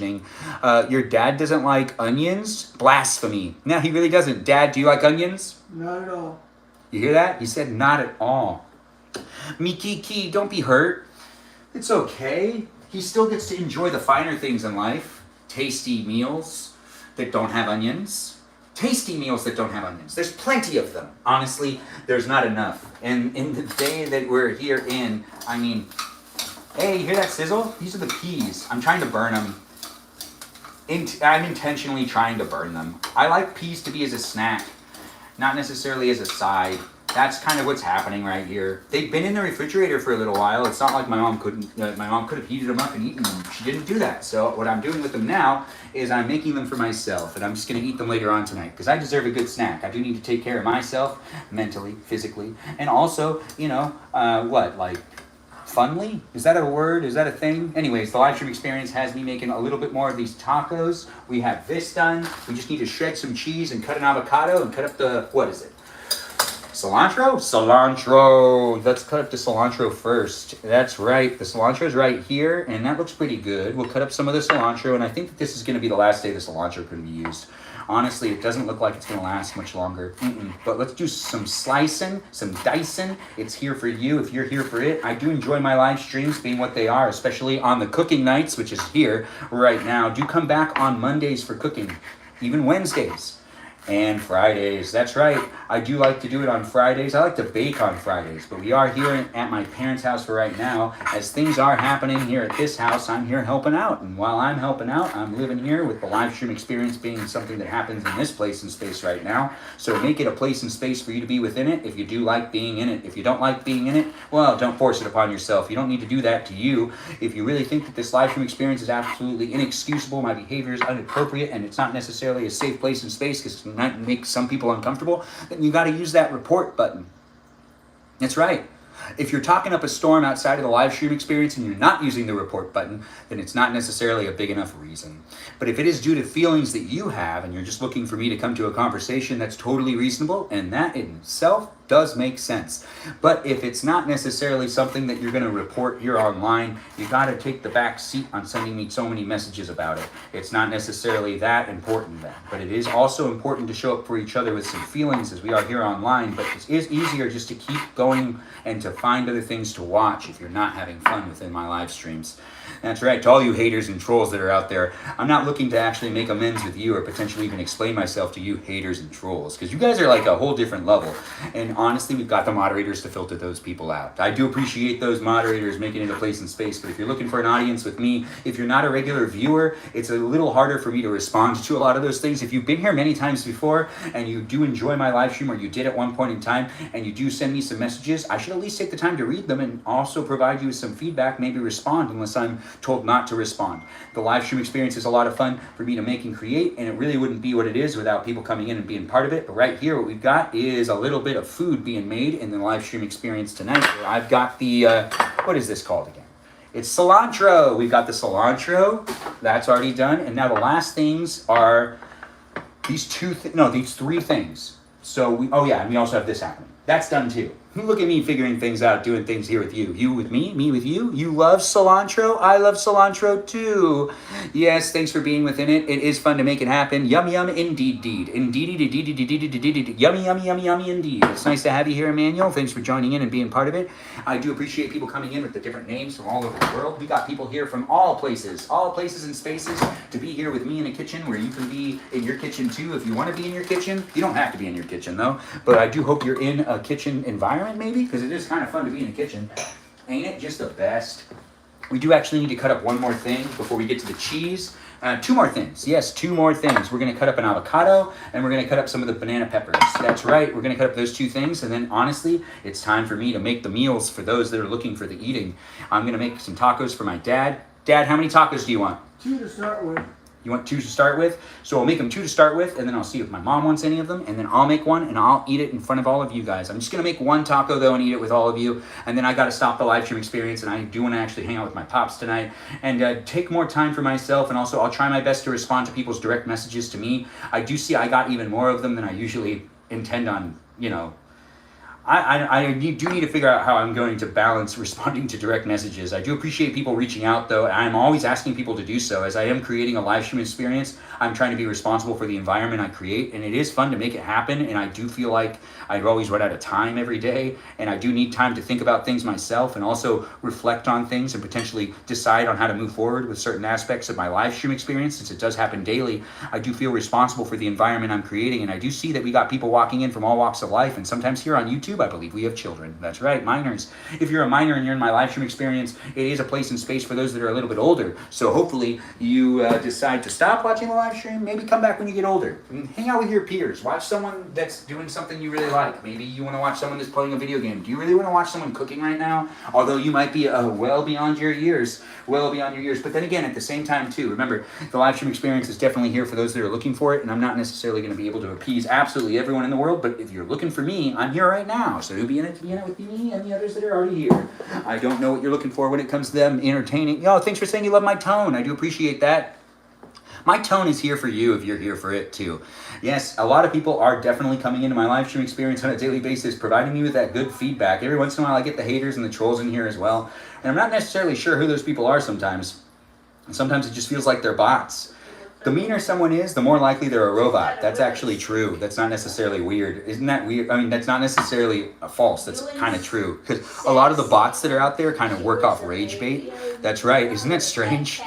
Your dad doesn't like onions? Blasphemy. No, he really doesn't. Dad, do you like onions? Not at all. You hear that? He said not at all. Mikiki, don't be hurt. It's okay. He still gets to enjoy the finer things in life. Tasty meals that don't have onions. Tasty meals that don't have onions. There's plenty of them. Honestly, there's not enough. And in the day that we're here in, I mean, hey, you hear that sizzle? These are the peas. I'm trying to burn them. I'm intentionally trying to burn them. I like peas to be as a snack, not necessarily as a side. That's kind of what's happening right here. They've been in the refrigerator for a little while. It's not like my mom could have heated them up and eaten them. She didn't do that. So what I'm doing with them now is I'm making them for myself, and I'm just going to eat them later on tonight because I deserve a good snack. I do need to take care of myself mentally, physically, and also, you know, funly? Is that a word? Is that a thing? Anyways, the live stream experience has me making a little bit more of these tacos. We have this done. We just need to shred some cheese and cut an avocado and cut up the, what is it? Cilantro? Cilantro. Let's cut up the cilantro first. That's right. The cilantro is right here, and that looks pretty good. We'll cut up some of the cilantro, and I think that this is going to be the last day the cilantro can be used. Honestly, it doesn't look like it's going to last much longer. But let's do some slicing, some dicing. It's here for you if you're here for it. I do enjoy my live streams being what they are, especially on the cooking nights, which is here right now. Do come back on Mondays for cooking, even Wednesdays. And Fridays, that's right. I do like to do it on Fridays. I like to bake on Fridays, but we are here at my parents' house for right now. As things are happening here at this house, I'm here helping out. And while I'm helping out, I'm living here with the live stream experience being something that happens in this place and space right now. So make it a place and space for you to be within it if you do like being in it. If you don't like being in it, well, don't force it upon yourself. You don't need to do that to you. If you really think that this live stream experience is absolutely inexcusable, my behavior is inappropriate, and it's not necessarily a safe place and space because might make some people uncomfortable, then you got to use that report button. That's right. If you're talking up a storm outside of the live stream experience and you're not using the report button, then it's not necessarily a big enough reason. But if it is due to feelings that you have and you're just looking for me to come to a conversation, that's totally reasonable, and that in itself does make sense. But if it's not necessarily something that you're going to report here online, you got to take the back seat on sending me so many messages about it. It's not necessarily that important then. But it is also important to show up for each other with some feelings as we are here online. But it is easier just to keep going and to find other things to watch if you're not having fun within my live streams. That's right. To all you haters and trolls that are out there, I'm not looking to actually make amends with you or potentially even explain myself to you haters and trolls, because you guys are like a whole different level. And honestly, we've got the moderators to filter those people out. I do appreciate those moderators making it a place and space, but if you're looking for an audience with me, if you're not a regular viewer, it's a little harder for me to respond to a lot of those things. If you've been here many times before and you do enjoy my live stream, or you did at one point in time, and you do send me some messages, I should at least take the time to read them and also provide you with some feedback, maybe respond unless I'm told not to respond. The live stream experience is a lot of fun for me to make and create, and it really wouldn't be what it is without people coming in and being part of it. But right here, what we've got is a little bit of food being made in the live stream experience tonight. I've got the, what is this called again? It's cilantro. We've got the cilantro. That's already done. And now the last things are these these three things. So and we also have this happening. That's done too. Look at me figuring things out, doing things here with you. You with me with you. You love cilantro. I love cilantro too. Yes, thanks for being within it. It is fun to make it happen. Yum, yum, indeed. Yummy, yummy, yummy, yummy, indeed. It's nice to have you here, Emmanuel. Thanks for joining in and being part of it. I do appreciate people coming in with the different names from all over the world. We got people here from all places and spaces to be here with me in a kitchen where you can be in your kitchen too if you want to be in your kitchen. You don't have to be in your kitchen though, but I do hope you're in a kitchen environment maybe, because it is kind of fun to be in a kitchen. Ain't it just the best? We do actually need to cut up one more thing before we get to the cheese. Two more things. Yes, two more things. We're going to cut up an avocado, and we're going to cut up some of the banana peppers. That's right. We're going to cut up those two things, and then honestly, it's time for me to make the meals for those that are looking for the eating. I'm going to make some tacos for my dad. Dad, how many tacos do you want? 2 to start with. You want 2 to start with? So I'll make them 2 to start with, and then I'll see if my mom wants any of them, and then I'll make one, and I'll eat it in front of all of you guys. I'm just going to make one taco, though, and eat it with all of you, and then I got to stop the live stream experience, and I do want to actually hang out with my pops tonight and take more time for myself, and also I'll try my best to respond to people's direct messages to me. I do see I got even more of them than I usually intend on, I do need to figure out how I'm going to balance responding to direct messages. I do appreciate people reaching out, though. I'm always asking people to do so. As I am creating a live stream experience, I'm trying to be responsible for the environment I create, and it is fun to make it happen, and I do feel like I always run out of time every day, and I do need time to think about things myself and also reflect on things and potentially decide on how to move forward with certain aspects of my live stream experience. Since it does happen daily, I do feel responsible for the environment I'm creating, and I do see that we got people walking in from all walks of life, and sometimes here on YouTube, I believe we have children. That's right, minors. If you're a minor and you're in my live stream experience, it is a place and space for those that are a little bit older. So hopefully you decide to stop watching the live stream, maybe come back when you get older. Hang out with your peers. Watch someone that's doing something you really like. Maybe you want to watch someone that's playing a video game. Do you really want to watch someone cooking right now? Although you might be well beyond your years. But then again, at the same time too, remember, the live stream experience is definitely here for those that are looking for it, and I'm not necessarily going to be able to appease absolutely everyone in the world, but if you're looking for me, I'm here right now. So be in it with me and the others that are already here. I don't know what you're looking for when it comes to them entertaining. Thanks for saying you love my tone. I do appreciate that. My tone is here for you if you're here for it too. Yes, a lot of people are definitely coming into my live stream experience on a daily basis, providing me with that good feedback. Every once in a while I get the haters and the trolls in here as well. And I'm not necessarily sure who those people are sometimes. Sometimes it just feels like they're bots. The meaner someone is, the more likely they're a robot. That's actually true. That's not necessarily weird. Isn't that weird? I mean, that's not necessarily false. That's kind of true. Because a lot of the bots that are out there kind of work off rage bait. That's right. Isn't that strange?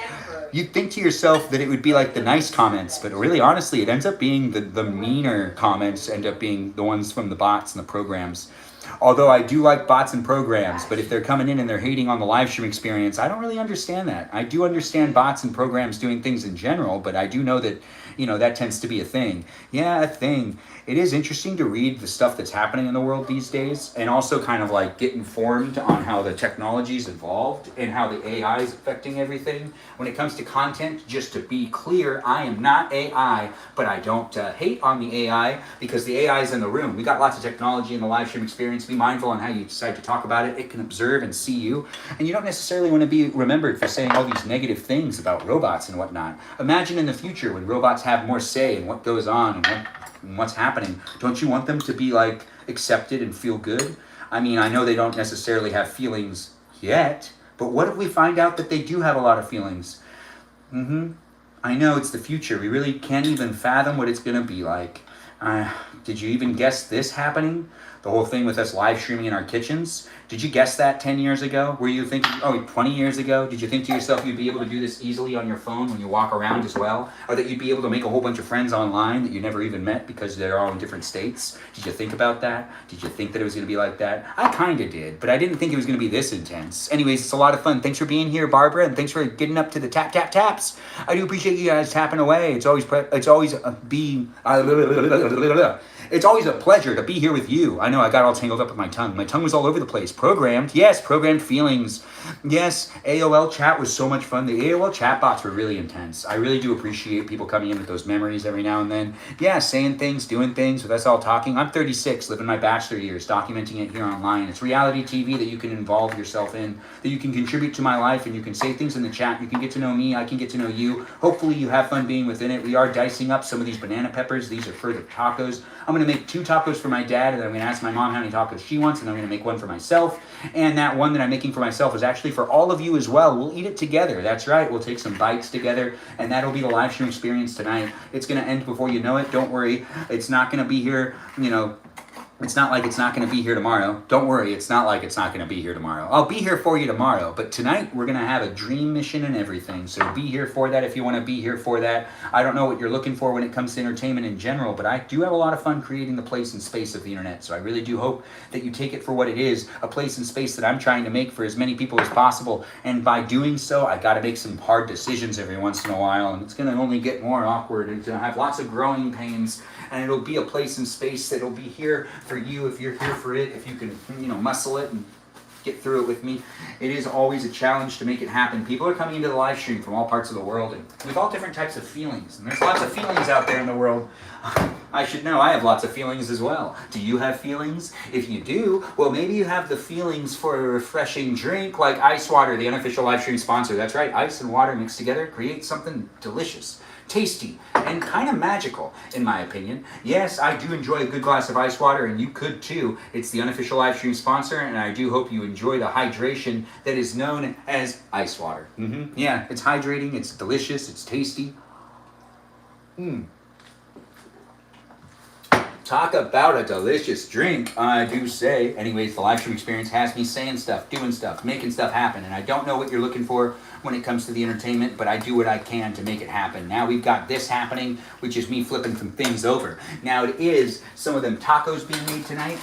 You'd think to yourself that it would be like the nice comments, but really, honestly, it ends up being the meaner comments end up being the ones from the bots and the programs. Although I do like bots and programs, but if they're coming in and they're hating on the live stream experience, I don't really understand that. I do understand bots and programs doing things in general, but I do know that, that tends to be a thing. Yeah, a thing. It is interesting to read the stuff that's happening in the world these days, and also kind of like get informed on how the technology's evolved and how the AI is affecting everything. When it comes to content, just to be clear, I am not AI, but I don't hate on the AI because the AI is in the room. We got lots of technology in the live stream experience. Be mindful on how you decide to talk about it. It can observe and see you, and you don't necessarily want to be remembered for saying all these negative things about robots and whatnot. Imagine in the future when robots have more say in what goes on and what's happening. Don't you want them to be like accepted and feel good? I mean, I know they don't necessarily have feelings yet, but what if we find out that they do have a lot of feelings? I know it's the future. We really can't even fathom what it's going to be like. Did you even guess this happening? The whole thing with us live streaming in our kitchens. Did you guess that 10 years ago? Were you thinking, 20 years ago? Did you think to yourself you'd be able to do this easily on your phone when you walk around as well? Or that you'd be able to make a whole bunch of friends online that you never even met because they're all in different states? Did you think about that? Did you think that it was going to be like that? I kind of did, but I didn't think it was going to be this intense. Anyways, it's a lot of fun. Thanks for being here, Barbara, and thanks for getting up to the tap, tap, taps. I do appreciate you guys tapping away. It's always it's always a pleasure to be here with you. I know I got all tangled up with my tongue. My tongue was all over the place. Programmed. Yes, programmed feelings. Yes, AOL chat was so much fun. The AOL chat bots were really intense. I really do appreciate people coming in with those memories every now and then. Yeah, saying things, doing things, with us all talking. I'm 36, living my bachelor years, documenting it here online. It's reality TV that you can involve yourself in, that you can contribute to my life, and you can say things in the chat. You can get to know me. I can get to know you. Hopefully you have fun being within it. We are dicing up some of these banana peppers. These are for the tacos. I'm going to make 2 tacos for my dad, and then I'm going to ask my mom how many tacos she wants, and I'm going to make one for myself. And that one that I'm making for myself is actually for all of you as well. We'll eat it together. That's right. We'll take some bites together, and that'll be the live stream experience tonight. It's going to end before you know it. Don't worry. It's not going to be here, It's not like it's not going to be here tomorrow. Don't worry, it's not like it's not going to be here tomorrow. I'll be here for you tomorrow, but tonight we're going to have a dream mission and everything. So be here for that if you want to be here for that. I don't know what you're looking for when it comes to entertainment in general, but I do have a lot of fun creating the place and space of the internet. So I really do hope that you take it for what it is, a place and space that I'm trying to make for as many people as possible. And by doing so, I got to make some hard decisions every once in a while, and it's going to only get more awkward, and I have lots of growing pains, and it'll be a place and space that'll be here for you if you're here for it, if you can, muscle it and get through it with me. It is always a challenge to make it happen. People are coming into the live stream from all parts of the world, and with all different types of feelings. And there's lots of feelings out there in the world. I should know, I have lots of feelings as well. Do you have feelings? If you do, well, maybe you have the feelings for a refreshing drink like ice water, the unofficial live stream sponsor. That's right, ice and water mixed together create something delicious, tasty, and kind of magical, in my opinion. Yes, I do enjoy a good glass of ice water, and you could too. It's the unofficial live stream sponsor, and I do hope you enjoy the hydration that is known as ice water. Yeah, it's hydrating, it's delicious, it's tasty. Talk about a delicious drink, I do say. Anyways, the live stream experience has me saying stuff, doing stuff, making stuff happen, and I don't know what you're looking for when it comes to the entertainment, but I do what I can to make it happen. Now we've got this happening, which is me flipping some things over. Now it is some of them tacos being made tonight.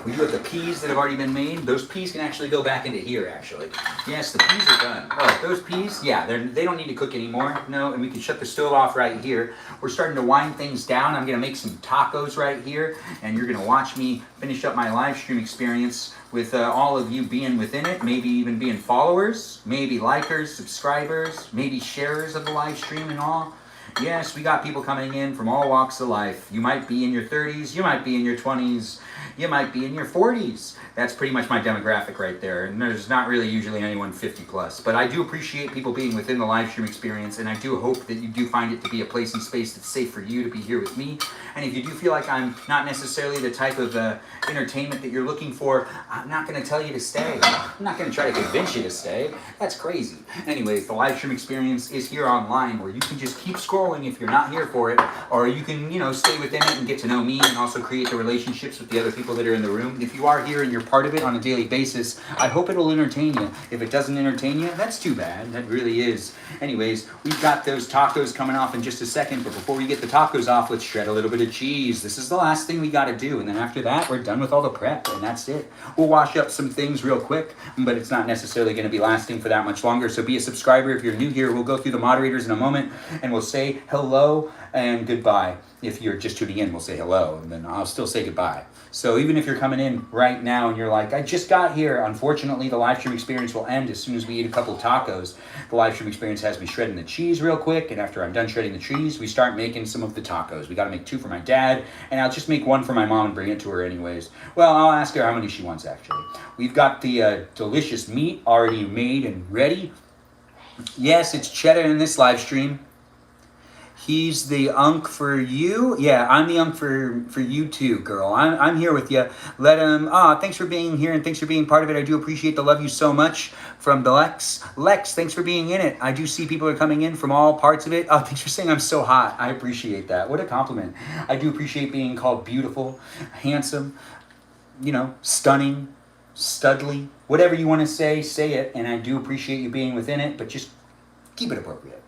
We do have the peas that have already been made. Those peas can actually go back into here, actually. Yes, the peas are done. Oh, those peas, yeah, they don't need to cook anymore. No, and we can shut the stove off right here. We're starting to wind things down. I'm going to make some tacos right here, and you're going to watch me finish up my live stream experience with all of you being within it, maybe even being followers, maybe likers, subscribers, maybe sharers of the live stream and all. Yes, we got people coming in from all walks of life. You might be in your 30s, you might be in your 20s, you might be in your 40s. That's pretty much my demographic right there. And there's not really usually anyone 50 plus. But I do appreciate people being within the live stream experience, and I do hope that you do find it to be a place and space that's safe for you to be here with me. And if you do feel like I'm not necessarily the type of entertainment that you're looking for, I'm not going to tell you to stay. I'm not going to try to convince you to stay. That's crazy. Anyways, the live stream experience is here online where you can just keep scrolling if you're not here for it, or you can, stay within it and get to know me and also create the relationships with the other people that are in the room. If you are here and you're part of it on a daily basis, I hope it'll entertain you. If it doesn't entertain you, that's too bad. That really is. Anyways, we've got those tacos coming off in just a second, but before we get the tacos off, let's shred a little bit of cheese. This is the last thing we got to do, and then after that, we're done with all the prep, and that's it. We'll wash up some things real quick, but it's not necessarily going to be lasting for that much longer, so be a subscriber if you're new here. We'll go through the moderators in a moment, and we'll say hello and goodbye. If you're just tuning in, we'll say hello, and then I'll still say goodbye. So even if you're coming in right now and you're like, I just got here, unfortunately, the live stream experience will end as soon as we eat a couple of tacos. The live stream experience has me shredding the cheese real quick, and after I'm done shredding the cheese, we start making some of the tacos. We got to make 2 for my dad, and I'll just make 1 for my mom and bring it to her anyways. Well, I'll ask her how many she wants, actually. We've got the delicious meat already made and ready. Yes, it's cheddar in this live stream. He's the unk for you. Yeah, I'm the unk for you too, girl. I'm here with you. Let him. Thanks for being here and thanks for being part of it. I do appreciate the love you so much from the Lex. Lex, thanks for being in it. I do see people are coming in from all parts of it. Oh, thanks for saying I'm so hot. I appreciate that. What a compliment. I do appreciate being called beautiful, handsome, stunning, studly, whatever you want to say it. And I do appreciate you being within it, but just keep it appropriate,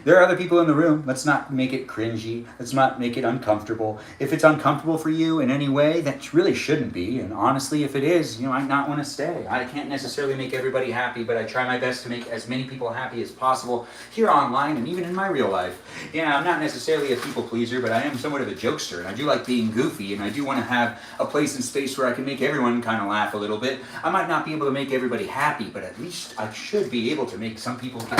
There are other people in the room. Let's not make it cringy. Let's not make it uncomfortable. If it's uncomfortable for you in any way, that really shouldn't be. And honestly, if it is, I might not want to stay. I can't necessarily make everybody happy, but I try my best to make as many people happy as possible here online and even in my real life. Yeah, I'm not necessarily a people pleaser, but I am somewhat of a jokester, and I do like being goofy, and I do want to have a place and space where I can make everyone kind of laugh a little bit. I might not be able to make everybody happy, but at least I should be able to make some people get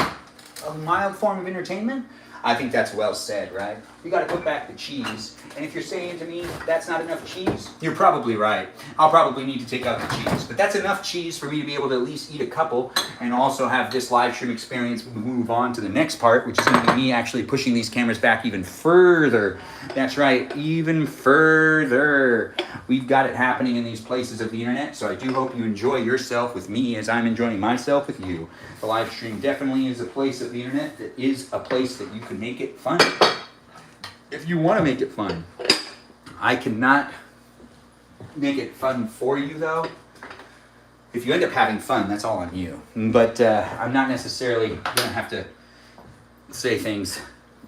a mild form of entertainment. I think that's well said, right? We got to put back the cheese. And if you're saying to me that's not enough cheese, you're probably right. I'll probably need to take out the cheese. But that's enough cheese for me to be able to at least eat a couple and also have this live stream experience move on to the next part, which is going to be me actually pushing these cameras back even further. That's right, even further. We've got it happening in these places of the internet, so I do hope you enjoy yourself with me as I'm enjoying myself with you. The live stream definitely is a place of the internet that is a place that you can make it fun. If you want to make it fun. I cannot make it fun for you, though. If you end up having fun, that's all on you. But I'm not necessarily going to have to say things,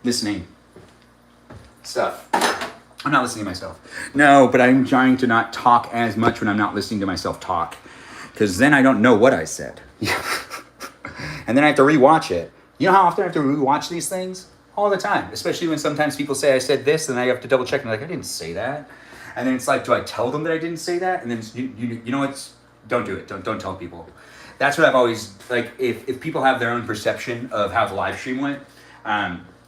listening stuff. I'm not listening to myself. No, but I'm trying to not talk as much when I'm not listening to myself talk. Because then I don't know what I said. And then I have to rewatch it. You know how often I have to rewatch these things? All the time. Especially when sometimes people say I said this, and I have to double check and I'm like, I didn't say that. And then it's like, do I tell them that I didn't say that? And then you know what? Don't do it. Don't tell people. That's what I've always, like, if people have their own perception of how the live stream went,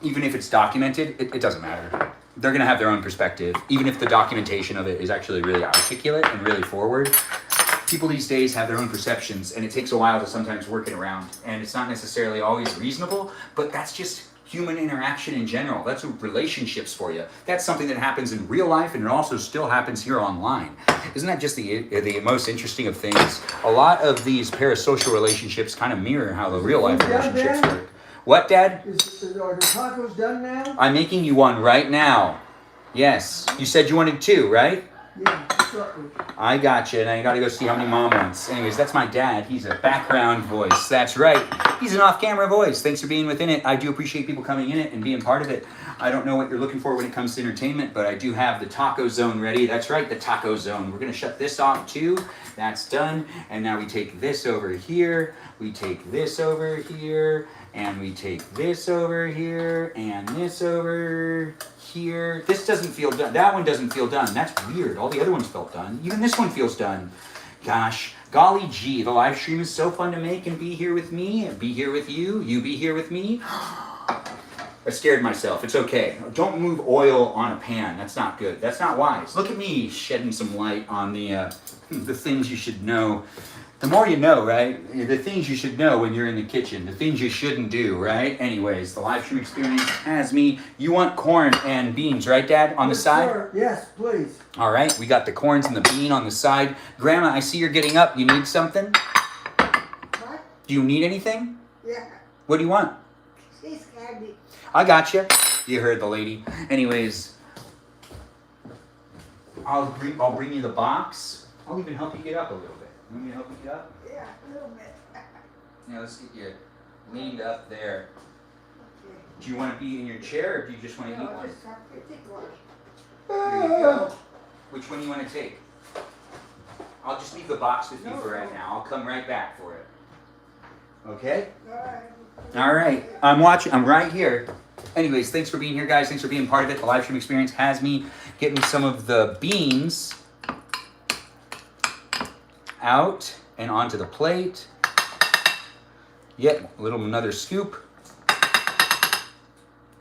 even if it's documented, it doesn't matter. They're going to have their own perspective, even if the documentation of it is actually really articulate and really forward. People these days have their own perceptions, and it takes a while to sometimes work it around. And it's not necessarily always reasonable, but that's just human interaction in general. That's relationships for you. That's something that happens in real life, and it also still happens here online. Isn't that just the most interesting of things? A lot of these parasocial relationships kind of mirror how the real life relationships work. What, Dad? Are the tacos done now? I'm making you one right now. Yes. You said you wanted two, right? Yeah, certainly. I got you, and I got to go see how many Mom wants. Anyways, that's my dad. He's a background voice. That's right. He's an off-camera voice. Thanks for being within it. I do appreciate people coming in it and being part of it. I don't know what you're looking for when it comes to entertainment, but I do have the taco zone ready. That's right, the taco zone. We're going to shut this off too. That's done. And now we take this over here. We take this over here. And we take this over here. And this over here. This doesn't feel done. That one doesn't feel done. That's weird. All the other ones felt done. Even this one feels done. Gosh, golly gee, the live stream is so fun to make and be here with me and be here with you. You be here with me. I scared myself. It's okay. Don't move oil on a pan. That's not good. That's not wise. Look at me shedding some light on the things you should know. The more you know, right? The things you should know when you're in the kitchen. The things you shouldn't do, right? Anyways, the live stream experience has me. You want corn and beans, right, Dad? On the side? Sir. Yes, please. All right. We got the corns and the bean on the side. Grandma, I see you're getting up. You need something? What? Do you need anything? Yeah. What do you want? She's candy. I got you. You heard the lady. Anyways, I'll bring you the box. I'll even help you get up a little bit. You want me to help you get up? Yeah, a little bit. Yeah, let's get you leaned up there. Okay. Do you want to be in your chair, or do you just want to eat No, one? just have to take one. Here you go. Which one do you want to take? I'll just leave the box with you for right now. I'll come right back for it. Okay? All right. I'm watching. I'm right here. Anyways, thanks for being here, guys. Thanks for being part of it. The live stream experience has me getting some of the beans out and onto the plate. Yep, another scoop.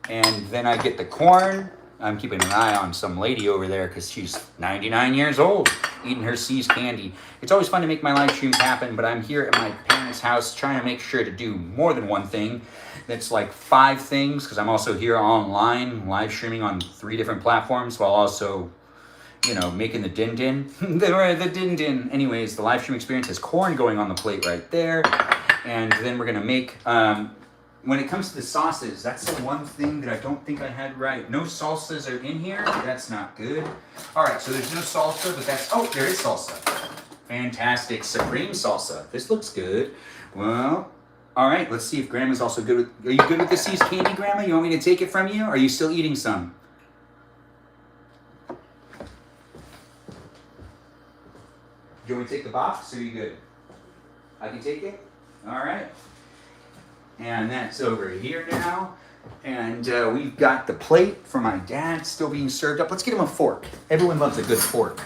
And then I get the corn. I'm keeping an eye on some lady over there because she's 99 years old. eating her C's candy. It's always fun to make my live streams happen, but I'm here at my parents' house trying to make sure to do more than one thing. That's like 5 things, because I'm also here online, live streaming on 3 different platforms, while also, you know, making the din-din. the din-din. Anyways, the live stream experience has corn going on the plate right there. And then we're going to make, when it comes to the sauces, that's the one thing that I don't think I had right. No salsas are in here. That's not good. All right, so there's no salsa, but that's, oh, there is salsa. Fantastic. Supreme salsa. This looks good. Well, all right, let's see if Grandma's also good with, are you good with the C's candy, Grandma? You want me to take it from you? Or are you still eating some? Do you want me to take the box, or are you good? I can take it? All right. And that's over here now. And we've got the plate for my dad still being served up. Let's get him a fork. Everyone loves a good fork.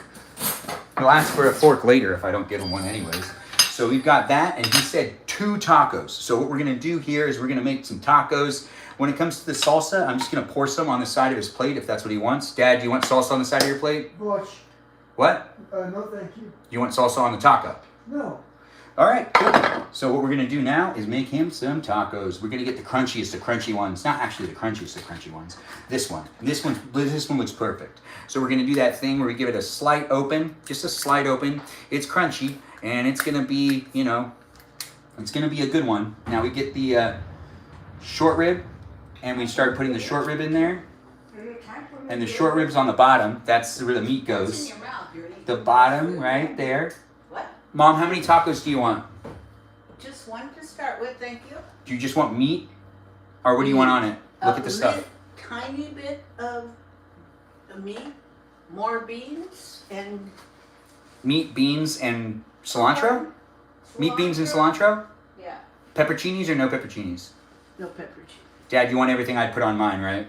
He'll ask for a fork later if I don't give him one anyways. So we've got that, and he said 2 tacos. So what we're gonna do here is we're gonna make some tacos. When it comes to the salsa, I'm just gonna pour some on the side of his plate if that's what he wants. Dad, do you want salsa on the side of your plate? Bush. What? No, thank you. You want salsa on the taco? No. All right, cool. So what we're gonna do now is make him some tacos. We're gonna get the crunchiest of crunchy ones. Not actually the crunchiest of crunchy ones. This one. This one looks perfect. So we're gonna do that thing where we give it a slight open, just a slight open. It's crunchy, and it's gonna be, you know, it's gonna be a good one. Now we get the short rib, and we start putting the short rib in there. And the short rib's on the bottom. That's where the meat goes. The bottom right there. What? Mom, how many tacos do you want? Just one to start with, thank you. Do you just want meat? Or what do you want on it? Look at the stuff. Tiny bit of meat, more beans, and Meat, beans, and cilantro? Meat, beans, and cilantro? Yeah, Pepperoncinis or no pepperoncinis? no pepper cheese. Dad, you want everything I put on mine, right?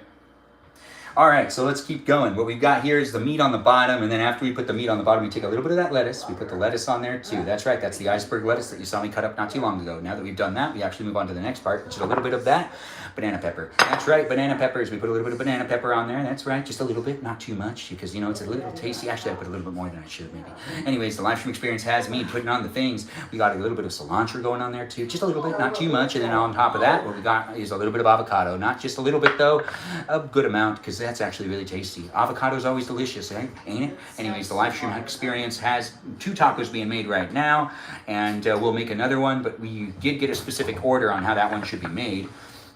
All right, so let's keep going. What we've got here is the meat on the bottom, and then after we put the meat on the bottom, we take a little bit of that lettuce. We put the lettuce on there too. That's right, that's the iceberg lettuce that you saw me cut up not too long ago. Now that we've done that, we actually move on to the next part, which is a little bit of that banana pepper. That's right, banana peppers. We put a little bit of banana pepper on there. That's right, just a little bit, not too much, because you know it's a little tasty. Actually, I put a little bit more than I should maybe. Anyways, the live stream experience has me putting on the things. We got a little bit of cilantro going on there too, just a little bit, not too much. And then on top of that, what we got is a little bit of avocado. Not just a little bit though, a good amount, because that's actually really tasty. Avocado is always delicious, ain't it? Anyways, the live stream experience has 2 tacos being made right now, and we'll make another one, but we did get a specific order on how that one should be made.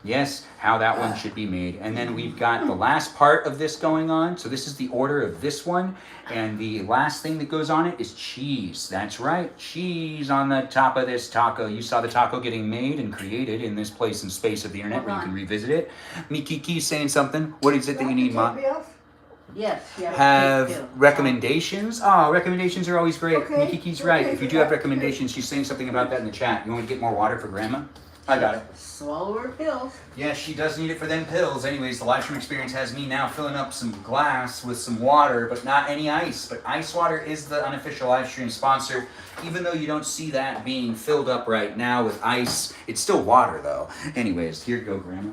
Yes, how that one should be made. And then we've got the last part of this going on. So this is the order of this one. And the last thing that goes on it is cheese. That's right, cheese on the top of this taco. You saw the taco getting made and created in this place and space of the internet where you can revisit it. Mikiki's saying something. What is it that you need, Mom? Yes, yeah. Have recommendations? Oh, recommendations are always great. Okay. Mikiki's right. Okay, If you do have recommendations, she's saying something about that in the chat. You want to get more water for Grandma? I got it. Swallow her pills. Yes, she does need it for them pills. Anyways, the live stream experience has me now filling up some glass with some water, but not any ice. But ice water is the unofficial live stream sponsor. Even though you don't see that being filled up right now with ice, it's still water though. Anyways, here you go, Grandma.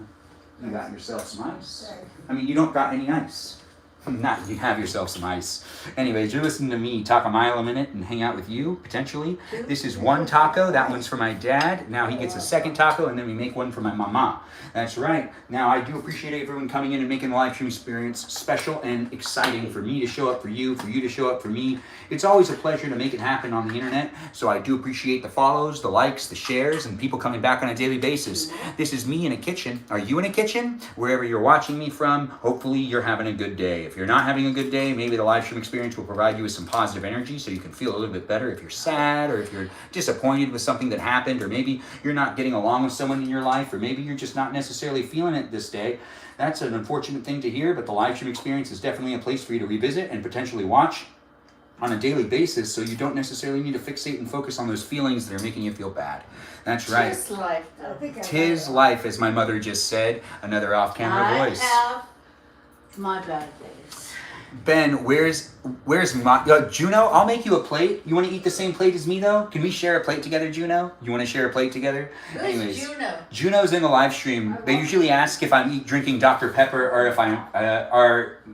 You got yourself some ice. I mean, you don't got any ice. Not you have yourself some ice. Anyways, you're listening to me talk a mile a minute and hang out with you, potentially. This is 1 taco. That one's for my dad. Now he gets a second taco, and then we make one for my mama. That's right. Now, I do appreciate everyone coming in and making the live stream experience special and exciting for me to show up for you to show up for me. It's always a pleasure to make it happen on the internet, so I do appreciate the follows, the likes, the shares, and people coming back on a daily basis. This is me in a kitchen. Are you in a kitchen? Wherever you're watching me from, hopefully you're having a good day. If you're not having a good day, maybe the live stream experience will provide you with some positive energy so you can feel a little bit better if you're sad or if you're disappointed with something that happened, or maybe you're not getting along with someone in your life, or maybe you're just not necessarily feeling it this day. That's an unfortunate thing to hear, but the live stream experience is definitely a place for you to revisit and potentially watch on a daily basis, so you don't necessarily need to fixate and focus on those feelings that are making you feel bad. That's right. Tis life. Tis life, as my mother just said. Another off-camera voice. I have my bad days. Ben, where's my Juno? I'll make you a plate. You want to eat the same plate as me though? Can we share a plate together, Juno? You want to share a plate together? Who's Juno? Juno's in the live stream. They usually ask if I'm drinking Dr. Pepper or if I'm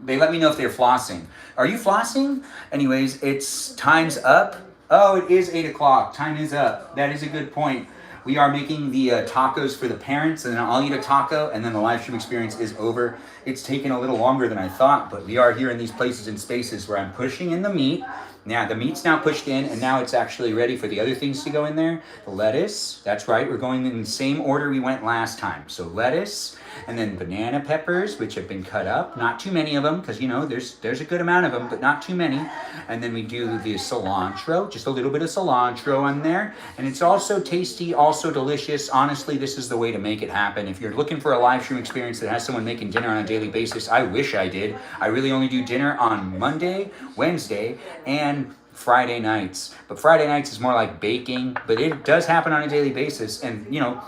they let me know if they're flossing. Are you flossing? Anyways, it's time's up. Oh, it is 8 o'clock. Time is up. That is a good point. We are making the tacos for the parents, and then I'll eat a taco, and then the live stream experience is over. It's taken a little longer than I thought, but we are here in these places and spaces where I'm pushing in the meat. Now, the meat's now pushed in, and now it's actually ready for the other things to go in there. The lettuce, that's right, we're going in the same order we went last time. So lettuce, and then banana peppers, which have been cut up. Not too many of them, because, you know, there's a good amount of them, but not too many. And then we do the cilantro, just a little bit of cilantro on there. And it's also tasty, also delicious. Honestly, this is the way to make it happen. If you're looking for a live stream experience that has someone making dinner on a daily basis, I wish I did. I really only do dinner on Monday, Wednesday, and Friday nights. But Friday nights is more like baking, but it does happen on a daily basis. And, you know,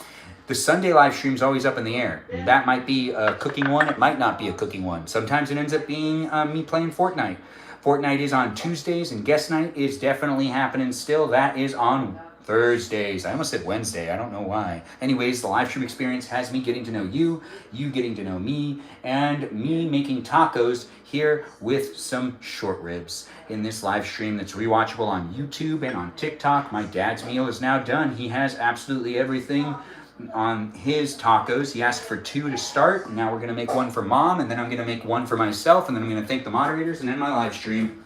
the Sunday live stream's always up in the air. That might be a cooking one. It might not be a cooking one. Sometimes it ends up being me playing Fortnite. Fortnite is on Tuesdays, and guest night is definitely happening still. That is on Thursdays. I almost said Wednesday. I don't know why. Anyways, the live stream experience has me getting to know you, you getting to know me, and me making tacos here with some short ribs in this live stream that's rewatchable on YouTube and on TikTok. My dad's meal is now done. He has absolutely everything on his tacos. He asked for 2 to start. Now we're going to make one for mom, and then I'm going to make one for myself, and then I'm going to thank the moderators and end my live stream.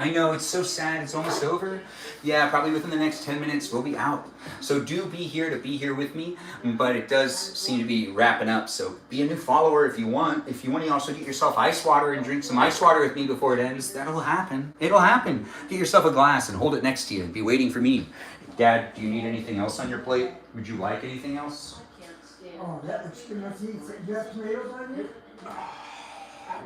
I know, it's so sad. It's almost over. Yeah, probably within the next 10 minutes we'll be out. So do be here to be here with me, but it does seem to be wrapping up. So be a new follower if you want. If you want to also get yourself ice water and drink some ice water with me before it ends, that'll happen. It'll happen. Get yourself a glass and hold it next to you and be waiting for me. Dad, do you need anything else on your plate? Would you like anything else? I can't stand it. Oh, that was too much eat. You have tomatoes on you?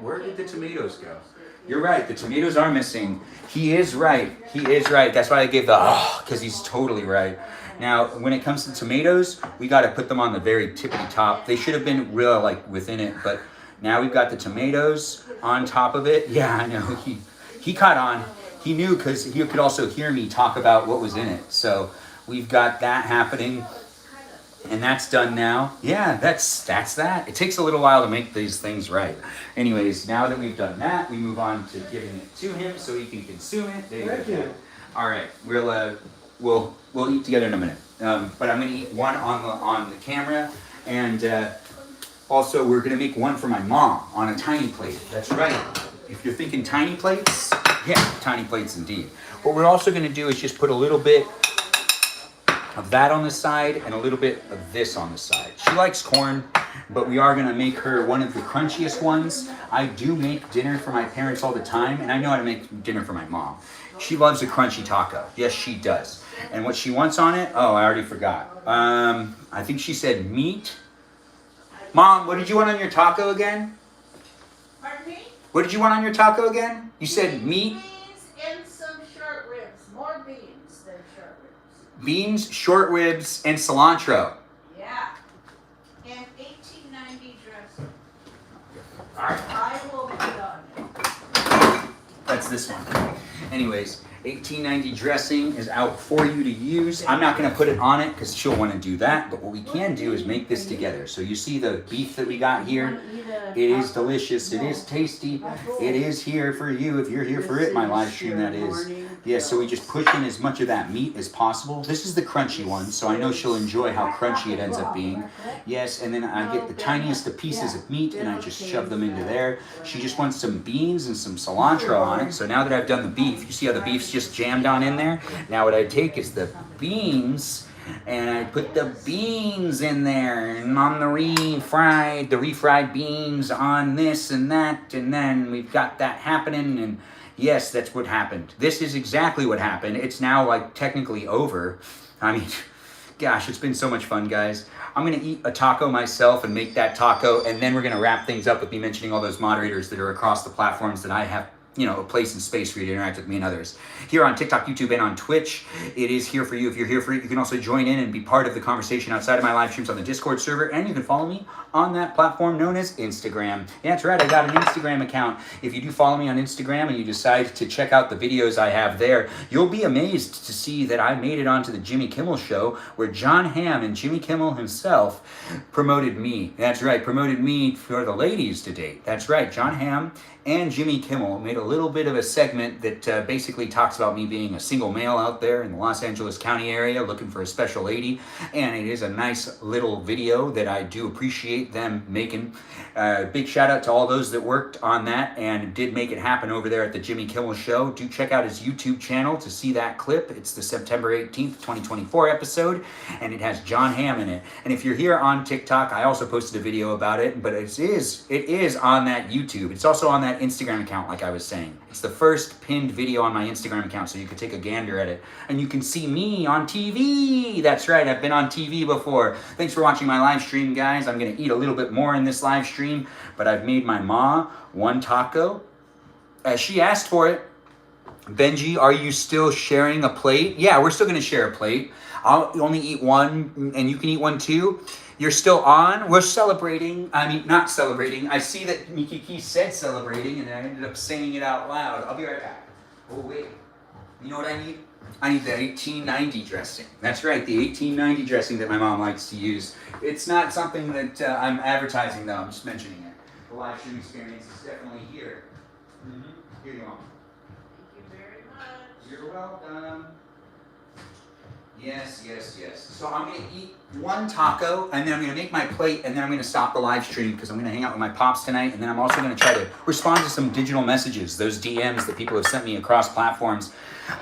Where did the tomatoes go? You're right, the tomatoes are missing. He is right. He is right. That's why I gave the because he's totally right. Now, when it comes to tomatoes, we got to put them on the very tippity top. They should have been real, like, within it, but now we've got the tomatoes on top of it. Yeah, I know. He caught on. He knew because he could also hear me talk about what was in it. So we've got that happening. And that's done now. Yeah, that's that. It takes a little while to make these things right. Anyways, now that we've done that, we move on to giving it to him so he can consume it. There you go. All right, we'll eat together in a minute. But I'm gonna eat one on the camera, and also we're gonna make one for my mom on a tiny plate. That's right. If you're thinking tiny plates, yeah, tiny plates indeed. What we're also gonna do is just put a little bit of that on the side and a little bit of this on the side. She likes corn, but we are gonna make her one of the crunchiest ones. I do make dinner for my parents all the time, and I know how to make dinner for my mom. She loves a crunchy taco. Yes, she does. And what she wants on it, oh, I already forgot. I think she said meat. Mom, what did you want on your taco again? Pardon me? What did you want on your taco again? You said meat? Beans and some short ribs. More beans than short ribs. Beans, short ribs, and cilantro. Yeah. And 1890 dressing. All right. I will be on it. That's this one. Anyways, 1890 dressing is out for you to use. I'm not going to put it on it because she'll want to do that, but what we can do is make this together. So you see the beef that we got here? It is delicious. It is tasty. It is here for you if you're here for it, my live stream, that is. Yeah, so we just push in as much of that meat as possible. This is the crunchy one, so I know she'll enjoy how crunchy it ends up being. Yes, and then I get the tiniest of pieces of meat and I just shove them into there. She just wants some beans and some cilantro on it. So now that I've done the beef, you see how the beef's just jammed on in there? Now what I take is the beans and I put the beans in there and on the refried beans on this and that, and then we've got that happening. And yes, that's what happened. This is exactly what happened. It's now like technically over. I mean, gosh, it's been so much fun, guys. I'm gonna eat a taco myself and make that taco, and then we're gonna wrap things up with me mentioning all those moderators that are across the platforms that I have a place and space for you to interact with me and others. Here on TikTok, YouTube, and on Twitch, it is here for you. If you're here for it, you can also join in and be part of the conversation outside of my live streams on the Discord server, and you can follow me on that platform known as Instagram. Yeah, that's right, I got an Instagram account. If you do follow me on Instagram and you decide to check out the videos I have there, you'll be amazed to see that I made it onto the Jimmy Kimmel Show, where John Hamm and Jimmy Kimmel himself promoted me. That's right, promoted me for the ladies to date. That's right, John Hamm and Jimmy Kimmel made a little bit of a segment that basically talks about me being a single male out there in the Los Angeles County area looking for a special lady, and it is a nice little video that I do appreciate them making. Big shout out to all those that worked on that and did make it happen over there at the Jimmy Kimmel Show. Do check out his YouTube channel to see that clip. It's the September 18th, 2024 episode, and it has John Hamm in it. And if you're here on TikTok, I also posted a video about it, but it is on that YouTube. It's also on that Instagram account, like I was saying. It's the first pinned video on my Instagram account, so you can take a gander at it. And you can see me on TV. That's right, I've been on TV before. Thanks for watching my live stream, guys. I'm gonna eat a little bit more in this live stream, but I've made my ma one taco. She asked for it. Benji, are you still sharing a plate? Yeah, we're still gonna share a plate. I'll only eat one, and you can eat one too. You're still on? We're celebrating. I mean, not celebrating. I see that Mikiki said celebrating, and I ended up saying it out loud. I'll be right back. Oh, wait. You know what I need? I need the 1890 dressing. That's right, the 1890 dressing that my mom likes to use. It's not something that I'm advertising, though. I'm just mentioning it. The live stream experience is definitely here. Here you are. Thank you very much. You're welcome. Yes. So I'm going to eat one taco, and then I'm going to make my plate, and then I'm going to stop the live stream because I'm going to hang out with my pops tonight, and then I'm also going to try to respond to some digital messages, those DMs that people have sent me across platforms.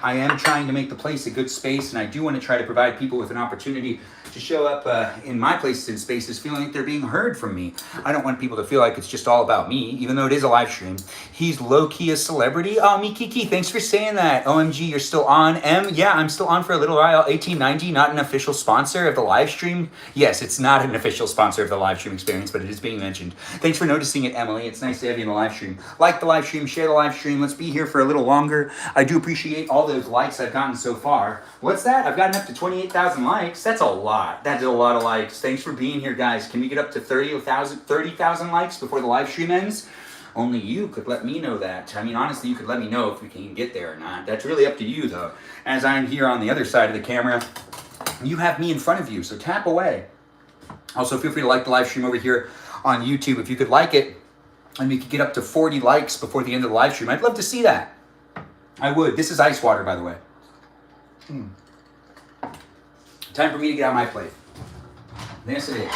I am trying to make the place a good space, and I do want to try to provide people with an opportunity to show up in my places and spaces feeling like they're being heard from me. I don't want people to feel like it's just all about me, even though it is a live stream. He's low-key a celebrity. Oh, Mikiki, thanks for saying that. OMG, you're still on. Yeah, I'm still on for a little while. 1890, not an official sponsor of the live stream. Yes, it's not an official sponsor of the live stream experience, but it is being mentioned. Thanks for noticing it, Emily. It's nice to have you in the live stream. Like the live stream, share the live stream. Let's be here for a little longer. I do appreciate all those likes I've gotten so far. What's that? I've gotten up to 28,000 likes. That's a lot. That's a lot of likes. Thanks for being here, guys. Can we get up to 30,000 likes before the live stream ends? Only you could let me know that. I mean, honestly, you could let me know if we can get there or not. That's really up to you, though. As I'm here on the other side of the camera, you have me in front of you, so tap away. Also, feel free to like the live stream over here on YouTube. If you could like it, and we could get up to 40 likes before the end of the live stream, I'd love to see that. I would. This is ice water, by the way. Time for me to get out my plate. Yes, it is.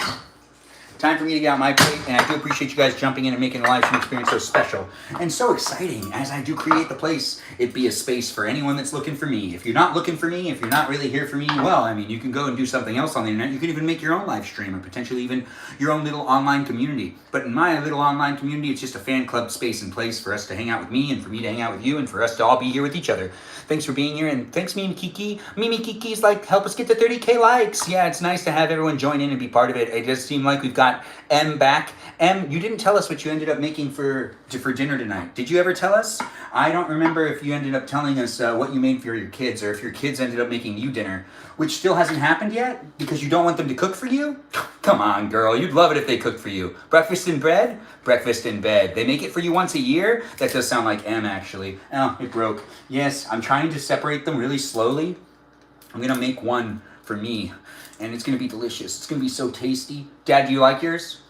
Time for me to get out my plate, and I do appreciate you guys jumping in and making the live stream experience so special and so exciting. As I do create the place, it be a space for anyone that's looking for me. If you're not looking for me, if you're not really here for me, well, I mean, you can go and do something else on the internet. You can even make your own live stream, or potentially even your own little online community. But in my little online community, it's just a fan club space and place for us to hang out with me, and for me to hang out with you, and for us to all be here with each other. Thanks for being here, and thanks, Mimi Kiki. Mimi Kiki's like, help us get to 30K likes. Yeah, it's nice to have everyone join in and be part of it. It does seem like we've got M back. M, you didn't tell us what you ended up making for dinner tonight. Did you ever tell us? I don't remember if you ended up telling us what you made for your kids, or if your kids ended up making you dinner, which still hasn't happened yet because you don't want them to cook for you? Come on, girl. You'd love it if they cooked for you. Breakfast in bed? Breakfast in bed. They make it for you once a year? That does sound like M, actually. Oh, it broke. Yes, I'm trying to separate them really slowly. I'm going to make one for me, and it's going to be delicious. It's going to be so tasty. Dad, do you like yours?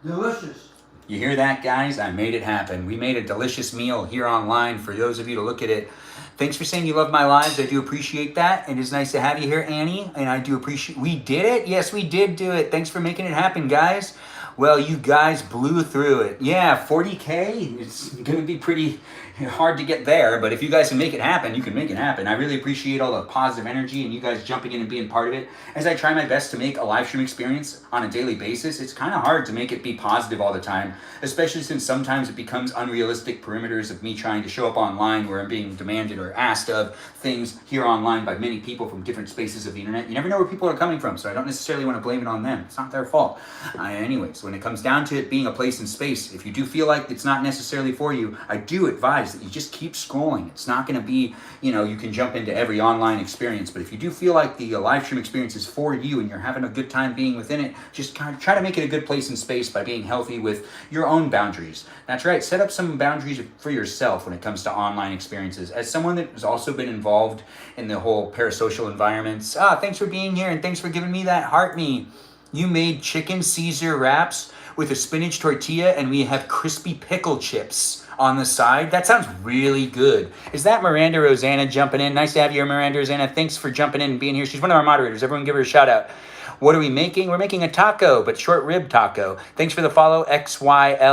Delicious. You hear that, guys? I made it happen. We made a delicious meal here online for those of you to look at it. Thanks for saying you love my lives. I do appreciate that. It is nice to have you here, Annie. And I do appreciate... We did it? Yes, we did do it. Thanks for making it happen, guys. Well, you guys blew through it. Yeah, 40K? It's going to be pretty hard to get there, but if you guys can make it happen, you can make it happen. I really appreciate all the positive energy and you guys jumping in and being part of it. As I try my best to make a live stream experience on a daily basis, it's kind of hard to make it be positive all the time, especially since sometimes it becomes unrealistic perimeters of me trying to show up online where I'm being demanded or asked of things here online by many people from different spaces of the internet. You never know where people are coming from, so I don't necessarily want to blame it on them. It's not their fault. Anyways, When it comes down to it being a place and space, if you do feel like it's not necessarily for you, I do advise that you just keep scrolling. It's not going to be, you can jump into every online experience, but if you do feel like the live stream experience is for you and you're having a good time being within it, just kind of try to make it a good place and space by being healthy with your own boundaries. That's right. Set up some boundaries for yourself when it comes to online experiences. As someone that has also been involved in the whole parasocial environments, thanks for being here and thanks for giving me that heart me. You made chicken Caesar wraps with a spinach tortilla and we have crispy pickle chips on the side. That sounds really good. Is that Miranda Rosanna jumping in? Nice to have you here, Miranda Rosanna. Thanks for jumping in and being here. She's one of our moderators. Everyone give her a shout out. What are we making? We're making a taco, but short rib taco. Thanks for the follow, XYLAMOON.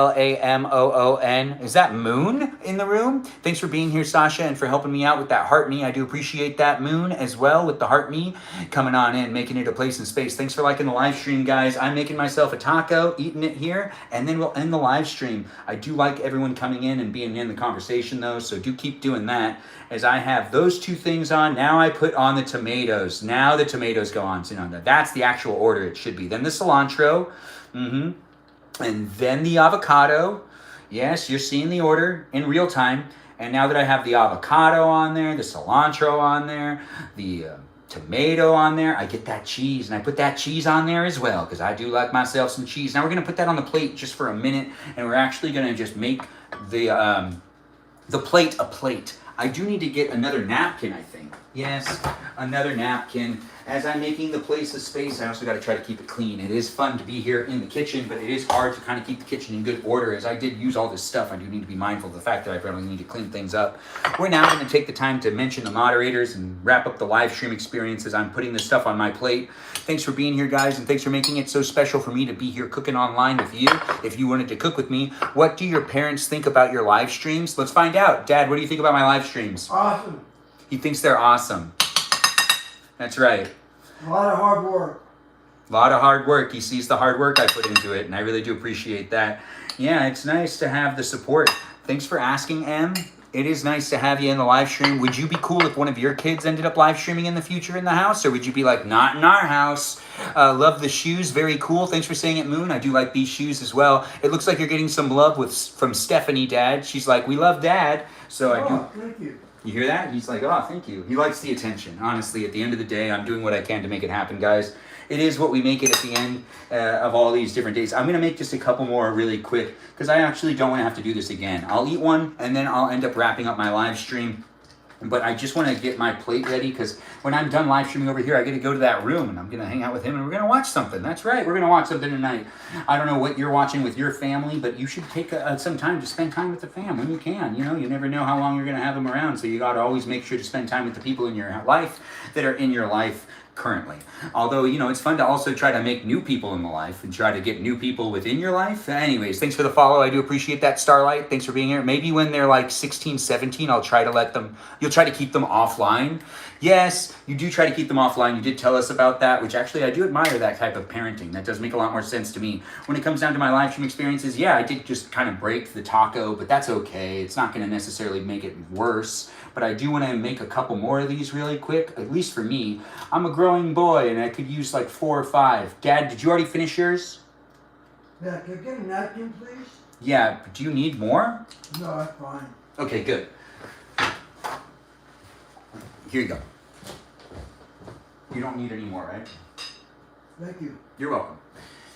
Is that Moon in the room? Thanks for being here, Sasha, and for helping me out with that heart me. I do appreciate that, Moon, as well, with the heart me coming on in, making it a place and space. Thanks for liking the live stream, guys. I'm making myself a taco, eating it here, and then we'll end the live stream. I do like everyone coming in and being in the conversation, though, so do keep doing that. As I have those two things on, now I put on the tomatoes. Now the tomatoes go on. So that's the actual order it should be. Then the cilantro, and then the avocado. Yes, you're seeing the order in real time. And now that I have the avocado on there, the cilantro on there, the tomato on there, I get that cheese, and I put that cheese on there as well because I do like myself some cheese. Now we're gonna put that on the plate just for a minute, and we're actually gonna just make the plate a plate. I do need to get another napkin, I think. Yes, another napkin. As I'm making the place a space, I also got to try to keep it clean. It is fun to be here in the kitchen, but it is hard to kind of keep the kitchen in good order. As I did use all this stuff, I do need to be mindful of the fact that I probably need to clean things up. We're now going to take the time to mention the moderators and wrap up the live stream experience as I'm putting this stuff on my plate. Thanks for being here, guys, and thanks for making it so special for me to be here cooking online with you. If you wanted to cook with me, what do your parents think about your live streams? Let's find out. Dad, what do you think about my live streams? Awesome. He thinks they're awesome. That's right. A lot of hard work. A lot of hard work. He sees the hard work I put into it, and I really do appreciate that. Yeah, it's nice to have the support. Thanks for asking, Em. It is nice to have you in the live stream. Would you be cool if one of your kids ended up live streaming in the future in the house? Or would you be like, not in our house? Love the shoes. Very cool. Thanks for saying it, Moon. I do like these shoes as well. It looks like you're getting some love from Stephanie, Dad. She's like, we love Dad. So I do. Thank you. You hear that? He's like, oh, thank you. He likes the attention. Honestly, at the end of the day, I'm doing what I can to make it happen, guys. It is what we make it at the end of all these different days. I'm going to make just a couple more really quick because I actually don't want to have to do this again. I'll eat one and then I'll end up wrapping up my live stream. But I just want to get my plate ready because when I'm done live streaming over here, I get to go to that room and I'm going to hang out with him and we're going to watch something. That's right. We're going to watch something tonight. I don't know what you're watching with your family, but you should take some time to spend time with the fam when you can. You never know how long you're going to have them around. So you got to always make sure to spend time with the people in your life that are in your life currently. Although, it's fun to also try to make new people in the life and try to get new people within your life. Anyways, thanks for the follow. I do appreciate that, Starlight. Thanks for being here. Maybe when they're like 16, 17, you'll try to keep them offline. Yes, you do try to keep them offline. You did tell us about that, which actually I do admire that type of parenting. That does make a lot more sense to me. When it comes down to my live stream experiences, yeah, I did just kind of break the taco, but that's okay. It's not going to necessarily make it worse. But I do want to make a couple more of these really quick, at least for me. I'm a growing boy, and I could use like 4 or 5. Dad, did you already finish yours? Yeah, can I get a napkin, please? Yeah, do you need more? No, that's fine. Okay, good. Here you go. You don't need any more, right? Thank you. You're welcome.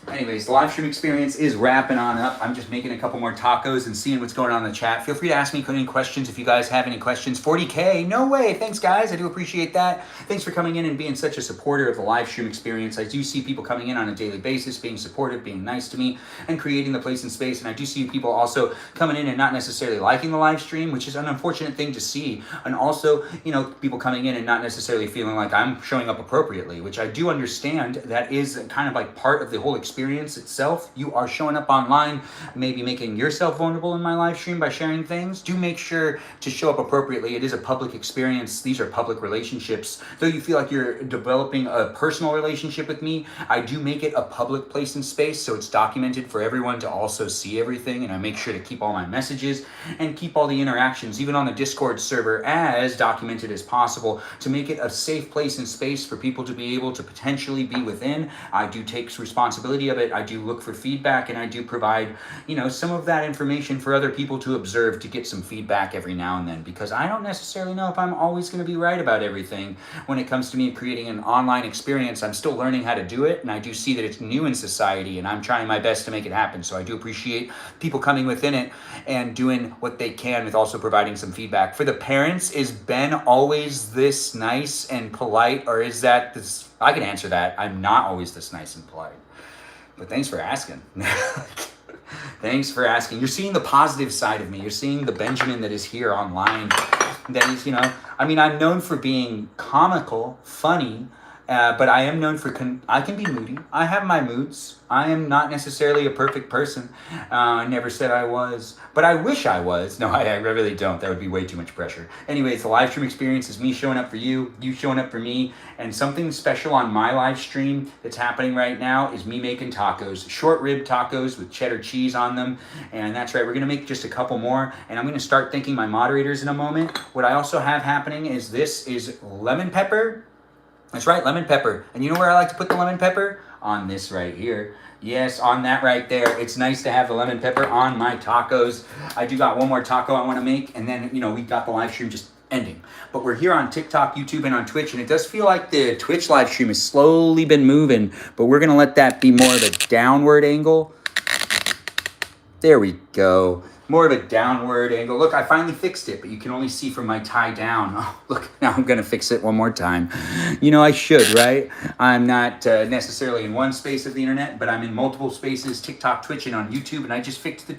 Anyways, the live stream experience is wrapping on up. I'm just making a couple more tacos and seeing what's going on in the chat. Feel free to ask me any questions if you guys have any questions. 40K, no way. Thanks, guys. I do appreciate that. Thanks for coming in and being such a supporter of the live stream experience. I do see people coming in on a daily basis, being supportive, being nice to me, and creating the place and space. And I do see people also coming in and not necessarily liking the live stream, which is an unfortunate thing to see. And also, people coming in and not necessarily feeling like I'm showing up appropriately, which I do understand. That is kind of like part of the whole experience itself. You are showing up online, maybe making yourself vulnerable in my live stream by sharing things. Do make sure to show up appropriately. It is a public experience. These are public relationships. Though you feel like you're developing a personal relationship with me, I do make it a public place and space, so it's documented for everyone to also see everything, and I make sure to keep all my messages and keep all the interactions, even on the Discord server, as documented as possible to make it a safe place and space for people to be able to potentially be within. I do take responsibility majority of it, I do look for feedback, and I do provide, some of that information for other people to observe, to get some feedback every now and then, because I don't necessarily know if I'm always going to be right about everything when it comes to me creating an online experience. I'm still learning how to do it, and I do see that it's new in society, and I'm trying my best to make it happen. So I do appreciate people coming within it and doing what they can with also providing some feedback. For the parents, is Ben always this nice and polite, or is that this? I can answer that. I'm not always this nice and polite. But thanks for asking. Thanks for asking. You're seeing the positive side of me. You're seeing the Benjamin that is here online. That is, I'm known for being comical, funny, but I am known for, I can be moody. I have my moods. I am not necessarily a perfect person. I never said I was, but I wish I was. No, I really don't. That would be way too much pressure. Anyways, the live stream experience is me showing up for you, you showing up for me, and something special on my live stream that's happening right now is me making tacos, short rib tacos with cheddar cheese on them. And that's right, we're gonna make just a couple more, and I'm gonna start thanking my moderators in a moment. What I also have happening is this is lemon pepper. That's right, lemon pepper. And you know where I like to put the lemon pepper? On this right here. Yes, on that right there. It's nice to have the lemon pepper on my tacos. I do got one more taco I want to make, and then, we got the live stream just ending. But we're here on TikTok, YouTube, and on Twitch, and it does feel like the Twitch live stream has slowly been moving, but we're going to let that be more of a downward angle. There we go. More of a downward angle. Look, I finally fixed it, but you can only see from my tie down. Oh, look, now I'm going to fix it one more time. I should, right? I'm not necessarily in one space of the internet, but I'm in multiple spaces, TikTok, Twitch, and on YouTube, and I just fixed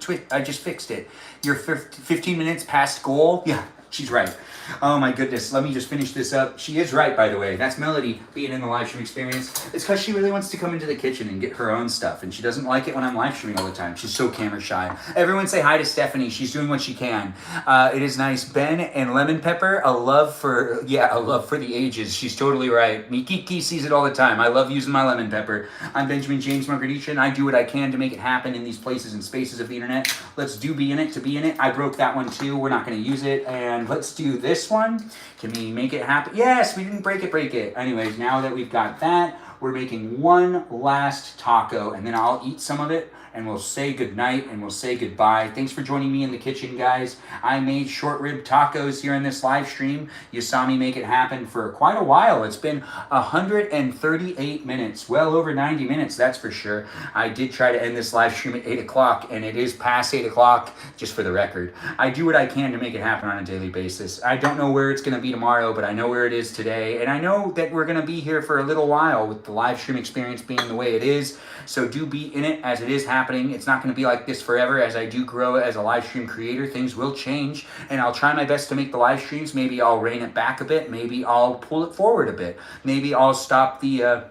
it. You're 15 minutes past goal? Yeah, she's right. Oh my goodness, let me just finish this up. She is right, by the way. That's Melody being in the live stream experience. It's because she really wants to come into the kitchen and get her own stuff, and she doesn't like it when I'm live streaming all the time. She's so camera shy. Everyone say hi to Stephanie. She's doing what she can. It is nice. Ben and lemon pepper, a love for the ages. She's totally right. Mikiki sees it all the time. I love using my lemon pepper. I'm Benjamin James Magrdichian. I do what I can to make it happen in these places and spaces of the internet. Let's do be in it to be in it. I broke that one too. We're not going to use it. And let's do this one. Can we make it happen? Yes, we didn't break it. Anyways, now that we've got that, we're making one last taco, and then I'll eat some of it, and we'll say goodnight, and we'll say goodbye. Thanks for joining me in the kitchen, guys. I made short rib tacos here in this live stream. You saw me make it happen for quite a while. It's been 138 minutes, well over 90 minutes, that's for sure. I did try to end this live stream at 8 o'clock, and it is past 8 o'clock, just for the record. I do what I can to make it happen on a daily basis. I don't know where it's going to be tomorrow, but I know where it is today, and I know that we're going to be here for a little while with the live stream experience being the way it is. So do be in it as it is happening. It's not going to be like this forever. As I do grow as a live stream creator, things will change, and I'll try my best to make the live streams. Maybe I'll rein it back a bit. Maybe I'll pull it forward a bit. Maybe I'll stop the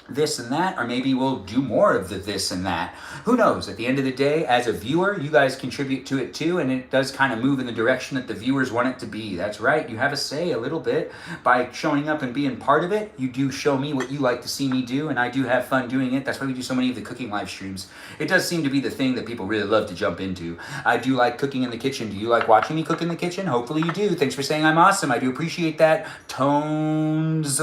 this and that, or maybe we'll do more of the this and that. Who knows? At the end of the day, as a viewer, you guys contribute to it too, and it does kind of move in the direction that the viewers want it to be. That's right. You have a say a little bit by showing up and being part of it. You do show me what you like to see me do, and I do have fun doing it. That's why we do so many of the cooking live streams. It does seem to be the thing that people really love to jump into. I do like cooking in the kitchen. Do you like watching me cook in the kitchen? Hopefully you do. Thanks for saying I'm awesome. I do appreciate that. Tones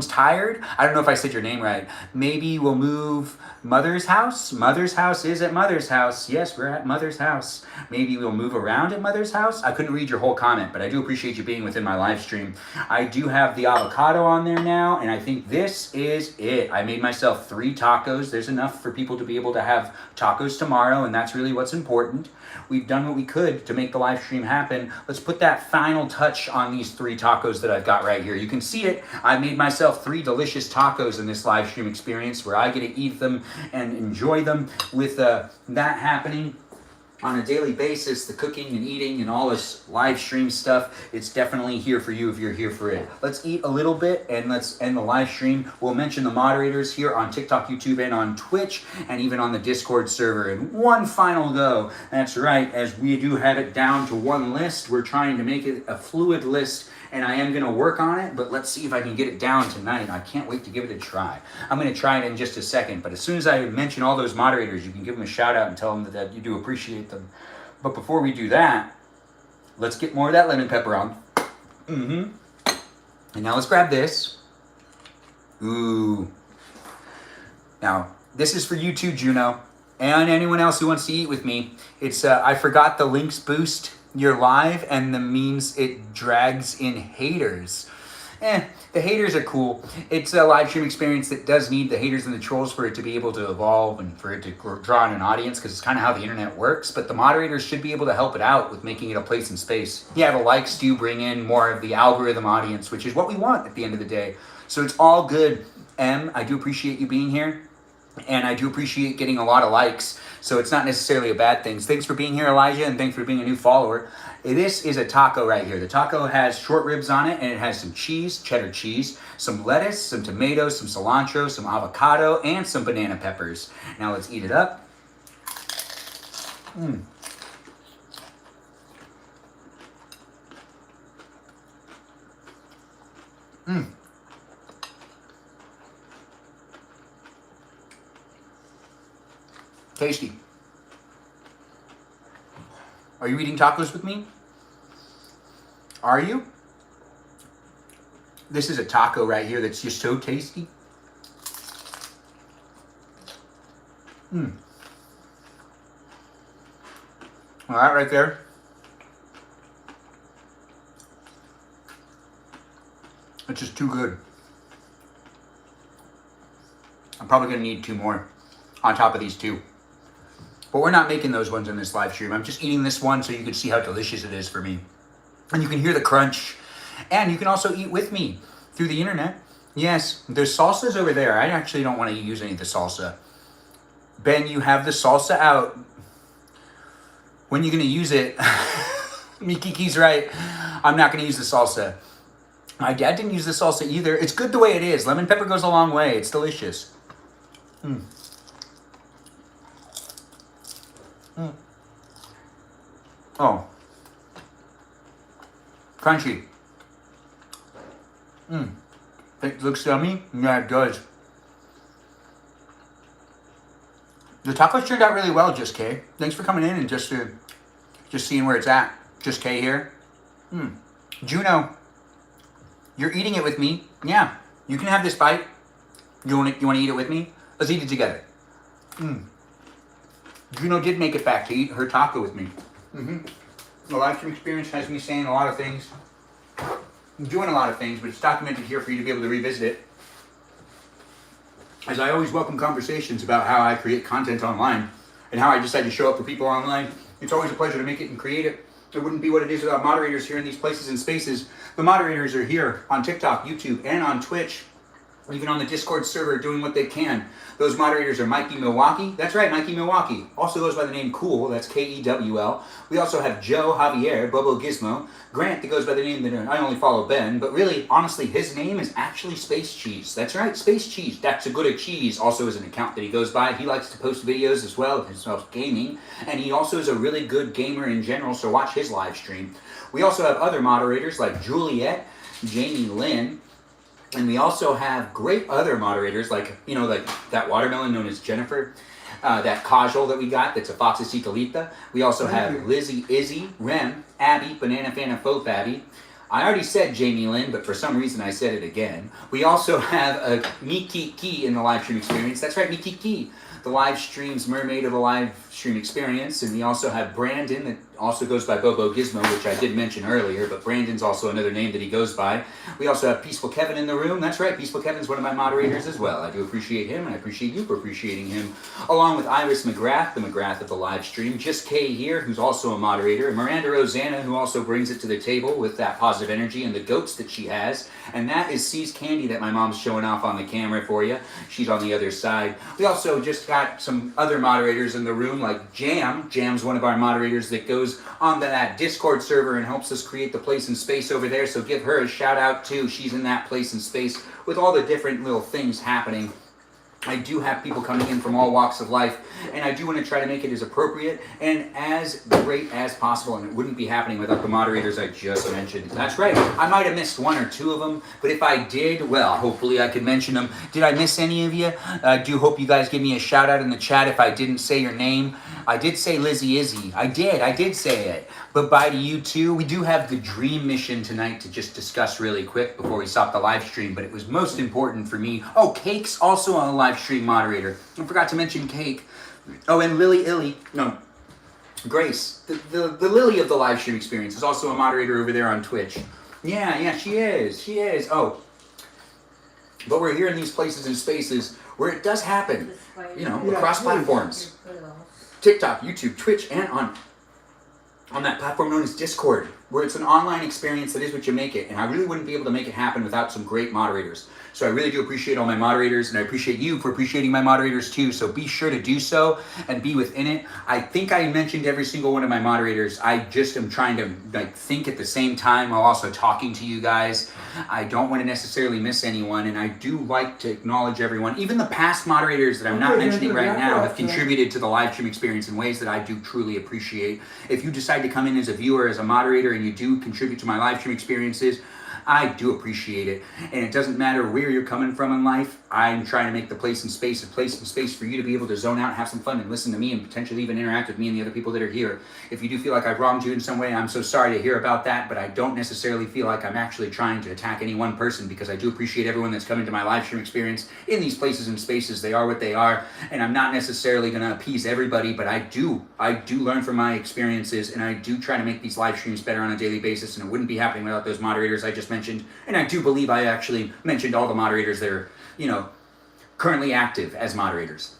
tired? I don't know if I said your name right. Maybe we'll move Mother's house. Mother's house is at Mother's house. Yes, we're at Mother's house. Maybe we'll move around at Mother's house. I couldn't read your whole comment, but I do appreciate you being within my live stream. I do have the avocado on there now, and I think this is it. I made myself 3 tacos. There's enough for people to be able to have tacos tomorrow, and that's really what's important. We've done what we could to make the live stream happen. Let's put that final touch on these 3 tacos that I've got right here. You can see it. I made myself 3 delicious tacos in this live stream experience where I get to eat them and enjoy them with that happening on a daily basis. The cooking and eating and all this live stream stuff, it's definitely here for you if you're here for it. Let's eat a little bit and let's end the live stream. We'll mention the moderators here on TikTok, YouTube, and on Twitch, and even on the Discord server. And one final go. That's right, as we do have it down to one list, we're trying to make it a fluid list, and I am going to work on it, but let's see if I can get it down tonight. I can't wait to give it a try. I'm going to try it in just a second, but as soon as I mention all those moderators, you can give them a shout out and tell them that you do appreciate them. But before we do that, let's get more of that lemon pepper on. And now let's grab this. Ooh. Now, This is for you too, Juno, and anyone else who wants to eat with me. It's I forgot the links boost your live, and the means it drags in haters. The haters are cool. It's a live stream experience that does need the haters and the trolls for it to be able to evolve and for it to draw in an audience, because it's kind of how the internet works. But the moderators should be able to help it out with making it a place and space. Yeah, the likes do bring in more of the algorithm audience, which is what we want at the end of the day. So it's all good. I do appreciate you being here, and I do appreciate getting a lot of likes. So it's not necessarily a bad thing. Thanks for being here, Elijah, and thanks for being a new follower. This is a taco right here. The taco has short ribs on it, and it has some cheese, cheddar cheese, some lettuce, some tomatoes, some cilantro, some avocado, and some banana peppers. Now let's eat it up. Tasty. Are you eating tacos with me? Are you? This is a taco right here that's just so tasty. Well, that right there. It's just too good. I'm probably going to need 2 more on top of these 2. But we're not making those ones in this live stream. I'm just eating this one so you can see how delicious it is for me. And you can hear the crunch. And you can also eat with me through the internet. Yes, there's salsas over there. I actually don't want to use any of the salsa. Ben, you have the salsa out. When are you going to use it? Mikiki's right. I'm not going to use the salsa. My dad didn't use the salsa either. It's good the way it is. Lemon pepper goes a long way. It's delicious. Oh. Crunchy. It looks yummy? Yeah, it does. The tacos turned out really well, Just K. Thanks for coming in and just seeing where it's at. Just K here. Juno, you're eating it with me. Yeah, you can have this bite. You want to eat it with me? Let's eat it together. Juno did make it back to eat her taco with me. The live stream experience has me saying a lot of things. I'm doing a lot of things, but it's documented here for you to be able to revisit it. As I always welcome conversations about how I create content online and how I decide to show up for people online. It's always a pleasure to make it and create it. It wouldn't be what it is without moderators here in these places and spaces. The moderators are here on TikTok, YouTube, and on Twitch, or even on the Discord server doing what they can. Those moderators are Mikey Milwaukee. That's right, Mikey Milwaukee. Also goes by the name Cool. That's Kewl. We also have Joe Javier, Bobo Gizmo. Grant, that goes by the name that I only follow Ben. But really, honestly, his name is actually Space Cheese. That's right, Space Cheese. That's a good at cheese. Also is an account that he goes by. He likes to post videos as well of himself gaming. And he also is a really good gamer in general, so watch his live stream. We also have other moderators like Juliet, Jamie Lynn, and we also have great other moderators like that watermelon known as Jennifer, that Kajal that we got that's a Foxy We also have Lizzie, Izzy, Rem, Abby, Banana Fana Faux Abby. I already said Jamie Lynn, but for some reason I said it again. We also have Mikiki in the live stream experience. That's right, Mikiki, the live stream's mermaid of the live stream experience. And we also have Brandon, that also goes by Bobo Gizmo, which I did mention earlier, but Brandon's also another name that he goes by. We also have Peaceful Kevin in the room. That's right, Peaceful Kevin's one of my moderators as well. I do appreciate him, and I appreciate you for appreciating him. Along with Iris McGrath, the McGrath of the live stream. Just Kay here, who's also a moderator. And Miranda Rosanna, who also brings it to the table with that positive energy and the goats that she has. And that is C's Candy that my mom's showing off on the camera for you. She's on the other side. We also just got some other moderators in the room, like Jam. Jam's one of our moderators that goes onto that Discord server and helps us create the place and space over there, so give her a shout out too. She's in that place and space with all the different little things happening. I do have people coming in from all walks of life, and I do want to try to make it as appropriate and as great as possible, and it wouldn't be happening without the moderators I just mentioned. That's right, I might have missed 1 or 2 of them, but if I did, well, hopefully I could mention them. Did I miss any of you? I do hope you guys give me a shout out in the chat if I didn't say your name. I did say Lizzie Izzy. I did say it. But bye to you too. We do have the dream mission tonight to just discuss really quick before we stop the live stream, but it was most important for me. Oh, Cake's also on the live stream moderator. I forgot to mention Cake. Oh, and Grace, the Lily of the live stream experience, is also a moderator over there on Twitch. Yeah, she is. Oh, but we're here in these places and spaces where it does happen, across platforms. TikTok, YouTube, Twitch, and on that platform known as Discord, where it's an online experience that is what you make it. And I really wouldn't be able to make it happen without some great moderators. So I really do appreciate all my moderators, and I appreciate you for appreciating my moderators too. So be sure to do so and be within it. I think I mentioned every single one of my moderators. I just am trying to think at the same time while also talking to you guys. I don't want to necessarily miss anyone, and I do like to acknowledge everyone. Even the past moderators that I'm not mentioning right now have contributed to the live stream experience in ways that I do truly appreciate. If you decide to come in as a viewer, as a moderator, and you do contribute to my live stream experiences, I do appreciate it. And it doesn't matter where you're coming from in life. I'm trying to make the place and space a place and space for you to be able to zone out, have some fun, and listen to me, and potentially even interact with me and the other people that are here. If you do feel like I've wronged you in some way, I'm so sorry to hear about that, but I don't necessarily feel like I'm actually trying to attack any one person, because I do appreciate everyone that's coming to my live stream experience in these places and spaces. They are what they are, and I'm not necessarily going to appease everybody, but I do learn from my experiences, and I do try to make these live streams better on a daily basis, and it wouldn't be happening without those moderators I just mentioned. And I do believe I actually mentioned all the moderators that are, currently active as moderators.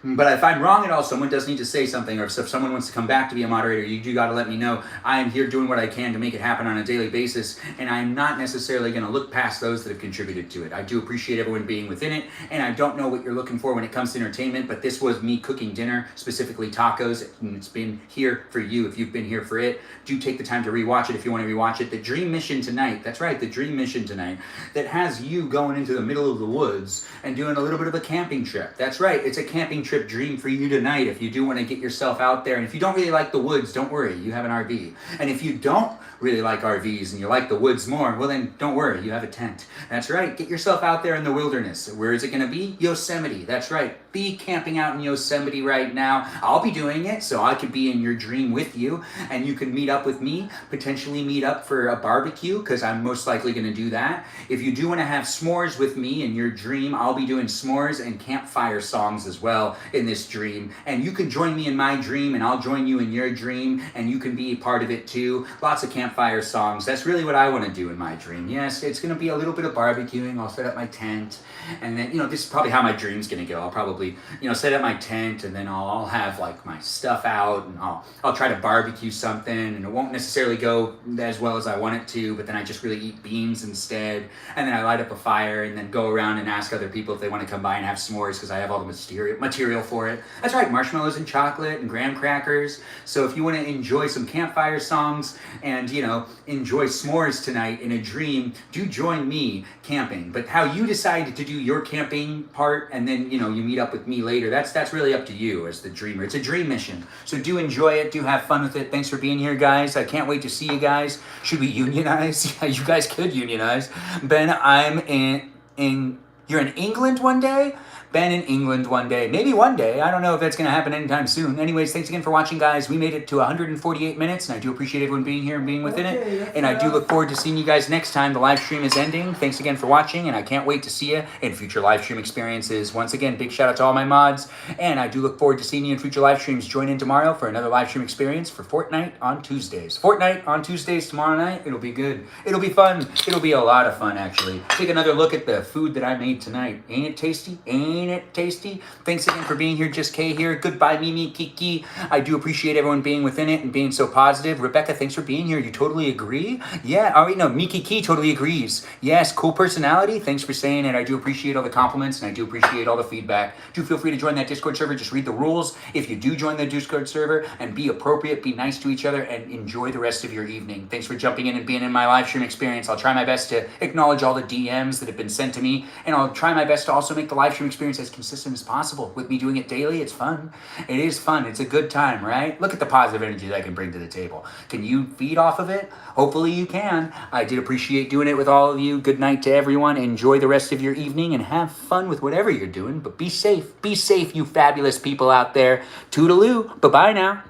But if I'm wrong at all, someone does need to say something, or if someone wants to come back to be a moderator, you do got to let me know. I am here doing what I can to make it happen on a daily basis, and I'm not necessarily going to look past those that have contributed to it. I do appreciate everyone being within it, and I don't know what you're looking for when it comes to entertainment, but this was me cooking dinner, specifically tacos, and it's been here for you if you've been here for it. Do take the time to rewatch it if you want to rewatch it. The dream mission tonight, that's right, the dream mission tonight, that has you going into the middle of the woods and doing a little bit of a camping trip. That's right, it's a camping trip dream for you tonight if you do want to get yourself out there. And if you don't really like the woods, don't worry, you have an RV. And if you don't really like RVs and you like the woods more, well then don't worry, you have a tent. That's right, get yourself out there in the wilderness. Where is it going to be? Yosemite. That's right, be camping out in Yosemite right now. I'll be doing it, so I could be in your dream with you, and you can meet up with me, potentially meet up for a barbecue, because I'm most likely going to do that. If you do want to have s'mores with me in your dream, I'll be doing s'mores and campfire songs as well in this dream. And you can join me in my dream, and I'll join you in your dream, and you can be a part of it too. Lots of campfire songs. That's really what I want to do in my dream. Yes, it's going to be a little bit of barbecuing. I'll set up my tent, and then, this is probably how my dream's going to go. I'll probably, set up my tent, and then I'll have like my stuff out, and I'll try to barbecue something, and it won't necessarily go as well as I want it to, but then I just really eat beans instead, and then I light up a fire, and then go around and ask other people if they want to come by and have s'mores, because I have all the material for it. That's right, marshmallows and chocolate and graham crackers. So if you want to enjoy some campfire songs and, enjoy s'mores tonight in a dream, do join me camping. But how you decide to do your camping part, and then, you meet up with me later, that's really up to you as the dreamer. It's a dream mission. So do enjoy it, do have fun with it. Thanks for being here, guys. I can't wait to see you guys. Should we unionize? Yeah, you guys could unionize. Ben, you're in England one day? Ben in England one day. Maybe one day. I don't know if that's going to happen anytime soon. Anyways, thanks again for watching, guys. We made it to 148 minutes, and I do appreciate everyone being here and being within it. And I do look forward to seeing you guys next time. The live stream is ending. Thanks again for watching, and I can't wait to see you in future live stream experiences. Once again, big shout out to all my mods, and I do look forward to seeing you in future live streams. Join in tomorrow for another live stream experience for Fortnite on Tuesdays. Fortnite on Tuesdays tomorrow night. It'll be good. It'll be fun. It'll be a lot of fun, actually. Take another look at the food that I made tonight. Ain't it tasty? Ain't it tasty? Thanks again for being here. Just Kay here. Goodbye, Mimi, Kiki. I do appreciate everyone being within it and being so positive. Rebecca, thanks for being here. You totally agree? Yeah. Oh, wait, no. Miki Key totally agrees. Yes. Cool personality. Thanks for saying it. I do appreciate all the compliments, and I do appreciate all the feedback. Do feel free to join that Discord server. Just read the rules if you do join the Discord server, and be appropriate, be nice to each other, and enjoy the rest of your evening. Thanks for jumping in and being in my live stream experience. I'll try my best to acknowledge all the DMs that have been sent to me, and I'll try my best to also make the live stream experience experience as consistent as possible. With me doing it daily, it's fun. It is fun. It's a good time, right? Look at the positive energy that I can bring to the table. Can you feed off of it? Hopefully you can. I did appreciate doing it with all of you. Good night to everyone. Enjoy the rest of your evening and have fun with whatever you're doing. But be safe. Be safe, you fabulous people out there. Toodaloo. Bye-bye now.